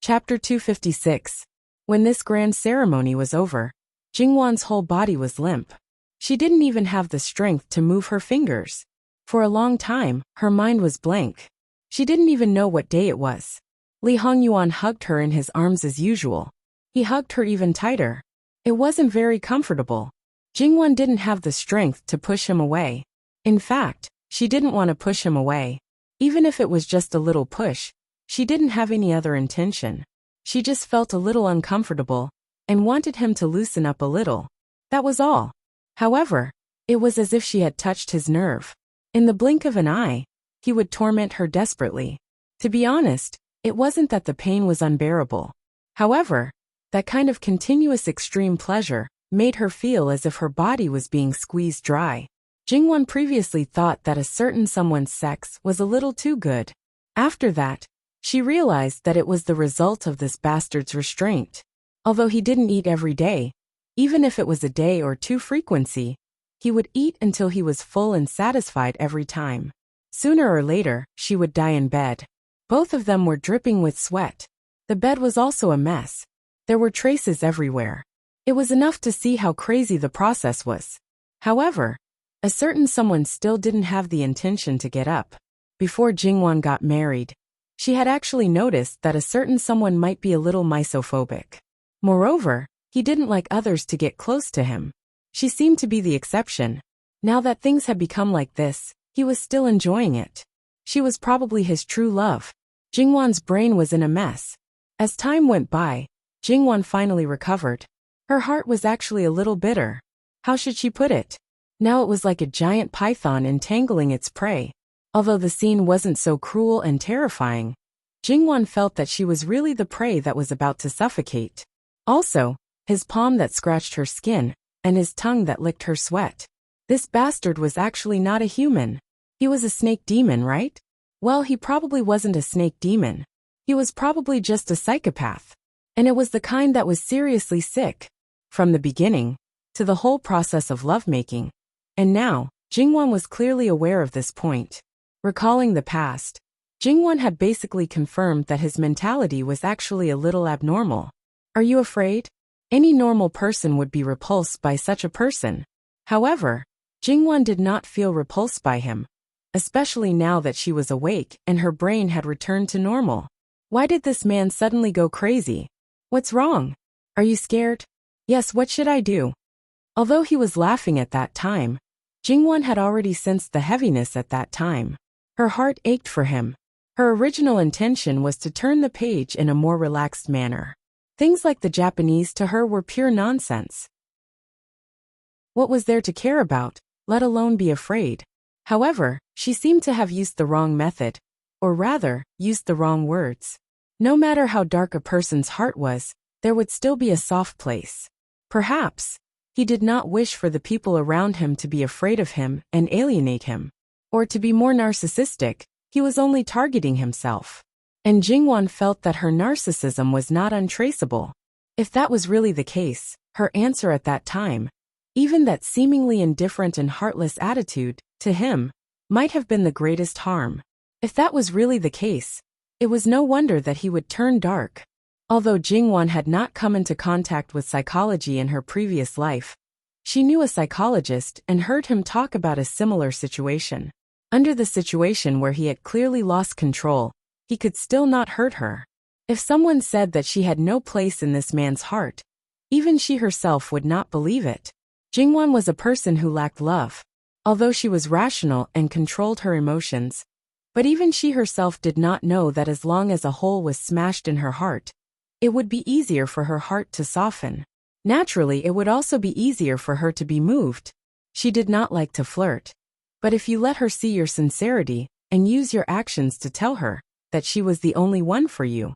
Chapter 256. When this grand ceremony was over, Jingwan's whole body was limp. She didn't even have the strength to move her fingers. For a long time, her mind was blank. She didn't even know what day it was. Li Hongyuan hugged her in his arms as usual. He hugged her even tighter. It wasn't very comfortable. Jingwan didn't have the strength to push him away. In fact, she didn't want to push him away. Even if it was just a little push, she didn't have any other intention. She just felt a little uncomfortable and wanted him to loosen up a little. That was all. However, it was as if she had touched his nerve. In the blink of an eye, he would torment her desperately. To be honest, it wasn't that the pain was unbearable. However, that kind of continuous extreme pleasure made her feel as if her body was being squeezed dry. Jingwan previously thought that a certain someone's sex was a little too good. After that, she realized that it was the result of this bastard's restraint. Although he didn't eat every day, even if it was a day or two frequency, he would eat until he was full and satisfied every time. Sooner or later, she would die in bed. Both of them were dripping with sweat. The bed was also a mess. There were traces everywhere. It was enough to see how crazy the process was. However, a certain someone still didn't have the intention to get up. Before Jingwan got married, she had actually noticed that a certain someone might be a little misophobic. Moreover, he didn't like others to get close to him. She seemed to be the exception. Now that things had become like this, he was still enjoying it. She was probably his true love. Jingwan's brain was in a mess. As time went by, Jingwan finally recovered. Her heart was actually a little bitter. How should she put it? Now it was like a giant python entangling its prey. Although the scene wasn't so cruel and terrifying, Jingwan felt that she was really the prey that was about to suffocate. Also, his palm that scratched her skin, and his tongue that licked her sweat. This bastard was actually not a human. He was a snake demon, right? Well, he probably wasn't a snake demon. He was probably just a psychopath. And it was the kind that was seriously sick. From the beginning, to the whole process of lovemaking. And now, Jingwan was clearly aware of this point. Recalling the past, Jingwan had basically confirmed that his mentality was actually a little abnormal. Are you afraid? Any normal person would be repulsed by such a person. However, Jingwan did not feel repulsed by him, especially now that she was awake and her brain had returned to normal. Why did this man suddenly go crazy? What's wrong? Are you scared? Yes, what should I do? Although he was laughing at that time, Jingwan had already sensed the heaviness at that time. Her heart ached for him. Her original intention was to turn the page in a more relaxed manner. Things like the Japanese to her were pure nonsense. What was there to care about, let alone be afraid? However, she seemed to have used the wrong method, or rather, used the wrong words. No matter how dark a person's heart was, there would still be a soft place. Perhaps, he did not wish for the people around him to be afraid of him and alienate him. Or to be more narcissistic, he was only targeting himself. And Jingwan felt that her narcissism was not untraceable. If that was really the case, her answer at that time, even that seemingly indifferent and heartless attitude, to him, might have been the greatest harm. If that was really the case, it was no wonder that he would turn dark. Although Jingwan had not come into contact with psychology in her previous life, she knew a psychologist and heard him talk about a similar situation. Under the situation where he had clearly lost control, he could still not hurt her. If someone said that she had no place in this man's heart, even she herself would not believe it. Jingwan was a person who lacked love. Although she was rational and controlled her emotions, but even she herself did not know that as long as a hole was smashed in her heart, it would be easier for her heart to soften. Naturally, it would also be easier for her to be moved. She did not like to flirt. But if you let her see your sincerity and use your actions to tell her that she was the only one for you,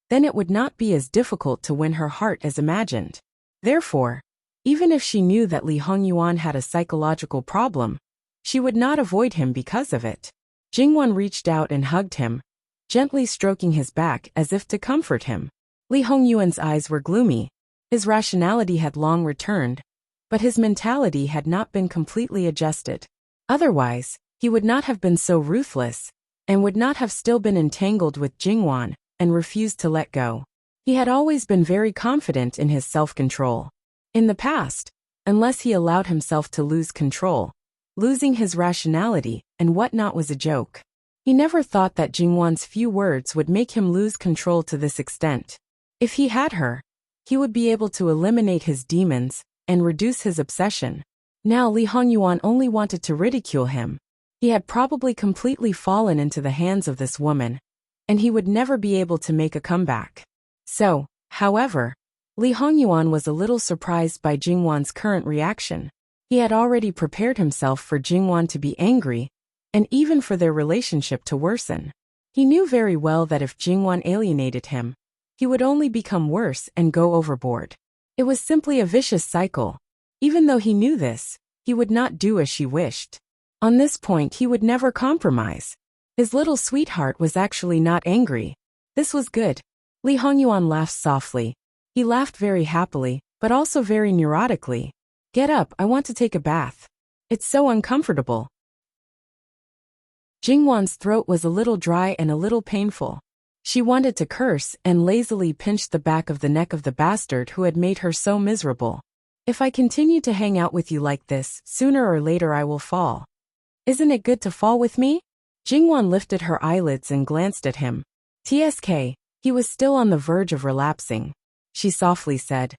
then it would not be as difficult to win her heart as imagined. Therefore, even if she knew that Li Hongyuan had a psychological problem, she would not avoid him because of it. Jingwan reached out and hugged him, gently stroking his back as if to comfort him. Li Hongyuan's eyes were gloomy. His rationality had long returned, but his mentality had not been completely adjusted. Otherwise, he would not have been so ruthless, and would not have still been entangled with Jingwan, and refused to let go. He had always been very confident in his self-control. In the past, unless he allowed himself to lose control, losing his rationality and whatnot was a joke. He never thought that Jingwan's few words would make him lose control to this extent. If he had her, he would be able to eliminate his demons and reduce his obsession. Now Li Hongyuan only wanted to ridicule him. He had probably completely fallen into the hands of this woman, and he would never be able to make a comeback. So, however, Li Hongyuan was a little surprised by Jingwan's current reaction. He had already prepared himself for Jingwan to be angry, and even for their relationship to worsen. He knew very well that if Jingwan alienated him, he would only become worse and go overboard. It was simply a vicious cycle. Even though he knew this, he would not do as she wished. On this point he would never compromise. His little sweetheart was actually not angry. This was good. Li Hongyuan laughed softly. He laughed very happily, but also very neurotically. Get up, I want to take a bath. It's so uncomfortable. Jingwan's throat was a little dry and a little painful. She wanted to curse and lazily pinched the back of the neck of the bastard who had made her so miserable. If I continue to hang out with you like this, sooner or later I will fall. Isn't it good to fall with me? Jingwan lifted her eyelids and glanced at him. TSK, he was still on the verge of relapsing. She softly said,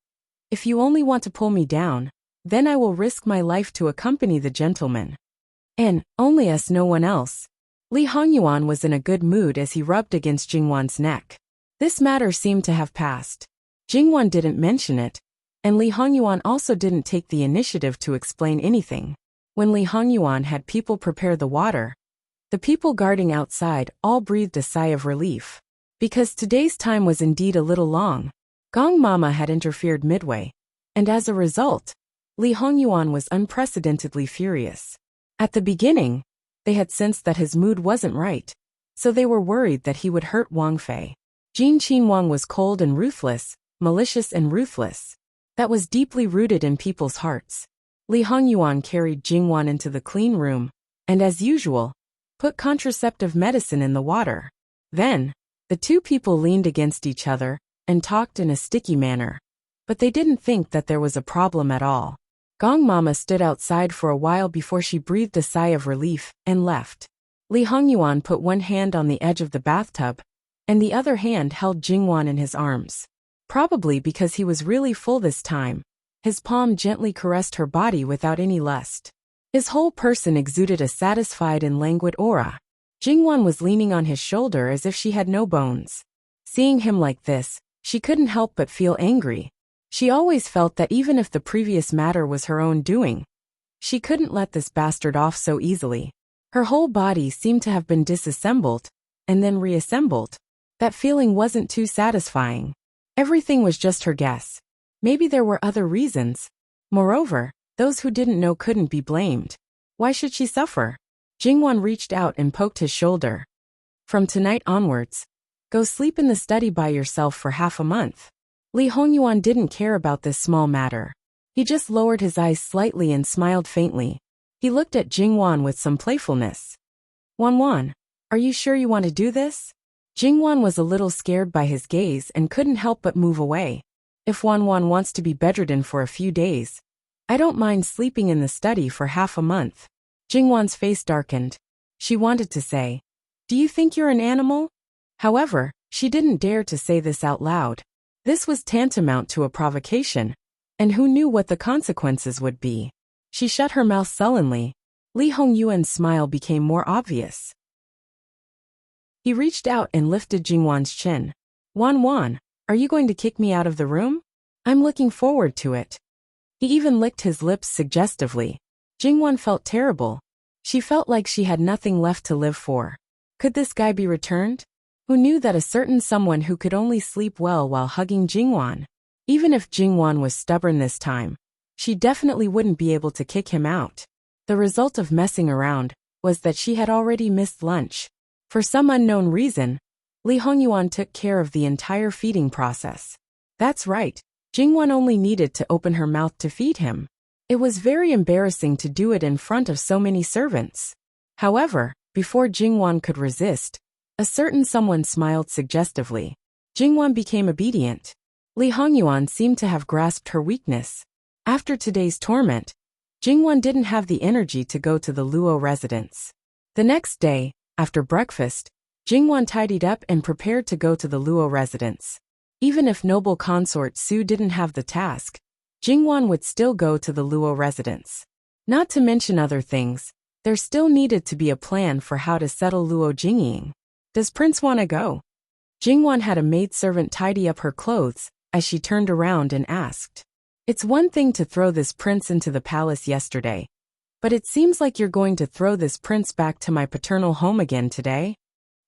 if you only want to pull me down, then I will risk my life to accompany the gentleman. And, only us, no one else. Li Hongyuan was in a good mood as he rubbed against Jingwan's neck. This matter seemed to have passed. Jingwan didn't mention it, and Li Hongyuan also didn't take the initiative to explain anything. When Li Hongyuan had people prepare the water, the people guarding outside all breathed a sigh of relief. Because today's time was indeed a little long. Gong Mama had interfered midway, and as a result, Li Hongyuan was unprecedentedly furious. At the beginning, they had sensed that his mood wasn't right, so they were worried that he would hurt Wang Fei. Jin Qinhuang was cold and ruthless, malicious and ruthless. That was deeply rooted in people's hearts. Li Hongyuan carried Jingwan into the clean room, and as usual, put contraceptive medicine in the water. Then, the two people leaned against each other and talked in a sticky manner. But they didn't think that there was a problem at all. Gong Mama stood outside for a while before she breathed a sigh of relief and left. Li Hongyuan put one hand on the edge of the bathtub, and the other hand held Jingwan in his arms. Probably because he was really full this time, his palm gently caressed her body without any lust. His whole person exuded a satisfied and languid aura. Jingwan was leaning on his shoulder as if she had no bones. Seeing him like this, she couldn't help but feel angry. She always felt that even if the previous matter was her own doing, she couldn't let this bastard off so easily. Her whole body seemed to have been disassembled, and then reassembled. That feeling wasn't too satisfying. Everything was just her guess. Maybe there were other reasons. Moreover, those who didn't know couldn't be blamed. Why should she suffer? Jingwan reached out and poked his shoulder. From tonight onwards, go sleep in the study by yourself for half a month. Li Hongyuan didn't care about this small matter. He just lowered his eyes slightly and smiled faintly. He looked at Jingwan with some playfulness. Wan, are you sure you want to do this? Jingwan was a little scared by his gaze and couldn't help but move away. If Wan wants to be bedridden for a few days, I don't mind sleeping in the study for half a month. Jingwan's face darkened. She wanted to say, do you think you're an animal? However, she didn't dare to say this out loud. This was tantamount to a provocation, and who knew what the consequences would be. She shut her mouth sullenly. Li Hongyuan's smile became more obvious. He reached out and lifted Jingwan's chin. Wan, are you going to kick me out of the room? I'm looking forward to it. He even licked his lips suggestively. Jingwan felt terrible. She felt like she had nothing left to live for. Could this guy be returned? Who knew that a certain someone who could only sleep well while hugging Jingwan? Even if Jingwan was stubborn this time, she definitely wouldn't be able to kick him out. The result of messing around was that she had already missed lunch. For some unknown reason, Li Hongyuan took care of the entire feeding process. That's right, Jingwan only needed to open her mouth to feed him. It was very embarrassing to do it in front of so many servants. However, before Jingwan could resist, A certain someone smiled suggestively. Jingwan became obedient. Li Hongyuan seemed to have grasped her weakness. After today's torment, Jingwan didn't have the energy to go to the Luo residence. The next day, after breakfast, Jingwan tidied up and prepared to go to the Luo residence. Even if noble consort Su didn't have the task, Jingwan would still go to the Luo residence. Not to mention other things, there still needed to be a plan for how to settle Luo Jingying. Does Prince wanna go? Jingwan had a maidservant tidy up her clothes as she turned around and asked. It's one thing to throw this prince into the palace yesterday, but it seems like you're going to throw this prince back to my paternal home again today?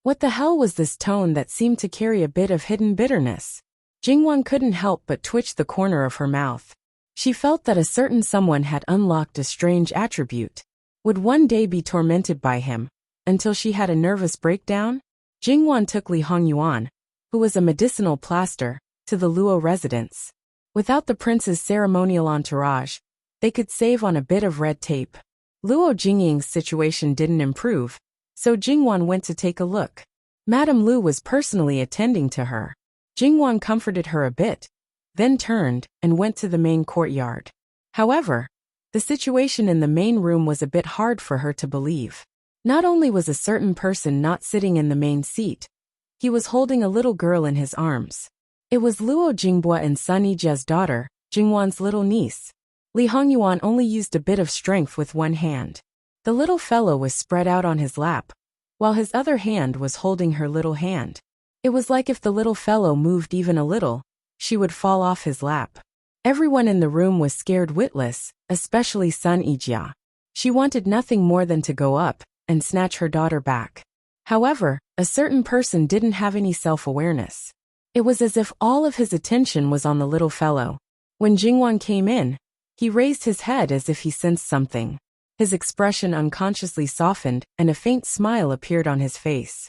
What the hell was this tone that seemed to carry a bit of hidden bitterness? Jingwan couldn't help but twitch the corner of her mouth. She felt that a certain someone had unlocked a strange attribute, would one day be tormented by him, until she had a nervous breakdown. Jingwan took Li Hongyuan, who was a medicinal plaster, to the Luo residence. Without the prince's ceremonial entourage, they could save on a bit of red tape. Luo Jingying's situation didn't improve, so Jingwan went to take a look. Madame Lu was personally attending to her. Jingwan comforted her a bit, then turned and went to the main courtyard. However, the situation in the main room was a bit hard for her to believe. Not only was a certain person not sitting in the main seat, he was holding a little girl in his arms. It was Luo Jingbua and Sun Yijia's daughter, Jingwan's little niece. Li Hongyuan only used a bit of strength with one hand. The little fellow was spread out on his lap, while his other hand was holding her little hand. It was like if the little fellow moved even a little, she would fall off his lap. Everyone in the room was scared witless, especially Sun Yijia. She wanted nothing more than to go up and snatch her daughter back. However, a certain person didn't have any self-awareness. It was as if all of his attention was on the little fellow. When Jingwan came in, he raised his head as if he sensed something. His expression unconsciously softened and a faint smile appeared on his face.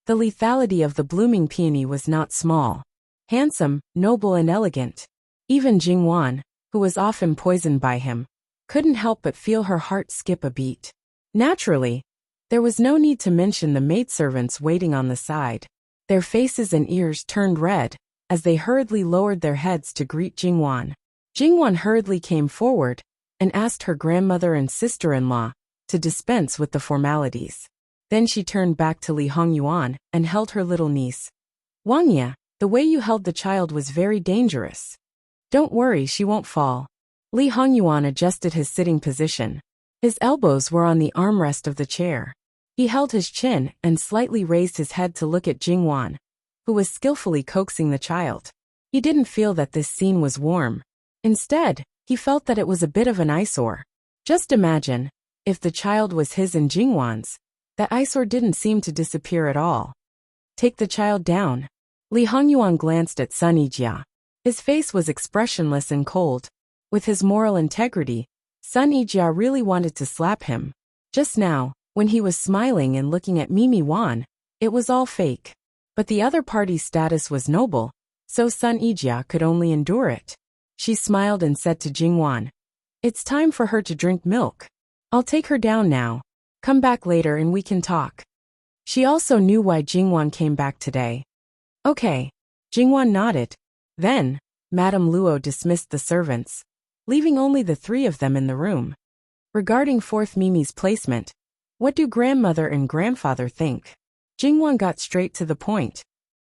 The lethality of the blooming peony was not small. Handsome, noble and elegant. Even Jingwan, who was often poisoned by him, couldn't help but feel her heart skip a beat. Naturally, there was no need to mention the maidservants waiting on the side. Their faces and ears turned red as they hurriedly lowered their heads to greet Jingwan. Jingwan hurriedly came forward and asked her grandmother and sister-in-law to dispense with the formalities. Then she turned back to Li Hongyuan and held her little niece. Wangya, the way you held the child was very dangerous. Don't worry, she won't fall. Li Hongyuan adjusted his sitting position. His elbows were on the armrest of the chair. He held his chin and slightly raised his head to look at Jingwan, who was skillfully coaxing the child. He didn't feel that this scene was warm. Instead, he felt that it was a bit of an eyesore. Just imagine, if the child was his and Jingwan's, that eyesore didn't seem to disappear at all. Take the child down. Li Hongyuan glanced at Sun Yijia. His face was expressionless and cold. With his moral integrity, Sun Yijia really wanted to slap him. Just now, when he was smiling and looking at Mimi Wan, it was all fake. But the other party's status was noble, so Sun Yijia could only endure it. She smiled and said to Jingwan, "It's time for her to drink milk. I'll take her down now. Come back later and we can talk." She also knew why Jingwan came back today. Okay. Jingwan nodded. Then, Madame Luo dismissed the servants, leaving only the three of them in the room. Regarding fourth Mimi's placement, what do grandmother and grandfather think? Jingwan got straight to the point.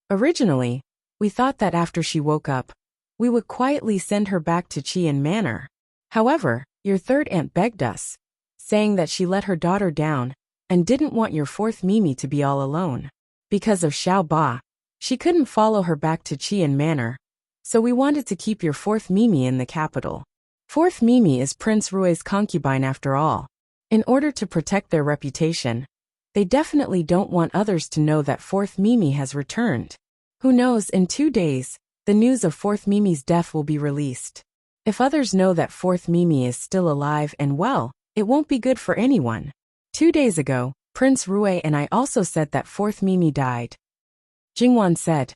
Originally, we thought that after she woke up, we would quietly send her back to Qian Manor. However, your third aunt begged us, saying that she let her daughter down and didn't want your fourth Mimi to be all alone. Because of Xiao Ba, she couldn't follow her back to Qian Manor, so we wanted to keep your fourth Mimi in the capital. Fourth Mimi is Prince Rui's concubine after all. In order to protect their reputation, they definitely don't want others to know that fourth Mimi has returned. Who knows, in 2 days, the news of fourth Mimi's death will be released. If others know that fourth Mimi is still alive and well, it won't be good for anyone. 2 days ago, Prince Rui and I also said that fourth Mimi died. Jingwan said,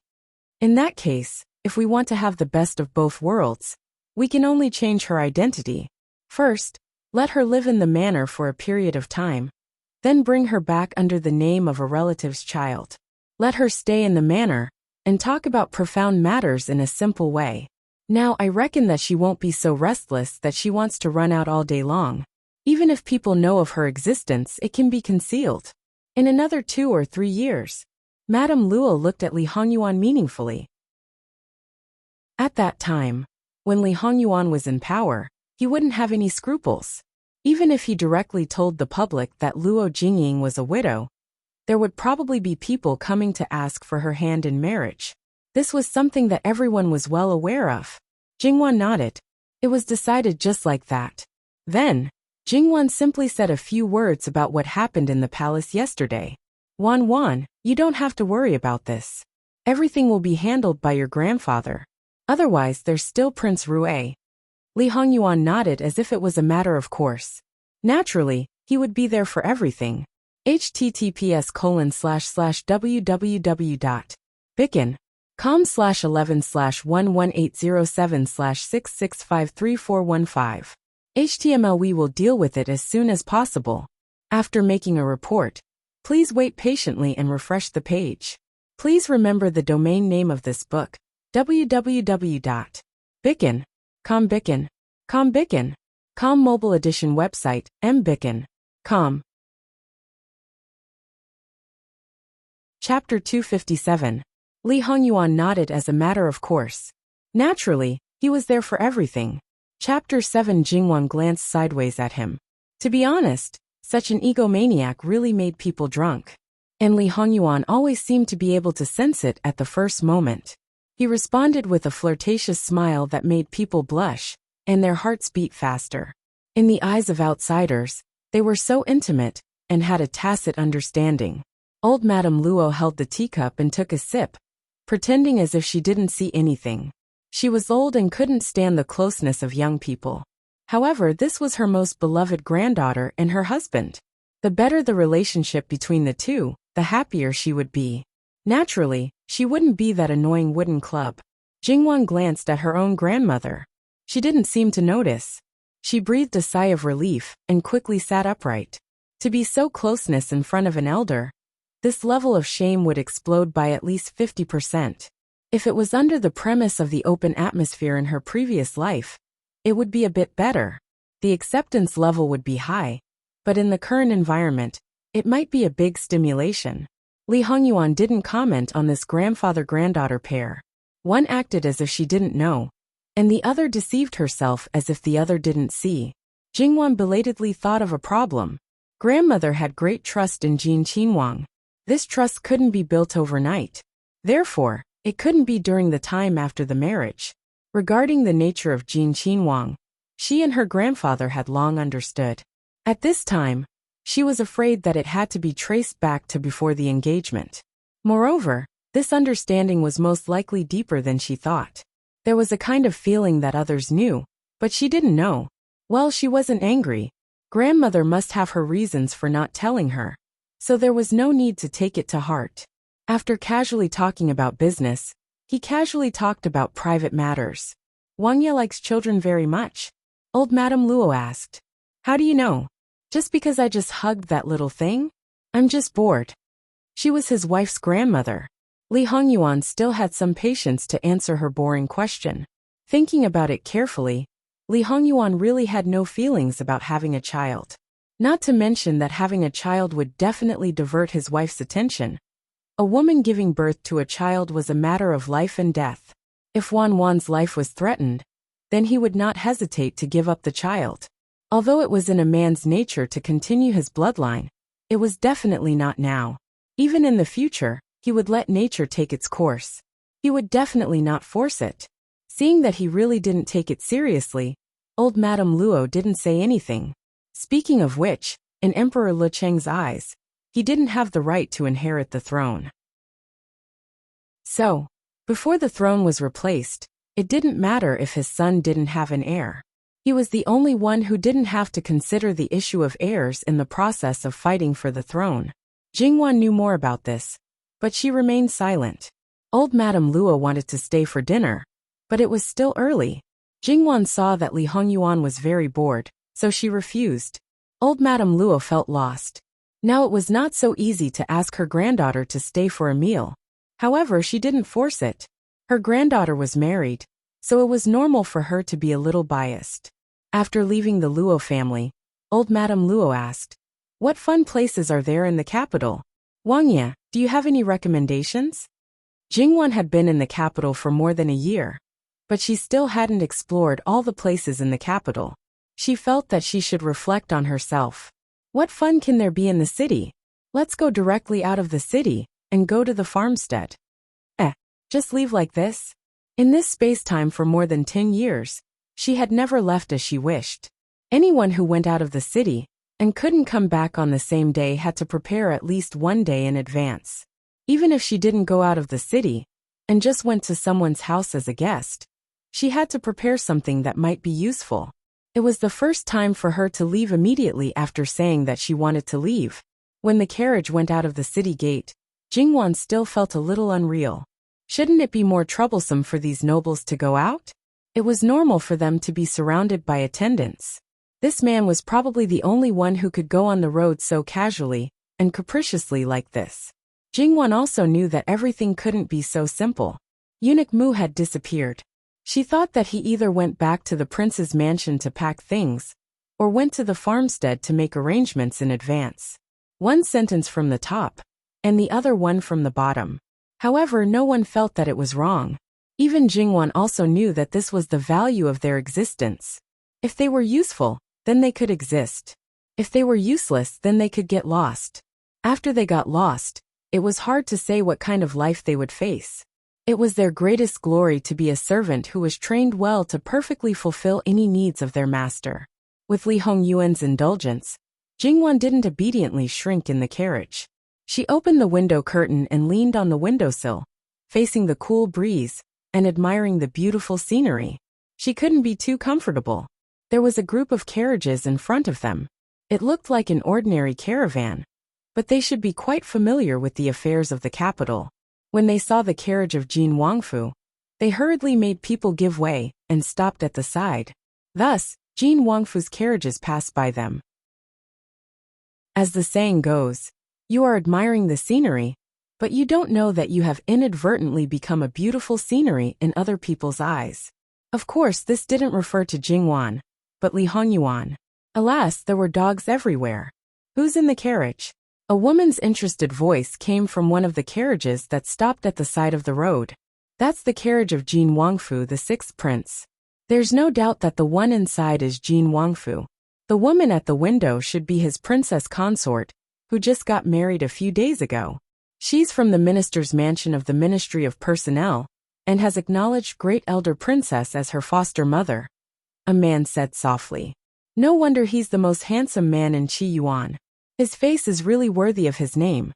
in that case, if we want to have the best of both worlds, we can only change her identity. First, let her live in the manor for a period of time. Then bring her back under the name of a relative's child. Let her stay in the manor, and talk about profound matters in a simple way. Now I reckon that she won't be so restless that she wants to run out all day long. Even if people know of her existence, it can be concealed. In another 2 or 3 years. Madame Luo looked at Li Hongyuan meaningfully. At that time, when Li Hongyuan was in power, he wouldn't have any scruples. Even if he directly told the public that Luo Jingying was a widow, there would probably be people coming to ask for her hand in marriage. This was something that everyone was well aware of. Jingwan nodded. It was decided just like that. Then, Jingwan simply said a few words about what happened in the palace yesterday. Wan, you don't have to worry about this. Everything will be handled by your grandfather. Otherwise, there's still Prince Rue. Li Hongyuan nodded as if it was a matter of course. Naturally, he would be there for everything. https://www.bicken.com/11/11807/6653415. HTML. We will deal with it as soon as possible. After making a report, please wait patiently and refresh the page. Please remember the domain name of this book, www.bicken.com mobile edition website, mbicken.com. Chapter 257. Li Hongyuan nodded as a matter of course. Naturally, he was there for everything. Chapter 7. Jingwan glanced sideways at him. To be honest, such an egomaniac really made people drunk. And Li Hongyuan always seemed to be able to sense it at the first moment. He responded with a flirtatious smile that made people blush, and their hearts beat faster. In the eyes of outsiders, they were so intimate, and had a tacit understanding. Old Madame Luo held the teacup and took a sip, pretending as if she didn't see anything. She was old and couldn't stand the closeness of young people. However, this was her most beloved granddaughter and her husband. The better the relationship between the two, the happier she would be. Naturally, she wouldn't be that annoying wooden club. Jingwan glanced at her own grandmother. She didn't seem to notice. She breathed a sigh of relief and quickly sat upright. To be so closeness in front of an elder, this level of shame would explode by at least 50%. If it was under the premise of the open atmosphere in her previous life, it would be a bit better. The acceptance level would be high, but in the current environment, it might be a big stimulation. Li Hongyuan didn't comment on this grandfather-granddaughter pair. One acted as if she didn't know, and the other deceived herself as if the other didn't see. Jingwan belatedly thought of a problem. Grandmother had great trust in Jin Qinhuang. This trust couldn't be built overnight. Therefore, it couldn't be during the time after the marriage. Regarding the nature of Jin Qinhuang, she and her grandfather had long understood. At this time, she was afraid that it had to be traced back to before the engagement. Moreover, this understanding was most likely deeper than she thought. There was a kind of feeling that others knew, but she didn't know. Well, she wasn't angry. Grandmother must have her reasons for not telling her, so there was no need to take it to heart. After casually talking about business, he casually talked about private matters. Wang Ye likes children very much. Old Madame Luo asked. How do you know? Just because I just hugged that little thing? I'm just bored. She was his wife's grandmother. Li Hongyuan still had some patience to answer her boring question. Thinking about it carefully, Li Hongyuan really had no feelings about having a child. Not to mention that having a child would definitely divert his wife's attention. A woman giving birth to a child was a matter of life and death. If Wan's life was threatened, then he would not hesitate to give up the child. Although it was in a man's nature to continue his bloodline, it was definitely not now. Even in the future, he would let nature take its course. He would definitely not force it. Seeing that he really didn't take it seriously, old Madame Luo didn't say anything. Speaking of which, in Emperor Li Cheng's eyes, he didn't have the right to inherit the throne. So, before the throne was replaced, it didn't matter if his son didn't have an heir. He was the only one who didn't have to consider the issue of heirs in the process of fighting for the throne. Jingwan knew more about this, but she remained silent. Old Madame Luo wanted to stay for dinner, but it was still early. Jingwan saw that Li Hongyuan was very bored, so she refused. Old Madame Luo felt lost. Now it was not so easy to ask her granddaughter to stay for a meal. However, she didn't force it. Her granddaughter was married, so it was normal for her to be a little biased. After leaving the Luo family, old Madame Luo asked, "What fun places are there in the capital? Wang Ye, do you have any recommendations?" Jingwan had been in the capital for more than a year, but she still hadn't explored all the places in the capital. She felt that she should reflect on herself. What fun can there be in the city? Let's go directly out of the city and go to the farmstead. Just leave like this? In this space-time for more than 10 years, she had never left as she wished. Anyone who went out of the city and couldn't come back on the same day had to prepare at least one day in advance. Even if she didn't go out of the city and just went to someone's house as a guest, she had to prepare something that might be useful. It was the first time for her to leave immediately after saying that she wanted to leave. When the carriage went out of the city gate, Jingwan still felt a little unreal. Shouldn't it be more troublesome for these nobles to go out? It was normal for them to be surrounded by attendants. This man was probably the only one who could go on the road so casually and capriciously like this. Jingwan also knew that everything couldn't be so simple. Eunuch Mu had disappeared. She thought that he either went back to the prince's mansion to pack things, or went to the farmstead to make arrangements in advance. One sentence from the top, and the other one from the bottom. However, no one felt that it was wrong. Even Jingwan also knew that this was the value of their existence. If they were useful, then they could exist. If they were useless, then they could get lost. After they got lost, it was hard to say what kind of life they would face. It was their greatest glory to be a servant who was trained well to perfectly fulfill any needs of their master. With Li Hongyuan's indulgence, Jingwan didn't obediently shrink in the carriage. She opened the window curtain and leaned on the windowsill, facing the cool breeze and admiring the beautiful scenery. She couldn't be too comfortable. There was a group of carriages in front of them. It looked like an ordinary caravan, but they should be quite familiar with the affairs of the capital. When they saw the carriage of Jin Wangfu, they hurriedly made people give way and stopped at the side. Thus, Jin Wangfu's carriages passed by them. As the saying goes, you are admiring the scenery, but you don't know that you have inadvertently become a beautiful scenery in other people's eyes. Of course, this didn't refer to Jingwan, but Li Hongyuan. Alas, there were dogs everywhere. Who's in the carriage? A woman's interested voice came from one of the carriages that stopped at the side of the road. That's the carriage of Jin Wangfu, the sixth prince. There's no doubt that the one inside is Jin Wangfu. The woman at the window should be his princess consort, who just got married a few days ago. She's from the minister's mansion of the Ministry of Personnel, and has acknowledged great elder princess as her foster mother. A man said softly. No wonder he's the most handsome man in Qi Yuan. His face is really worthy of his name.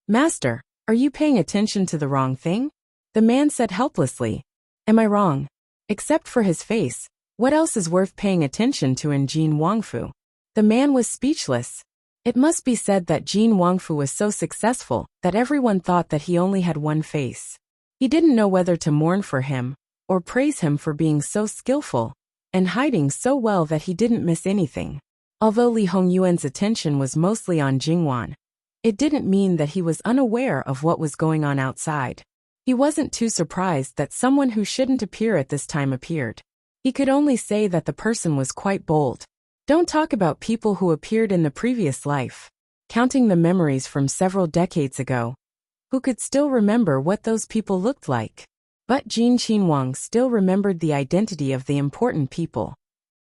Master, are you paying attention to the wrong thing? The man said helplessly. Am I wrong? Except for his face, what else is worth paying attention to in Jin Wangfu? The man was speechless. It must be said that Jin Wangfu was so successful that everyone thought that he only had one face. He didn't know whether to mourn for him or praise him for being so skillful and hiding so well that he didn't miss anything. Although Li Hongyuan's attention was mostly on Jingwan, it didn't mean that he was unaware of what was going on outside. He wasn't too surprised that someone who shouldn't appear at this time appeared. He could only say that the person was quite bold. Don't talk about people who appeared in the previous life, counting the memories from several decades ago. Who could still remember what those people looked like? But Jin Qinhuang still remembered the identity of the important people.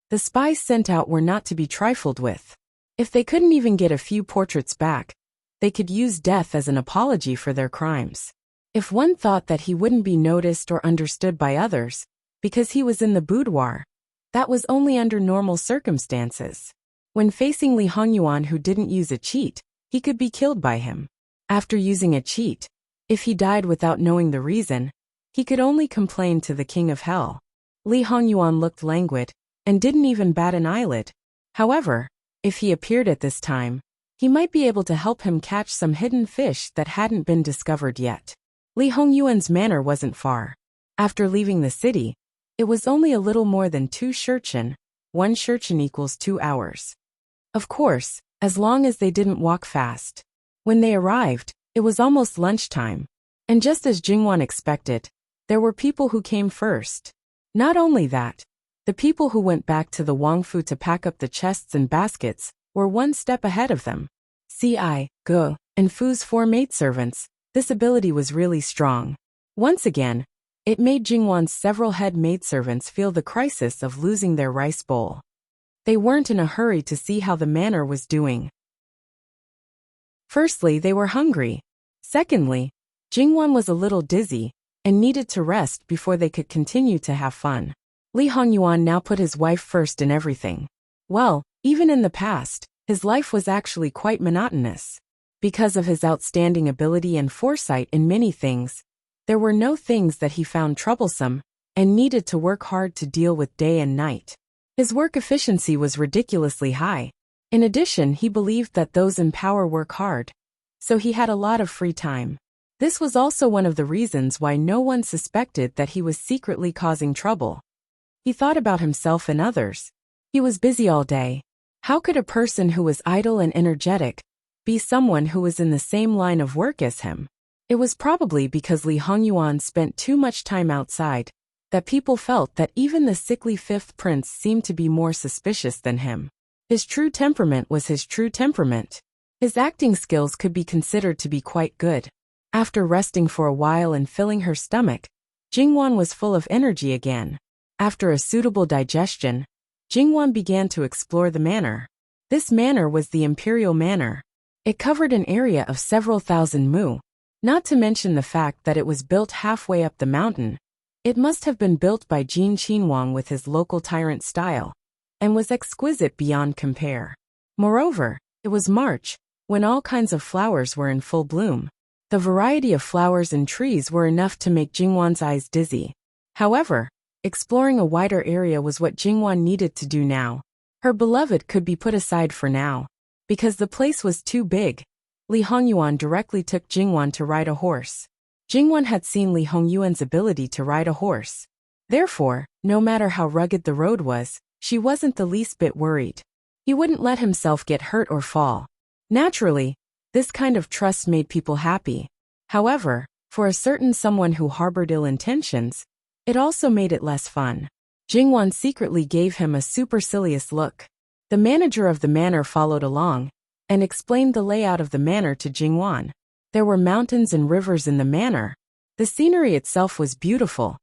The spies sent out were not to be trifled with. If they couldn't even get a few portraits back, they could use death as an apology for their crimes. If one thought that he wouldn't be noticed or understood by others, because he was in the boudoir, that was only under normal circumstances. When facing Li Hongyuan who didn't use a cheat, he could be killed by him. After using a cheat, if he died without knowing the reason, he could only complain to the king of hell. Li Hongyuan looked languid, and didn't even bat an eyelid. However, if he appeared at this time, he might be able to help him catch some hidden fish that hadn't been discovered yet. Li Hongyuan's manor wasn't far. After leaving the city, it was only a little more than 2 shurchen. 1 shurchen equals 2 hours. Of course, as long as they didn't walk fast. When they arrived, it was almost lunchtime. And just as Jingwan expected, there were people who came first. Not only that, the people who went back to the Wangfu to pack up the chests and baskets were one step ahead of them. Ci, Ge, and Fu's 4 maidservants, this ability was really strong. Once again, it made Jingwan's several head maidservants feel the crisis of losing their rice bowl. They weren't in a hurry to see how the manor was doing. Firstly, they were hungry. Secondly, Jingwan was a little dizzy and needed to rest before they could continue to have fun. Li Hongyuan now put his wife first in everything. Well, even in the past, his life was actually quite monotonous. Because of his outstanding ability and foresight in many things, there were no things that he found troublesome and needed to work hard to deal with day and night. His work efficiency was ridiculously high. In addition, he believed that those in power work hard, so he had a lot of free time. This was also one of the reasons why no one suspected that he was secretly causing trouble. He thought about himself and others. He was busy all day. How could a person who was idle and energetic be someone who was in the same line of work as him? It was probably because Li Hongyuan spent too much time outside that people felt that even the sickly 5th prince seemed to be more suspicious than him. His true temperament was his true temperament. His acting skills could be considered to be quite good. After resting for a while and filling her stomach, Jingwan was full of energy again. After a suitable digestion, Jingwan began to explore the manor. This manor was the imperial manor. It covered an area of several thousand mu. Not to mention the fact that it was built halfway up the mountain. It must have been built by Jin Qinhuang with his local tyrant style, and was exquisite beyond compare. Moreover, it was March, when all kinds of flowers were in full bloom. The variety of flowers and trees were enough to make Jingwan's eyes dizzy. However, exploring a wider area was what Jingwan needed to do now. Her beloved could be put aside for now. Because the place was too big, Li Hongyuan directly took Jingwan to ride a horse. Jingwan had seen Li Hongyuan's ability to ride a horse. Therefore, no matter how rugged the road was, she wasn't the least bit worried. He wouldn't let himself get hurt or fall. Naturally, this kind of trust made people happy. However, for a certain someone who harbored ill intentions, it also made it less fun. Jingwan secretly gave him a supercilious look. The manager of the manor followed along and explained the layout of the manor to Jingwan. There were mountains and rivers in the manor. The scenery itself was beautiful,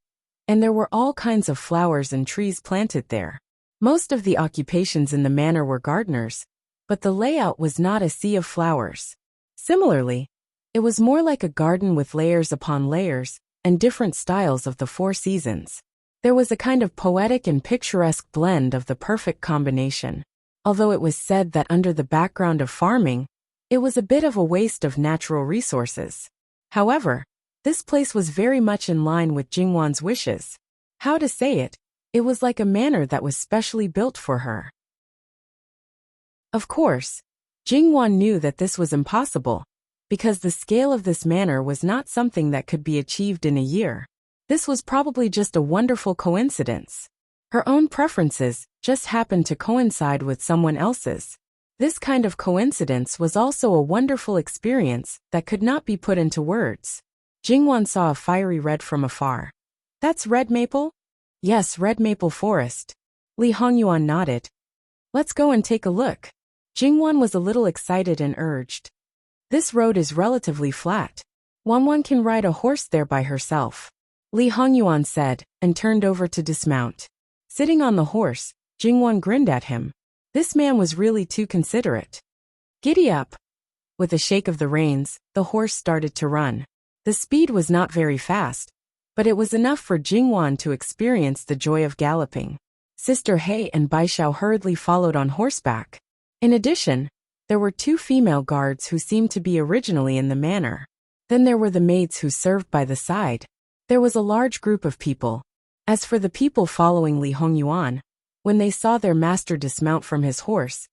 and there were all kinds of flowers and trees planted there. Most of the occupations in the manor were gardeners, but the layout was not a sea of flowers. Similarly, it was more like a garden with layers upon layers and different styles of the 4 seasons. There was a kind of poetic and picturesque blend of the perfect combination. Although it was said that under the background of farming, it was a bit of a waste of natural resources. However, this place was very much in line with Jingwan's wishes. How to say it? It was like a manor that was specially built for her. Of course, Jingwan knew that this was impossible, because the scale of this manor was not something that could be achieved in a year. This was probably just a wonderful coincidence. Her own preferences just happened to coincide with someone else's. This kind of coincidence was also a wonderful experience that could not be put into words. Jingwan saw a fiery red from afar. That's red maple? Yes, red maple forest. Li Hongyuan nodded. Let's go and take a look. Jingwan was a little excited and urged. This road is relatively flat. One can ride a horse there by herself. Li Hongyuan said, and turned over to dismount. Sitting on the horse, Jingwan grinned at him. This man was really too considerate. Giddy up. With a shake of the reins, the horse started to run. The speed was not very fast, but it was enough for Jingwan to experience the joy of galloping. Sister He and Baishao hurriedly followed on horseback. In addition, there were 2 female guards who seemed to be originally in the manor. Then there were the maids who served by the side. There was a large group of people. As for the people following Li Hongyuan, when they saw their master dismount from his horse,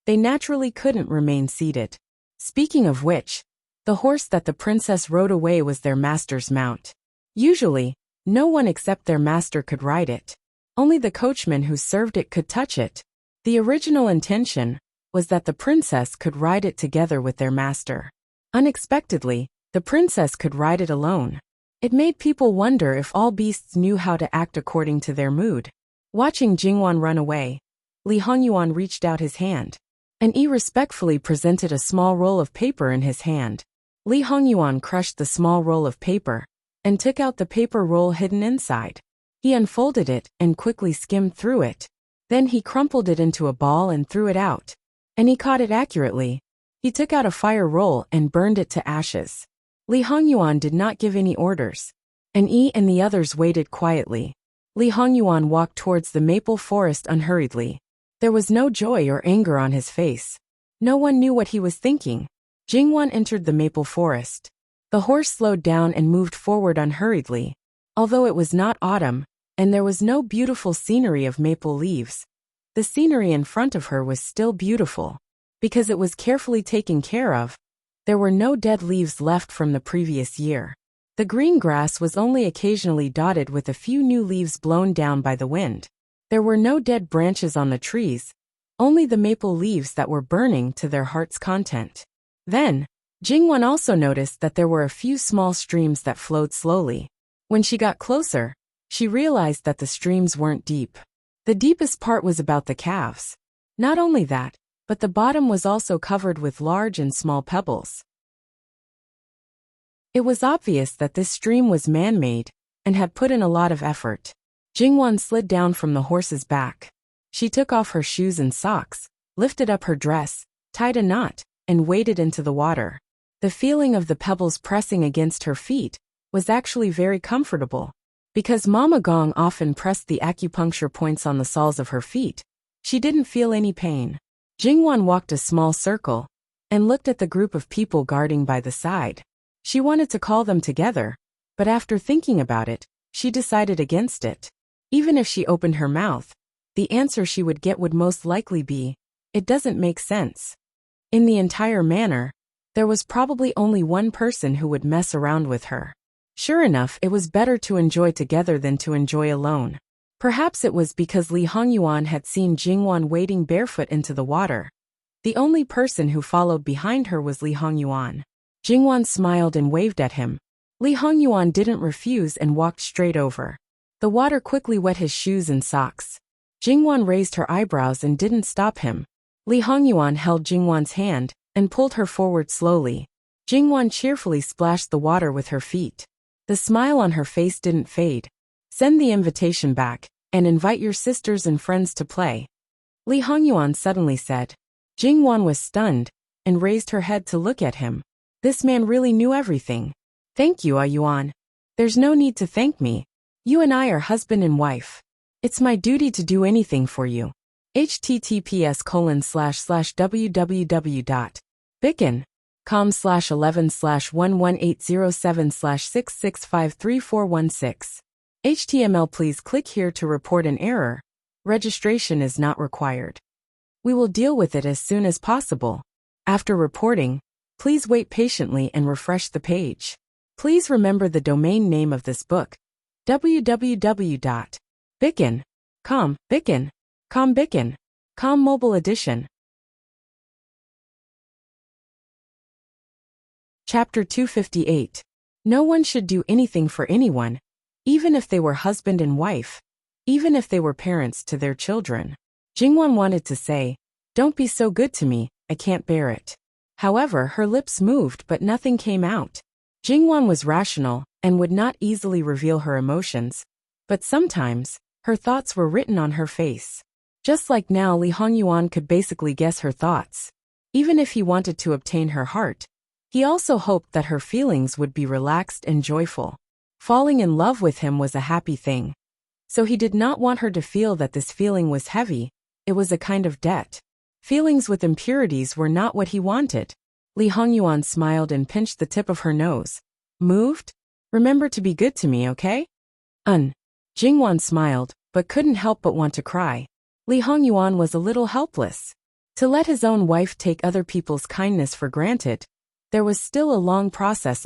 they naturally couldn't remain seated. Speaking of which, the horse that the princess rode away was their master's mount. Usually, no one except their master could ride it. Only the coachman who served it could touch it. The original intention was that the princess could ride it together with their master. Unexpectedly, the princess could ride it alone. It made people wonder if all beasts knew how to act according to their mood. Watching Jingwan run away, Li Hongyuan reached out his hand, and he respectfully presented a small roll of paper in his hand. Li Hongyuan crushed the small roll of paper and took out the paper roll hidden inside. He unfolded it and quickly skimmed through it. Then he crumpled it into a ball and threw it out. And he caught it accurately. He took out a fire roll and burned it to ashes. Li Hongyuan did not give any orders, and he and the others waited quietly. Li Hongyuan walked towards the maple forest unhurriedly. There was no joy or anger on his face. No one knew what he was thinking. Jingwan entered the maple forest. The horse slowed down and moved forward unhurriedly. Although it was not autumn, and there was no beautiful scenery of maple leaves, the scenery in front of her was still beautiful. Because it was carefully taken care of, there were no dead leaves left from the previous year. The green grass was only occasionally dotted with a few new leaves blown down by the wind. There were no dead branches on the trees, only the maple leaves that were burning to their heart's content. Then, Jingwan also noticed that there were a few small streams that flowed slowly. When she got closer, she realized that the streams weren't deep. The deepest part was about the calves. Not only that, but the bottom was also covered with large and small pebbles. It was obvious that this stream was man-made and had put in a lot of effort. Jingwan slid down from the horse's back. She took off her shoes and socks, lifted up her dress, tied a knot, and waded into the water. The feeling of the pebbles pressing against her feet was actually very comfortable. Because Mama Gong often pressed the acupuncture points on the soles of her feet, she didn't feel any pain. Jingwan walked a small circle and looked at the group of people guarding by the side. She wanted to call them together, but after thinking about it, she decided against it. Even if she opened her mouth, the answer she would get would most likely be, "It doesn't make sense." In the entire manor, there was probably only one person who would mess around with her. Sure enough, it was better to enjoy together than to enjoy alone. Perhaps it was because Li Hongyuan had seen Jingwan wading barefoot into the water. The only person who followed behind her was Li Hongyuan. Jingwan smiled and waved at him. Li Hongyuan didn't refuse and walked straight over. The water quickly wet his shoes and socks. Jingwan raised her eyebrows and didn't stop him. Li Hongyuan held Jingwan's hand and pulled her forward slowly. Jingwan cheerfully splashed the water with her feet. The smile on her face didn't fade. "Send the invitation back, and invite your sisters and friends to play," Li Hongyuan suddenly said. Jingwan was stunned, and raised her head to look at him. This man really knew everything. "Thank you, Yuan. There's no need to thank me. You and I are husband and wife. It's my duty to do anything for you." https://www.bicken.com/11/11807/6653416. HTML. Please click here to report an error. Registration is not required. We will deal with it as soon as possible. After reporting, please wait patiently and refresh the page. Please remember the domain name of this book: www.bicken.com. Bicken.com Mobile Edition. Chapter 258. No one should do anything for anyone, even if they were husband and wife, even if they were parents to their children. Jingwan wanted to say, "Don't be so good to me, I can't bear it." However, her lips moved but nothing came out. Jingwan was rational and would not easily reveal her emotions, but sometimes, her thoughts were written on her face. Just like now, Li Hongyuan could basically guess her thoughts. Even if he wanted to obtain her heart, he also hoped that her feelings would be relaxed and joyful. Falling in love with him was a happy thing. So he did not want her to feel that this feeling was heavy, it was a kind of debt. Feelings with impurities were not what he wanted. Li Hongyuan smiled and pinched the tip of her nose. "Moved? Remember to be good to me, okay?" Jingwan smiled, but couldn't help but want to cry. Li Hongyuan was a little helpless. To let his own wife take other people's kindness for granted, there was still a long process.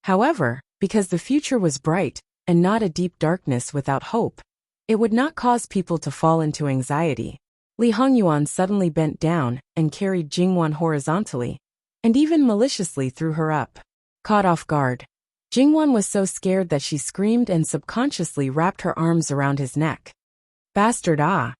However, because the future was bright, and not a deep darkness without hope, it would not cause people to fall into anxiety. Li Hongyuan suddenly bent down and carried Jingwan horizontally, and even maliciously threw her up. Caught off guard, Jingwan was so scared that she screamed and subconsciously wrapped her arms around his neck. Bastard ah!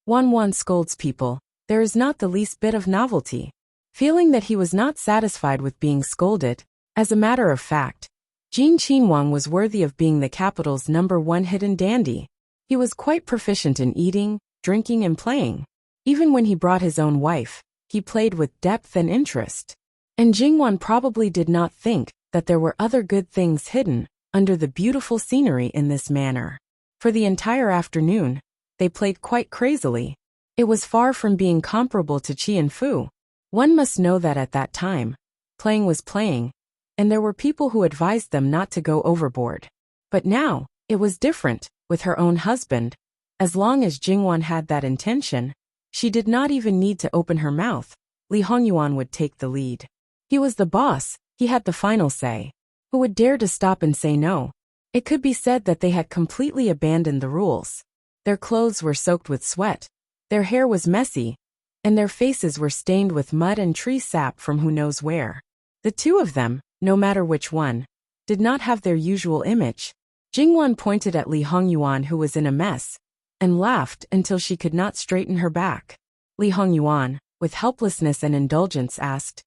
Wan scolds people, there is not the least bit of novelty. Feeling that he was not satisfied with being scolded, as a matter of fact, Jin Qinhuang was worthy of being the capital's #1 hidden dandy. He was quite proficient in eating, drinking and playing. Even when he brought his own wife, he played with depth and interest. And Jingwan probably did not think that there were other good things hidden under the beautiful scenery in this manner. For the entire afternoon, they played quite crazily. It was far from being comparable to Qi and Fu. One must know that at that time, playing was playing, and there were people who advised them not to go overboard. But now, it was different, with her own husband. As long as Jingwan had that intention, she did not even need to open her mouth. Li Hongyuan would take the lead. He was the boss, he had the final say. Who would dare to stop and say no? It could be said that they had completely abandoned the rules. Their clothes were soaked with sweat, their hair was messy, and their faces were stained with mud and tree sap from who knows where. The two of them, no matter which one, did not have their usual image. Jingwan pointed at Li Hongyuan, who was in a mess, and laughed until she could not straighten her back. Li Hongyuan, with helplessness and indulgence, asked,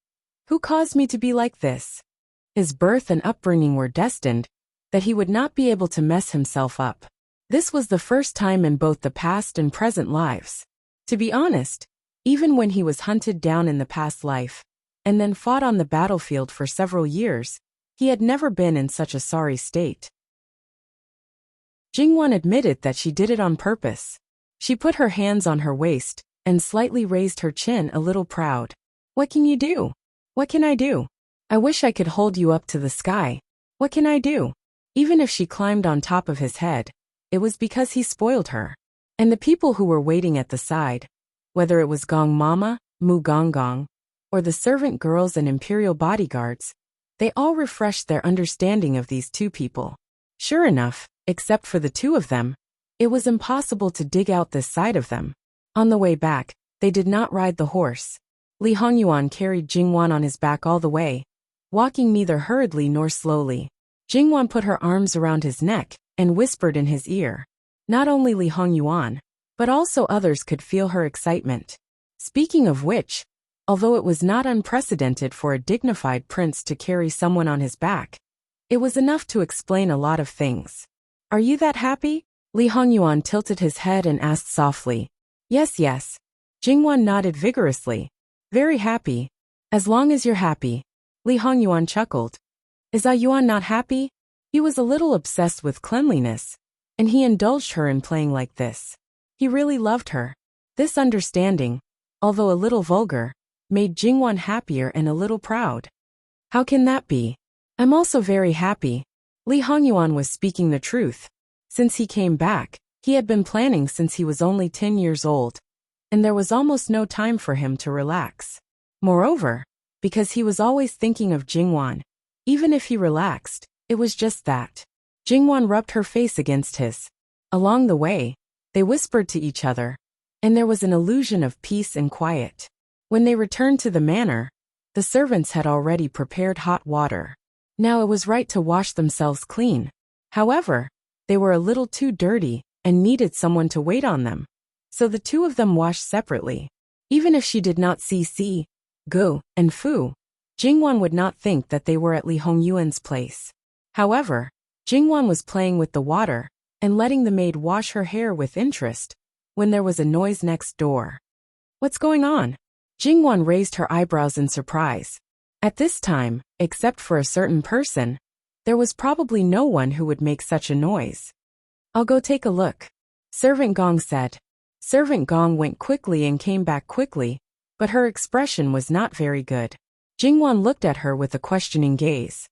"Who caused me to be like this?" His birth and upbringing were destined that he would not be able to mess himself up. This was the first time in both the past and present lives. To be honest, even when he was hunted down in the past life, and then fought on the battlefield for several years, he had never been in such a sorry state. Jingwan admitted that she did it on purpose. She put her hands on her waist and slightly raised her chin, a little proud. "What can you do? What can I do? I wish I could hold you up to the sky. What can I do?" Even if she climbed on top of his head, it was because he spoiled her. And the people who were waiting at the side, whether it was Gong Mama, Mu Gong, or the servant girls and imperial bodyguards, they all refreshed their understanding of these two people. Sure enough, except for the two of them, it was impossible to dig out this side of them. On the way back, they did not ride the horse. Li Hongyuan carried Jingwan on his back all the way, walking neither hurriedly nor slowly. Jingwan put her arms around his neck and whispered in his ear. Not only Li Hongyuan, but also others could feel her excitement. Speaking of which, although it was not unprecedented for a dignified prince to carry someone on his back, it was enough to explain a lot of things. "Are you that happy?" Li Hongyuan tilted his head and asked softly. Yes. Jingwan nodded vigorously. "Very happy. As long as you're happy." Li Hongyuan chuckled. "Is Yuan not happy?" He was a little obsessed with cleanliness, and he indulged her in playing like this. He really loved her. This understanding, although a little vulgar, made Jingwan happier and a little proud. "How can that be? I'm also very happy." Li Hongyuan was speaking the truth. Since he came back, he had been planning since he was only 10 years old, and there was almost no time for him to relax. Moreover, because he was always thinking of Jingwan, even if he relaxed, it was just that. Jingwan rubbed her face against his. Along the way, they whispered to each other, and there was an illusion of peace and quiet. When they returned to the manor, the servants had already prepared hot water. Now it was right to wash themselves clean. However, they were a little too dirty and needed someone to wait on them. So the two of them washed separately. Even if she did not see Si, Gu, and Fu, Jingwan would not think that they were at Li Hongyuan's place. However, Jingwan was playing with the water and letting the maid wash her hair with interest when there was a noise next door. "What's going on?" Jingwan raised her eyebrows in surprise. At this time, except for a certain person, there was probably no one who would make such a noise. "I'll go take a look," Servant Gong said. Servant Gong went quickly and came back quickly, but her expression was not very good. Jingwan looked at her with a questioning gaze.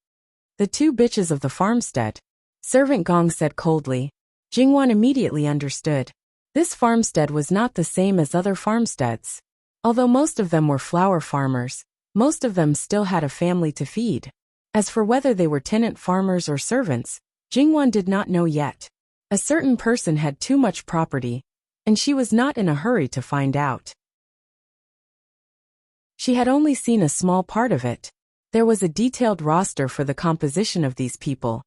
"The two bitches of the farmstead," Servant Gong said coldly. Jingwan immediately understood. This farmstead was not the same as other farmsteads. Although most of them were flower farmers, most of them still had a family to feed. As for whether they were tenant farmers or servants, Jingwan did not know yet. A certain person had too much property, and she was not in a hurry to find out. She had only seen a small part of it. There was a detailed roster for the composition of these people,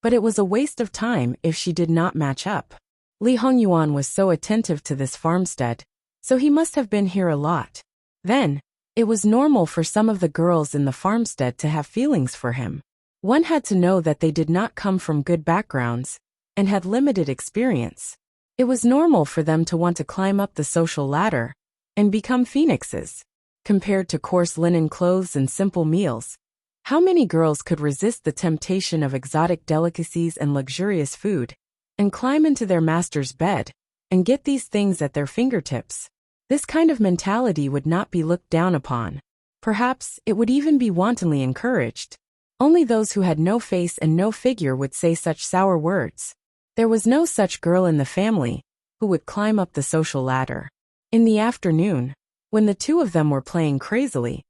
but it was a waste of time if she did not match up. Li Hongyuan was so attentive to this farmstead, so he must have been here a lot. Then, it was normal for some of the girls in the farmstead to have feelings for him. One had to know that they did not come from good backgrounds and had limited experience. It was normal for them to want to climb up the social ladder and become phoenixes. Compared to coarse linen clothes and simple meals, how many girls could resist the temptation of exotic delicacies and luxurious food, and climb into their master's bed, and get these things at their fingertips? This kind of mentality would not be looked down upon. Perhaps it would even be wantonly encouraged. Only those who had no face and no figure would say such sour words. There was no such girl in the family who would climb up the social ladder. In the afternoon, when the two of them were playing crazily,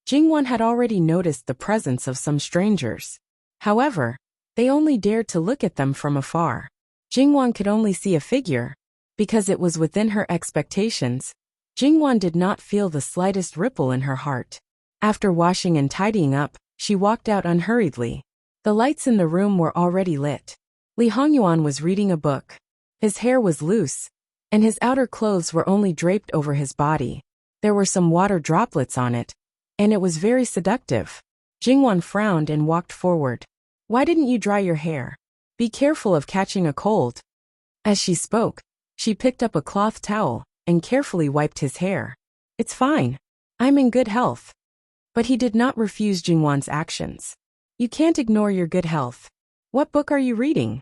Jingwon had already noticed the presence of some strangers. However, they only dared to look at them from afar. Jingwon could only see a figure. Because it was within her expectations, Jingwon did not feel the slightest ripple in her heart. After washing and tidying up, she walked out unhurriedly. The lights in the room were already lit. Li Hongyuan was reading a book. His hair was loose, and his outer clothes were only draped over his body. There were some water droplets on it, and it was very seductive. Jingwon frowned and walked forward. "Why didn't you dry your hair? Be careful of catching a cold." As she spoke, she picked up a cloth towel and carefully wiped his hair. "It's fine. I'm in good health." But he did not refuse Jingwon's actions. "You can't ignore your good health. What book are you reading?"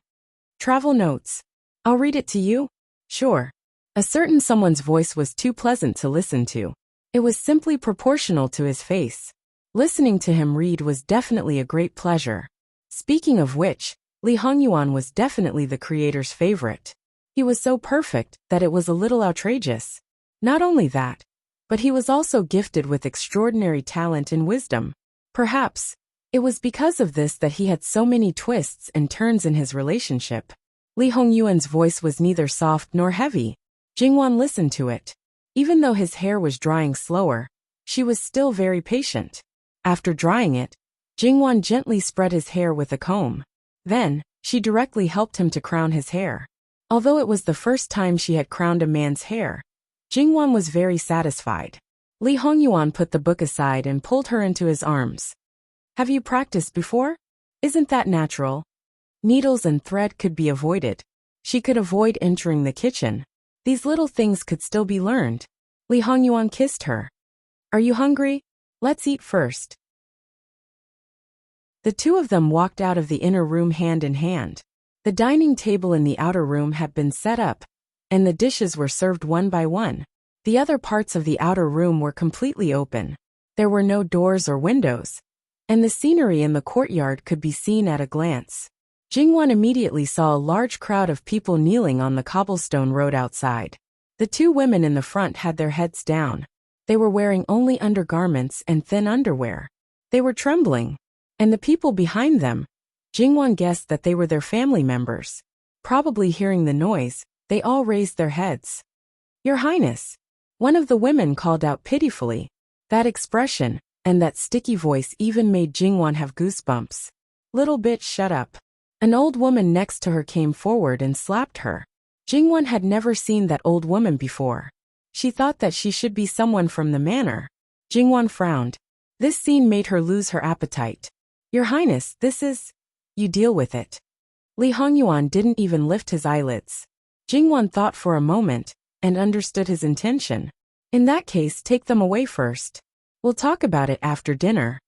"Travel notes. I'll read it to you?" "Sure." A certain someone's voice was too pleasant to listen to. It was simply proportional to his face. Listening to him read was definitely a great pleasure. Speaking of which, Li Hongyuan was definitely the creator's favorite. He was so perfect that it was a little outrageous. Not only that, but he was also gifted with extraordinary talent and wisdom. Perhaps, it was because of this that he had so many twists and turns in his relationship. Li Hongyuan's voice was neither soft nor heavy. Jingwon listened to it. Even though his hair was drying slower, she was still very patient. After drying it, Jingwon gently spread his hair with a comb. Then, she directly helped him to crown his hair. Although it was the first time she had crowned a man's hair, Jingwon was very satisfied. Li Hongyuan put the book aside and pulled her into his arms. "Have you practiced before? Isn't that natural?" Needles and thread could be avoided. She could avoid entering the kitchen. These little things could still be learned. Li Hongyuan kissed her. "Are you hungry? Let's eat first." The two of them walked out of the inner room hand in hand. The dining table in the outer room had been set up, and the dishes were served one by one. The other parts of the outer room were completely open. There were no doors or windows, and the scenery in the courtyard could be seen at a glance. Jingwon immediately saw a large crowd of people kneeling on the cobblestone road outside. The two women in the front had their heads down. They were wearing only undergarments and thin underwear. They were trembling. And the people behind them, Jingwon guessed that they were their family members. Probably hearing the noise, they all raised their heads. "Your Highness," one of the women called out pitifully. That expression and that sticky voice even made Jingwon have goosebumps. "Little bitch, shut up." An old woman next to her came forward and slapped her. Jingwon had never seen that old woman before. She thought that she should be someone from the manor. Jingwon frowned. This scene made her lose her appetite. "Your Highness, this is..." "You deal with it." Li Hongyuan didn't even lift his eyelids. Jingwon thought for a moment and understood his intention. "In that case, take them away first. We'll talk about it after dinner."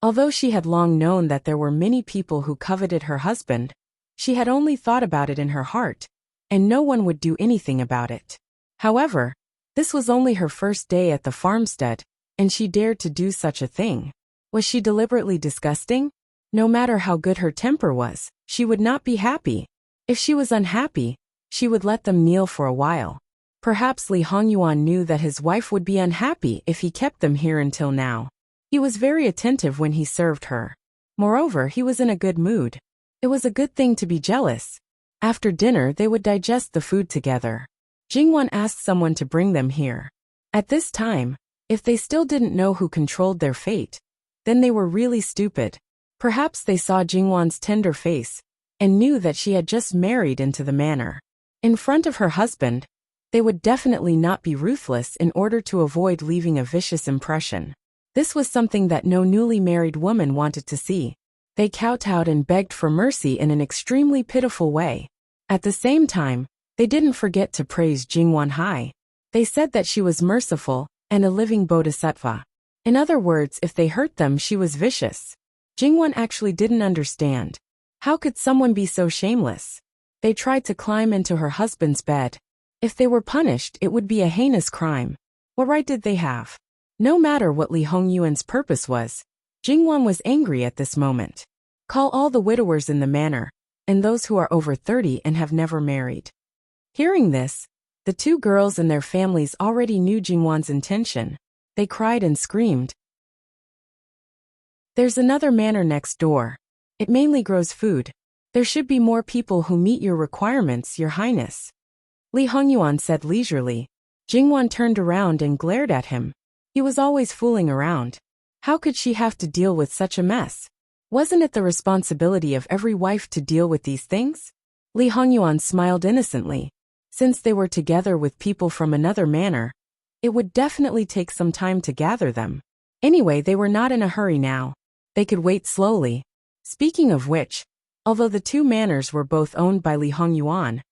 Although she had long known that there were many people who coveted her husband, she had only thought about it in her heart, and no one would do anything about it. However, this was only her first day at the farmstead, and she dared to do such a thing. Was she deliberately disgusting? No matter how good her temper was, she would not be happy. If she was unhappy, she would let them kneel for a while. Perhaps Li Hongyuan knew that his wife would be unhappy if he kept them here until now. He was very attentive when he served her. Moreover, he was in a good mood. It was a good thing to be jealous. After dinner, they would digest the food together. Jingwan asked someone to bring them here. At this time, if they still didn't know who controlled their fate, then they were really stupid. Perhaps they saw Jingwan's tender face and knew that she had just married into the manor. In front of her husband, they would definitely not be ruthless in order to avoid leaving a vicious impression. This was something that no newly married woman wanted to see. They kowtowed and begged for mercy in an extremely pitiful way. At the same time, they didn't forget to praise Jingwan high. They said that she was merciful and a living bodhisattva. In other words, if they hurt them, she was vicious. Jingwan actually didn't understand. How could someone be so shameless? They tried to climb into her husband's bed. If they were punished, it would be a heinous crime. What right did they have? No matter what Li Hongyuan's purpose was, Jingwan was angry at this moment. Call all the widowers in the manor, and those who are over 30 and have never married. Hearing this, the two girls and their families already knew Jingwan's intention. They cried and screamed. There's another manor next door. It mainly grows food. There should be more people who meet your requirements, Your Highness. Li Hongyuan said leisurely. Jingwan turned around and glared at him. He was always fooling around. How could she have to deal with such a mess? Wasn't it the responsibility of every wife to deal with these things? Li Hongyuan smiled innocently. Since they were together with people from another manor, it would definitely take some time to gather them. Anyway, they were not in a hurry now. They could wait slowly. Speaking of which, although the two manors were both owned by Li Hongyuan,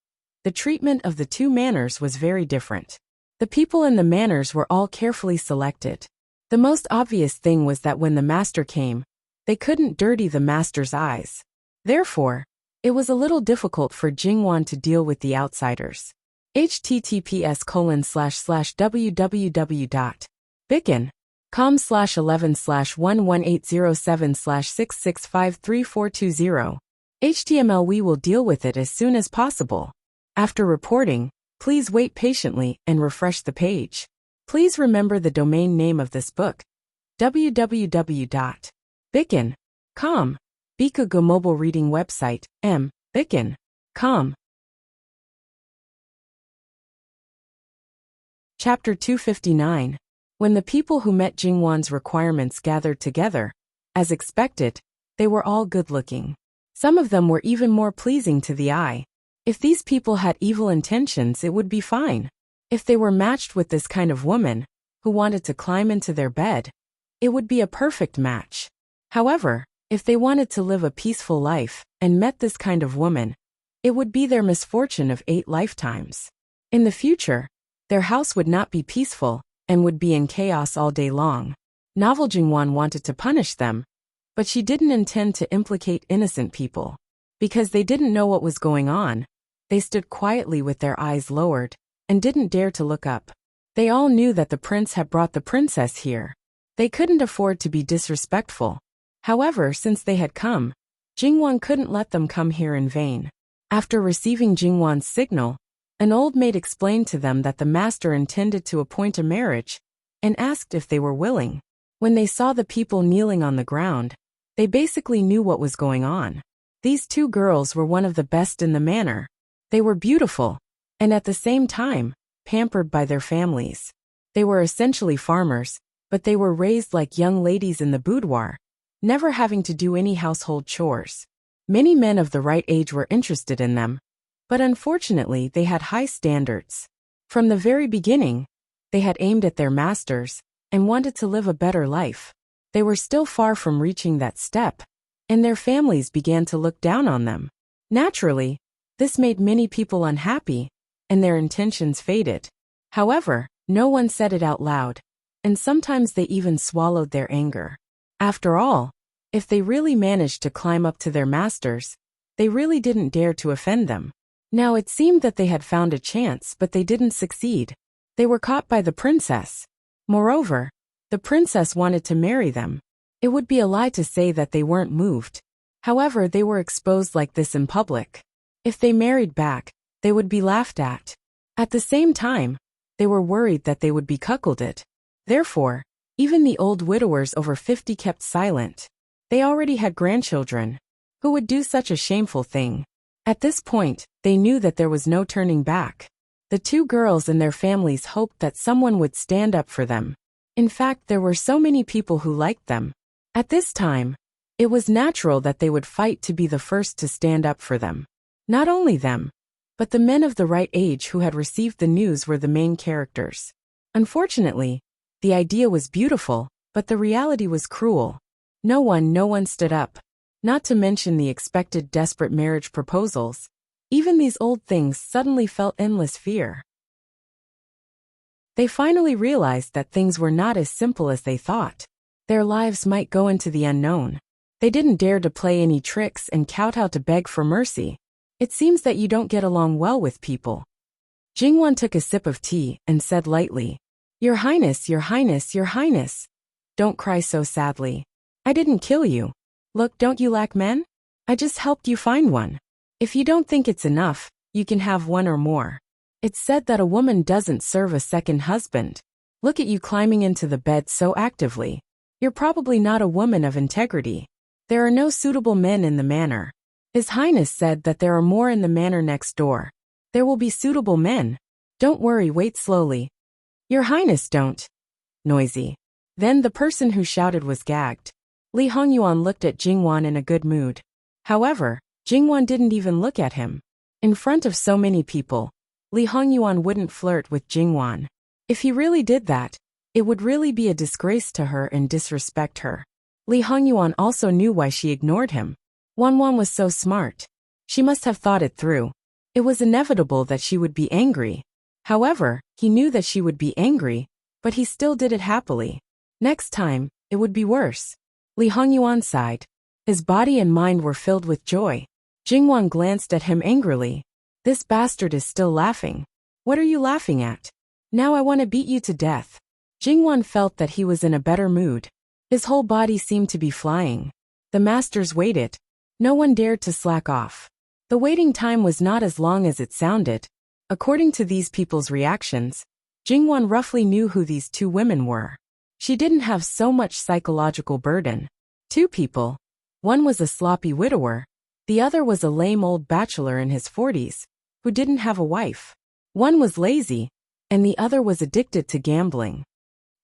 the treatment of the two manors was very different. The people in the manors were all carefully selected. The most obvious thing was that when the master came, they couldn't dirty the master's eyes. Therefore, it was a little difficult for Jingwan to deal with the outsiders. https://www.bicken.com/11/11807/6653420. HTML. We will deal with it as soon as possible. After reporting, please wait patiently and refresh the page. Please remember the domain name of this book, www.bicken.com. Bikugo mobile reading website, bicken.com. Chapter 259. When the people who met Jingwan's requirements gathered together, as expected, they were all good-looking. Some of them were even more pleasing to the eye. If these people had evil intentions, it would be fine. If they were matched with this kind of woman, who wanted to climb into their bed, it would be a perfect match. However, if they wanted to live a peaceful life and met this kind of woman, it would be their misfortune of 8 lifetimes. In the future, their house would not be peaceful and would be in chaos all day long. Novel Jingwan wanted to punish them, but she didn't intend to implicate innocent people. Because they didn't know what was going on, they stood quietly with their eyes lowered and didn't dare to look up. They all knew that the prince had brought the princess here. They couldn't afford to be disrespectful. However, since they had come, Jingwan couldn't let them come here in vain. After receiving Jingwan's signal, an old maid explained to them that the master intended to appoint a marriage and asked if they were willing. When they saw the people kneeling on the ground, they basically knew what was going on. These two girls were one of the best in the manor. They were beautiful, and at the same time, pampered by their families. They were essentially farmers, but they were raised like young ladies in the boudoir, never having to do any household chores. Many men of the right age were interested in them, but unfortunately they had high standards. From the very beginning, they had aimed at their masters and wanted to live a better life. They were still far from reaching that step, and their families began to look down on them. Naturally, this made many people unhappy, and their intentions faded. However, no one said it out loud, and sometimes they even swallowed their anger. After all, if they really managed to climb up to their masters, they really didn't dare to offend them. Now it seemed that they had found a chance, but they didn't succeed. They were caught by the princess. Moreover, the princess wanted to marry them. It would be a lie to say that they weren't moved. However, they were exposed like this in public. If they married back, they would be laughed at. At the same time, they were worried that they would be cuckolded. Therefore, even the old widowers over 50 kept silent. They already had grandchildren. Who would do such a shameful thing? At this point, they knew that there was no turning back. The two girls and their families hoped that someone would stand up for them. In fact, there were so many people who liked them. At this time, it was natural that they would fight to be the first to stand up for them. Not only them, but the men of the right age who had received the news were the main characters. Unfortunately, the idea was beautiful, but the reality was cruel. No one stood up. Not to mention the expected desperate marriage proposals. Even these old things suddenly felt endless fear. They finally realized that things were not as simple as they thought. Their lives might go into the unknown. They didn't dare to play any tricks and kowtow to beg for mercy. It seems that you don't get along well with people. Jingwan took a sip of tea and said lightly, Your Highness, Your Highness, Your Highness. Don't cry so sadly. I didn't kill you. Look, don't you lack men? I just helped you find one. If you don't think it's enough, you can have one or more. It's said that a woman doesn't serve a second husband. Look at you climbing into the bed so actively. You're probably not a woman of integrity. There are no suitable men in the manor. His Highness said that there are more in the manor next door. There will be suitable men. Don't worry, wait slowly. Your Highness, don't. Noisy. Then the person who shouted was gagged. Li Hongyuan looked at Jingwan in a good mood. However, Jingwan didn't even look at him. In front of so many people, Li Hongyuan wouldn't flirt with Jingwan. If he really did that, it would really be a disgrace to her and disrespect her. Li Hongyuan also knew why she ignored him. Wanwan was so smart. She must have thought it through. It was inevitable that she would be angry. However, he knew that she would be angry, but he still did it happily. Next time, it would be worse. Li Hongyuan sighed. His body and mind were filled with joy. Jingwan glanced at him angrily. This bastard is still laughing. What are you laughing at? Now I want to beat you to death. Jingwan felt that he was in a better mood. His whole body seemed to be flying. The masters waited. No one dared to slack off. The waiting time was not as long as it sounded. According to these people's reactions, Jingwan roughly knew who these two women were. She didn't have so much psychological burden. Two people. One was a sloppy widower. The other was a lame old bachelor in his 40s, who didn't have a wife. One was lazy, and the other was addicted to gambling.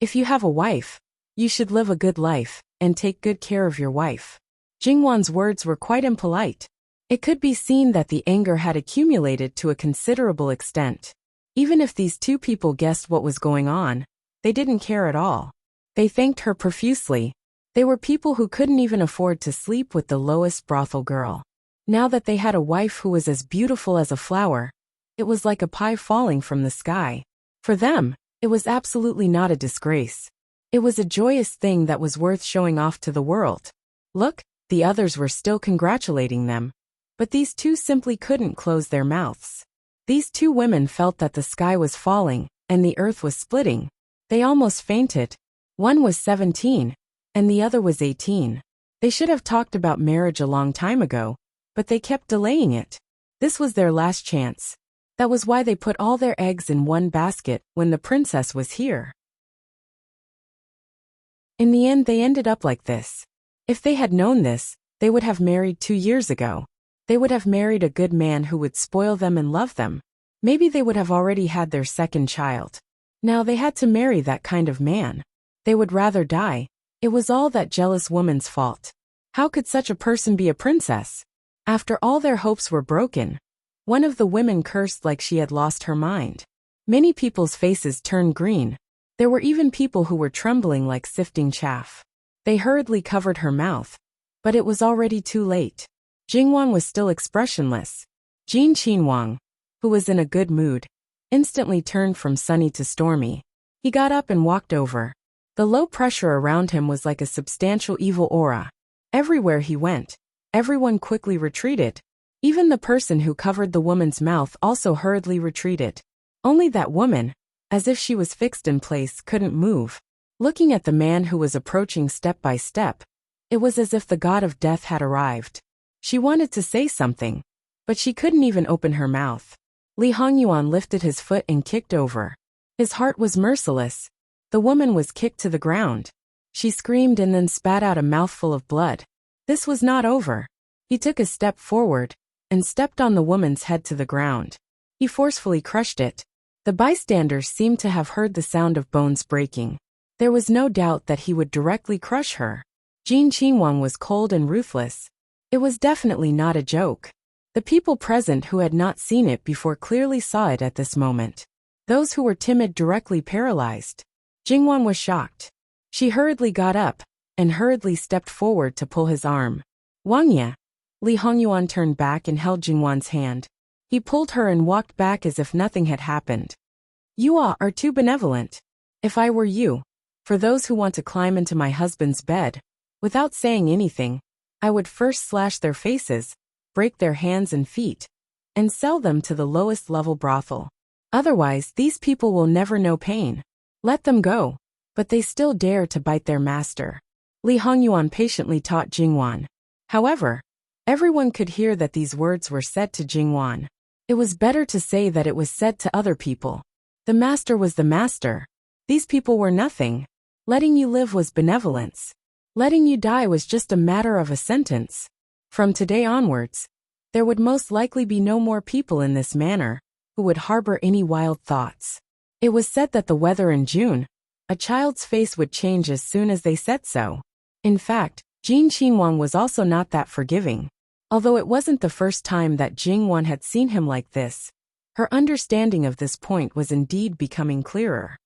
If you have a wife, you should live a good life, and take good care of your wife. Jingwan's words were quite impolite. It could be seen that the anger had accumulated to a considerable extent. Even if these two people guessed what was going on, they didn't care at all. They thanked her profusely. They were people who couldn't even afford to sleep with the lowest brothel girl. Now that they had a wife who was as beautiful as a flower, it was like a pie falling from the sky. For them, it was absolutely not a disgrace. It was a joyous thing that was worth showing off to the world. Look, the others were still congratulating them. But these two simply couldn't close their mouths. These two women felt that the sky was falling, and the earth was splitting. They almost fainted. One was 17, and the other was 18. They should have talked about marriage a long time ago, but they kept delaying it. This was their last chance. That was why they put all their eggs in one basket when the princess was here. In the end, they ended up like this. If they had known this, they would have married 2 years ago. They would have married a good man who would spoil them and love them. Maybe they would have already had their second child. Now they had to marry that kind of man. They would rather die. It was all that jealous woman's fault. How could such a person be a princess? After all their hopes were broken, one of the women cursed like she had lost her mind. Many people's faces turned green. There were even people who were trembling like sifting chaff. They hurriedly covered her mouth, but it was already too late. Jingwan was still expressionless. Jin Qinhuang, who was in a good mood, instantly turned from sunny to stormy. He got up and walked over. The low pressure around him was like a substantial evil aura. Everywhere he went, everyone quickly retreated. Even the person who covered the woman's mouth also hurriedly retreated. Only that woman, as if she was fixed in place, couldn't move. Looking at the man who was approaching step by step, it was as if the god of death had arrived. She wanted to say something, but she couldn't even open her mouth. Li Hongyuan lifted his foot and kicked over. His heart was merciless. The woman was kicked to the ground. She screamed and then spat out a mouthful of blood. This was not over. He took a step forward and stepped on the woman's head to the ground. He forcefully crushed it. The bystanders seemed to have heard the sound of bones breaking. There was no doubt that he would directly crush her. Jin Qingyuan was cold and ruthless. It was definitely not a joke. The people present who had not seen it before clearly saw it at this moment. Those who were timid directly paralyzed. Jingwan was shocked. She hurriedly got up, and hurriedly stepped forward to pull his arm. Wangya. Li Hongyuan turned back and held Jingwan's hand. He pulled her and walked back as if nothing had happened. You all are too benevolent. If I were you, for those who want to climb into my husband's bed, without saying anything, I would first slash their faces, break their hands and feet, and sell them to the lowest level brothel. Otherwise, these people will never know pain. Let them go. But they still dare to bite their master. Li Hongyuan patiently taught Jingwan. However, everyone could hear that these words were said to Jingwan. It was better to say that it was said to other people. The master was the master. These people were nothing. Letting you live was benevolence. Letting you die was just a matter of a sentence. From today onwards, there would most likely be no more people in this manner who would harbor any wild thoughts. It was said that the weather in June, a child's face would change as soon as they said so. In fact, Jin Qingyuan was also not that forgiving. Although it wasn't the first time that Jingwan had seen him like this, her understanding of this point was indeed becoming clearer.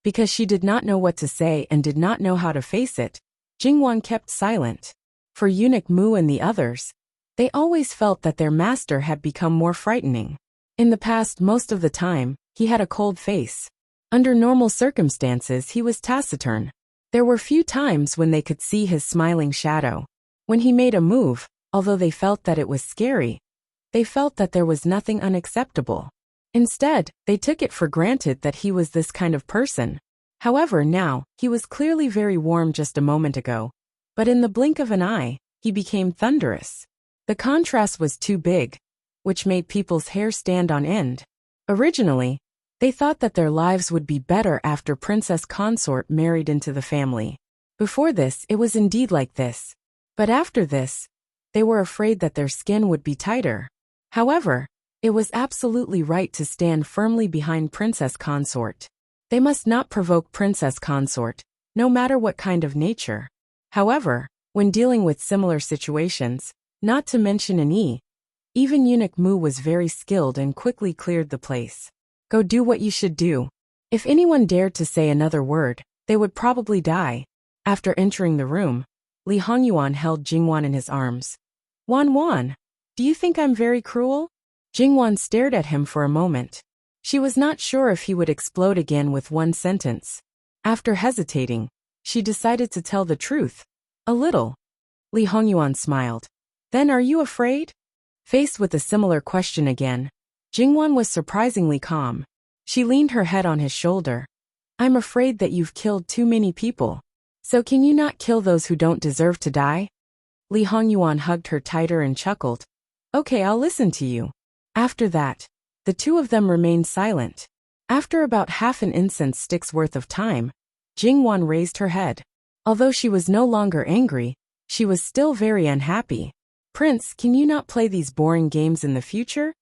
Because she did not know what to say and did not know how to face it, Jingwan kept silent. For Eunuch Mu and the others, they always felt that their master had become more frightening. In the past, most of the time, he had a cold face. Under normal circumstances, he was taciturn. There were few times when they could see his smiling shadow. When he made a move, although they felt that it was scary, they felt that there was nothing unacceptable. Instead, they took it for granted that he was this kind of person. However, now, he was clearly very warm just a moment ago. But in the blink of an eye, he became thunderous. The contrast was too big, which made people's hair stand on end. Originally, they thought that their lives would be better after Princess Consort married into the family. Before this, it was indeed like this. But after this, they were afraid that their skin would be tighter. However, it was absolutely right to stand firmly behind Princess Consort. They must not provoke Princess Consort, no matter what kind of nature. However, when dealing with similar situations, not to mention even Eunuch Mu was very skilled and quickly cleared the place. Go do what you should do. If anyone dared to say another word, they would probably die. After entering the room, Li Hongyuan held Jingwan in his arms. Wan, do you think I'm very cruel? Jingwan stared at him for a moment. She was not sure if he would explode again with one sentence. After hesitating, she decided to tell the truth. A little. Li Hongyuan smiled. Then are you afraid? Faced with a similar question again, Jingwan was surprisingly calm. She leaned her head on his shoulder. I'm afraid that you've killed too many people. So can you not kill those who don't deserve to die? Li Hongyuan hugged her tighter and chuckled. Okay, I'll listen to you. After that, the two of them remained silent. After about half an incense stick's worth of time, Jingwan raised her head. Although she was no longer angry, she was still very unhappy. Prince, can you not play these boring games in the future?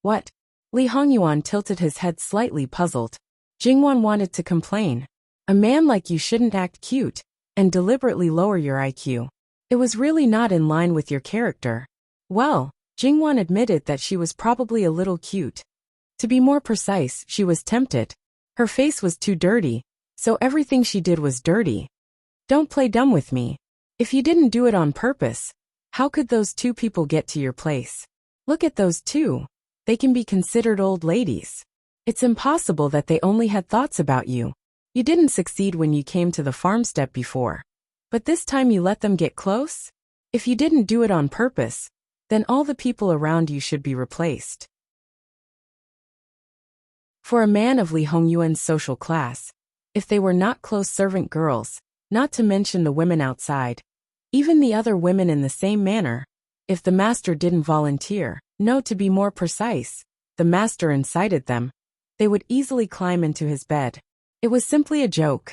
What? Li Hongyuan tilted his head slightly puzzled. Jingwan wanted to complain. A man like you shouldn't act cute and deliberately lower your IQ. It was really not in line with your character. Well, Jingwan admitted that she was probably a little cute. To be more precise, she was tempted. Her face was too dirty, so everything she did was dirty. Don't play dumb with me. If you didn't do it on purpose, how could those two people get to your place? Look at those two. They can be considered old ladies. It's impossible that they only had thoughts about you. You didn't succeed when you came to the farmstead before. But this time you let them get close? If you didn't do it on purpose, then all the people around you should be replaced. For a man of Li Hongyuan's social class, if they were not close servant girls, not to mention the women outside, even the other women in the same manner, if the master didn't volunteer, no, to be more precise, the master incited them, they would easily climb into his bed. It was simply a joke.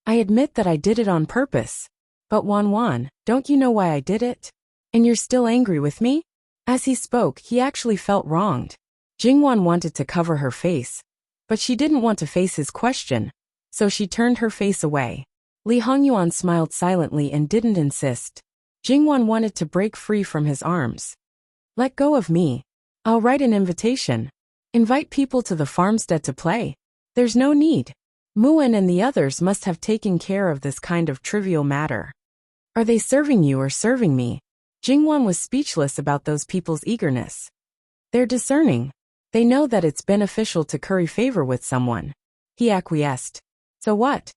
I admit that I did it on purpose. But Wan, don't you know why I did it? And you're still angry with me? As he spoke, he actually felt wronged. Jingwan wanted to cover her face, but she didn't want to face his question, so she turned her face away. Li Hongyuan smiled silently and didn't insist. Jingwan wanted to break free from his arms. Let go of me. I'll write an invitation. Invite people to the farmstead to play. There's no need. Muan and the others must have taken care of this kind of trivial matter. Are they serving you or serving me? Jingwan was speechless about those people's eagerness. They're discerning. They know that it's beneficial to curry favor with someone. He acquiesced. So what?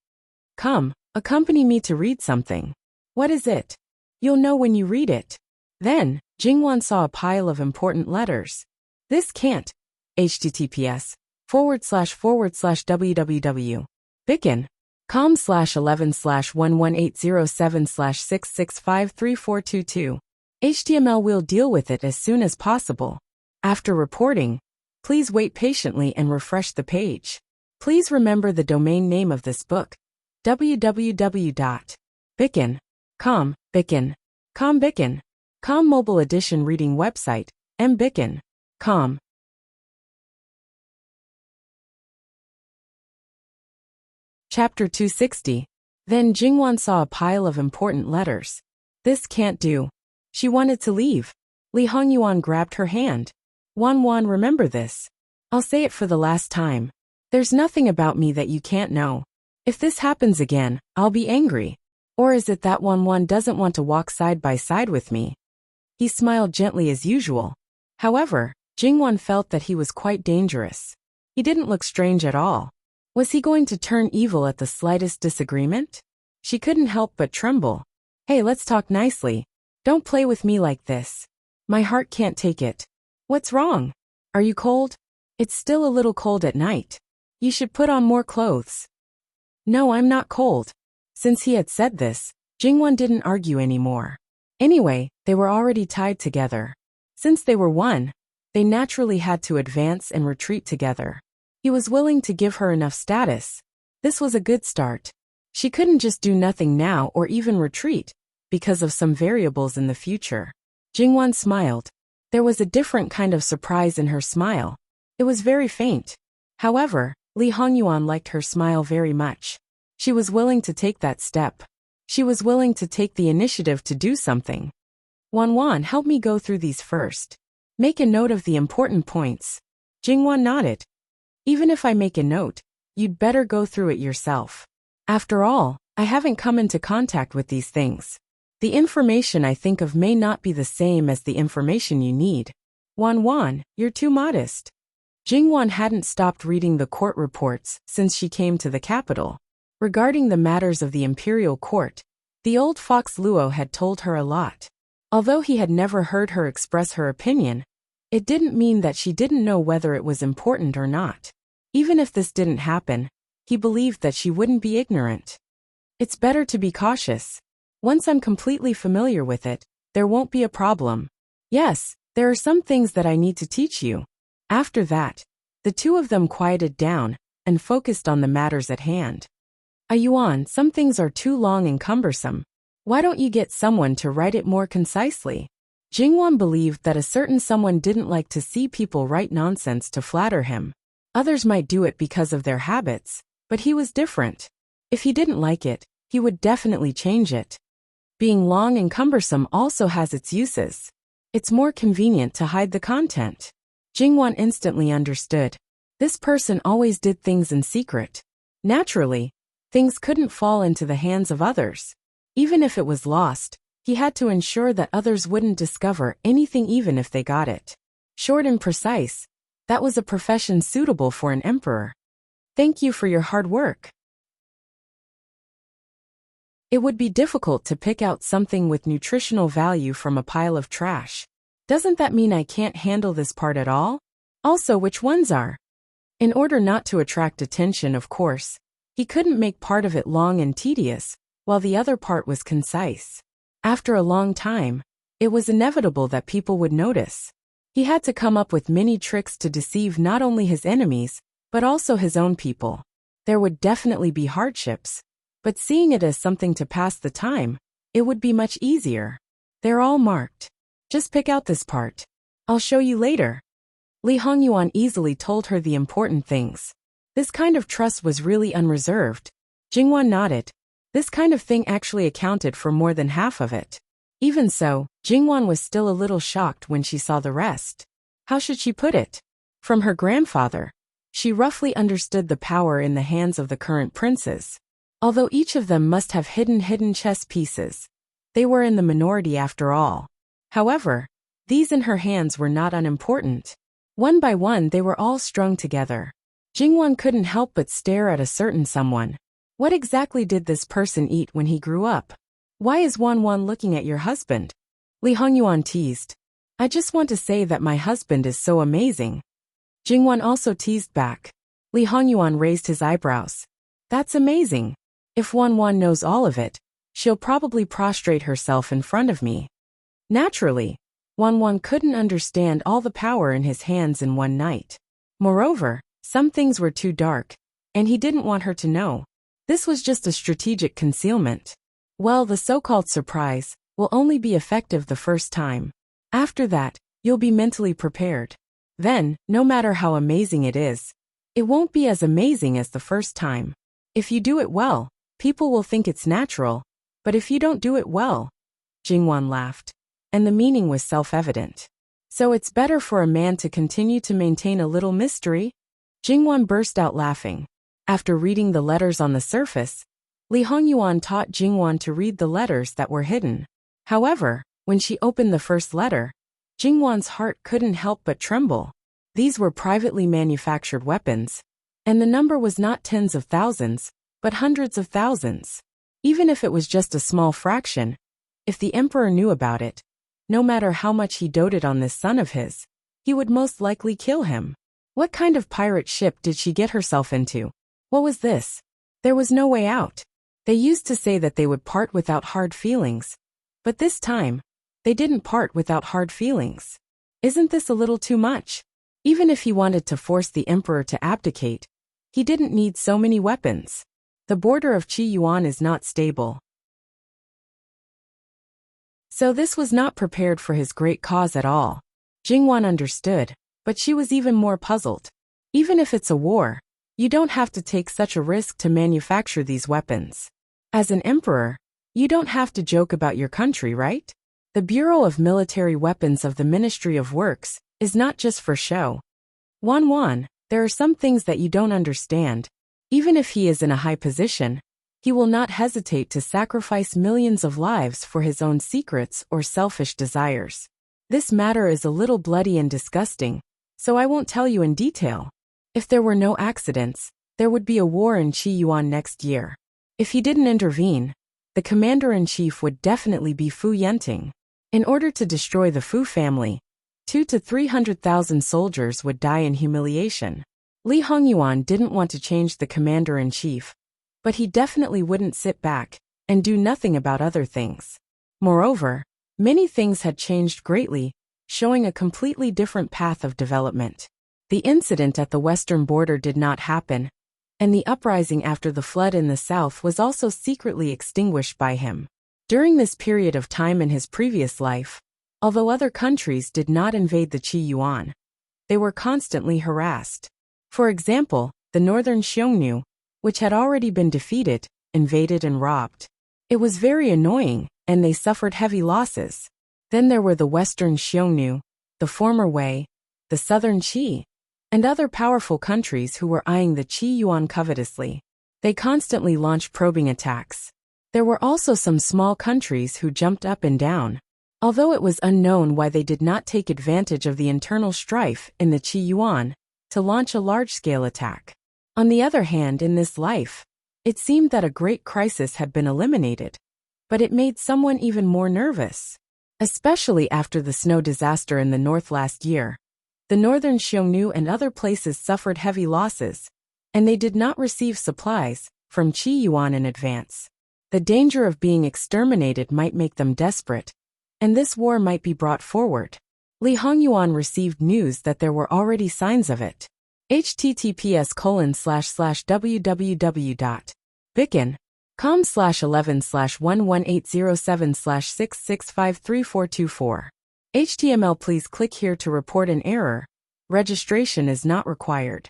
Come, accompany me to read something. What is it? You'll know when you read it. Then, Jingwan saw a pile of important letters. This can't. https://com/11/www.com/118007/6653422. HTML will deal with it as soon as possible. After reporting, please wait patiently and refresh the page. Please remember the domain name of this book. www.bicken.com. Bicken.com mobile edition reading website, mbicken.com. Chapter 260. Then Jingwan saw a pile of important letters. This can't do. She wanted to leave. Li Hongyuan grabbed her hand. Wan, remember this. I'll say it for the last time. There's nothing about me that you can't know. If this happens again, I'll be angry. Or is it that Wan doesn't want to walk side by side with me? He smiled gently as usual. However, Jingwan felt that he was quite dangerous. He didn't look strange at all. Was he going to turn evil at the slightest disagreement? She couldn't help but tremble. Hey, let's talk nicely. Don't play with me like this. My heart can't take it. What's wrong? Are you cold? It's still a little cold at night. You should put on more clothes. No, I'm not cold. Since he had said this, Jingwan didn't argue anymore. Anyway, they were already tied together. Since they were one, they naturally had to advance and retreat together. He was willing to give her enough status. This was a good start. She couldn't just do nothing now or even retreat, because of some variables in the future. Jingwan smiled. There was a different kind of surprise in her smile. It was very faint. However, Li Hongyuan liked her smile very much. She was willing to take that step. She was willing to take the initiative to do something. Wan, help me go through these first. Make a note of the important points. Jingwan nodded. Even if I make a note, you'd better go through it yourself. After all, I haven't come into contact with these things. The information I think of may not be the same as the information you need. Wan, you're too modest. Jingwan hadn't stopped reading the court reports since she came to the capital. Regarding the matters of the imperial court, the old fox Luo had told her a lot. Although he had never heard her express her opinion, it didn't mean that she didn't know whether it was important or not. Even if this didn't happen, he believed that she wouldn't be ignorant. It's better to be cautious. Once I'm completely familiar with it, there won't be a problem. Yes, there are some things that I need to teach you. After that, the two of them quieted down and focused on the matters at hand. Yuan, some things are too long and cumbersome. Why don't you get someone to write it more concisely? Jingwan believed that a certain someone didn't like to see people write nonsense to flatter him. Others might do it because of their habits, but he was different. If he didn't like it, he would definitely change it. Being long and cumbersome also has its uses. It's more convenient to hide the content. Jingwan instantly understood. This person always did things in secret. Naturally, things couldn't fall into the hands of others. Even if it was lost, he had to ensure that others wouldn't discover anything even if they got it. Short and precise, that was a profession suitable for an emperor. Thank you for your hard work. It would be difficult to pick out something with nutritional value from a pile of trash. Doesn't that mean I can't handle this part at all? Also, which ones are? In order not to attract attention, of course, he couldn't make part of it long and tedious, while the other part was concise. After a long time, it was inevitable that people would notice. He had to come up with many tricks to deceive not only his enemies, but also his own people. There would definitely be hardships, but seeing it as something to pass the time, it would be much easier. They're all marked. Just pick out this part. I'll show you later. Li Hongyuan easily told her the important things. This kind of trust was really unreserved. Jingwan nodded. This kind of thing actually accounted for more than half of it. Even so, Jingwan was still a little shocked when she saw the rest. How should she put it? From her grandfather, she roughly understood the power in the hands of the current princes. Although each of them must have hidden chess pieces, they were in the minority after all. However, these in her hands were not unimportant. One by one they were all strung together. Jingwan couldn't help but stare at a certain someone. What exactly did this person eat when he grew up? Why is Wanwan looking at your husband? Li Hongyuan teased. I just want to say that my husband is so amazing. Jingwan also teased back. Li Hongyuan raised his eyebrows. That's amazing. If Wanwan knows all of it, she'll probably prostrate herself in front of me. Naturally, Wanwan couldn't understand all the power in his hands in one night. Moreover, some things were too dark, and he didn't want her to know. This was just a strategic concealment. Well, the so-called surprise will only be effective the first time. After that, you'll be mentally prepared. Then, no matter how amazing it is, it won't be as amazing as the first time. If you do it well, people will think it's natural, but if you don't do it well, Jingwan laughed. And the meaning was self-evident. So it's better for a man to continue to maintain a little mystery? Jingwan burst out laughing. After reading the letters on the surface, Li Hongyuan taught Jingwan to read the letters that were hidden. However, when she opened the first letter, Jingwan's heart couldn't help but tremble. These were privately manufactured weapons, and the number was not tens of thousands, but hundreds of thousands. Even if it was just a small fraction, if the emperor knew about it, no matter how much he doted on this son of his, he would most likely kill him. What kind of pirate ship did she get herself into? What was this? There was no way out. They used to say that they would part without hard feelings, but this time, they didn't part without hard feelings. Isn't this a little too much? Even if he wanted to force the emperor to abdicate, he didn't need so many weapons. The border of Qi Yuan is not stable. So this was not prepared for his great cause at all. Jingwan understood, but she was even more puzzled. Even if it's a war, you don't have to take such a risk to manufacture these weapons. As an emperor, you don't have to joke about your country, right? The Bureau of Military Weapons of the Ministry of Works is not just for show. Wanwan, there are some things that you don't understand. Even if he is in a high position, he will not hesitate to sacrifice millions of lives for his own secrets or selfish desires. This matter is a little bloody and disgusting, so I won't tell you in detail. If there were no accidents, there would be a war in Qi Yuan next year. If he didn't intervene, the commander-in-chief would definitely be Fu Yenting. In order to destroy the Fu family, 200,000 to 300,000 soldiers would die in humiliation. Li Hongyuan didn't want to change the commander-in-chief, but he definitely wouldn't sit back and do nothing about other things. Moreover, many things had changed greatly, showing a completely different path of development. The incident at the western border did not happen, and the uprising after the flood in the south was also secretly extinguished by him. During this period of time in his previous life, although other countries did not invade the Qi Yuan, they were constantly harassed. For example, the northern Xiongnu, which had already been defeated, invaded and robbed. It was very annoying, and they suffered heavy losses. Then there were the western Xiongnu, the former Wei, the southern Qi, and other powerful countries who were eyeing the Qi Yuan covetously. They constantly launched probing attacks. There were also some small countries who jumped up and down, although it was unknown why they did not take advantage of the internal strife in the Qi Yuan to launch a large-scale attack. On the other hand, in this life, it seemed that a great crisis had been eliminated, but it made someone even more nervous. Especially after the snow disaster in the north last year, the northern Xiongnu and other places suffered heavy losses, and they did not receive supplies from Qi Yuan in advance. The danger of being exterminated might make them desperate, and this war might be brought forward. Li Hongyuan received news that there were already signs of it. https://www.bicken.com/11/11807/66534424. HTML. Please click here to report an error. Registration is not required.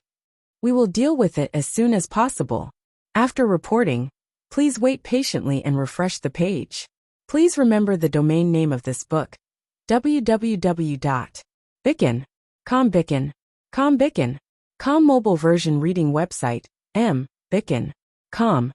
We will deal with it as soon as possible. After reporting, please wait patiently and refresh the page. Please remember the domain name of this book: www.bicken.com. Com mobile version reading website, bicken.com.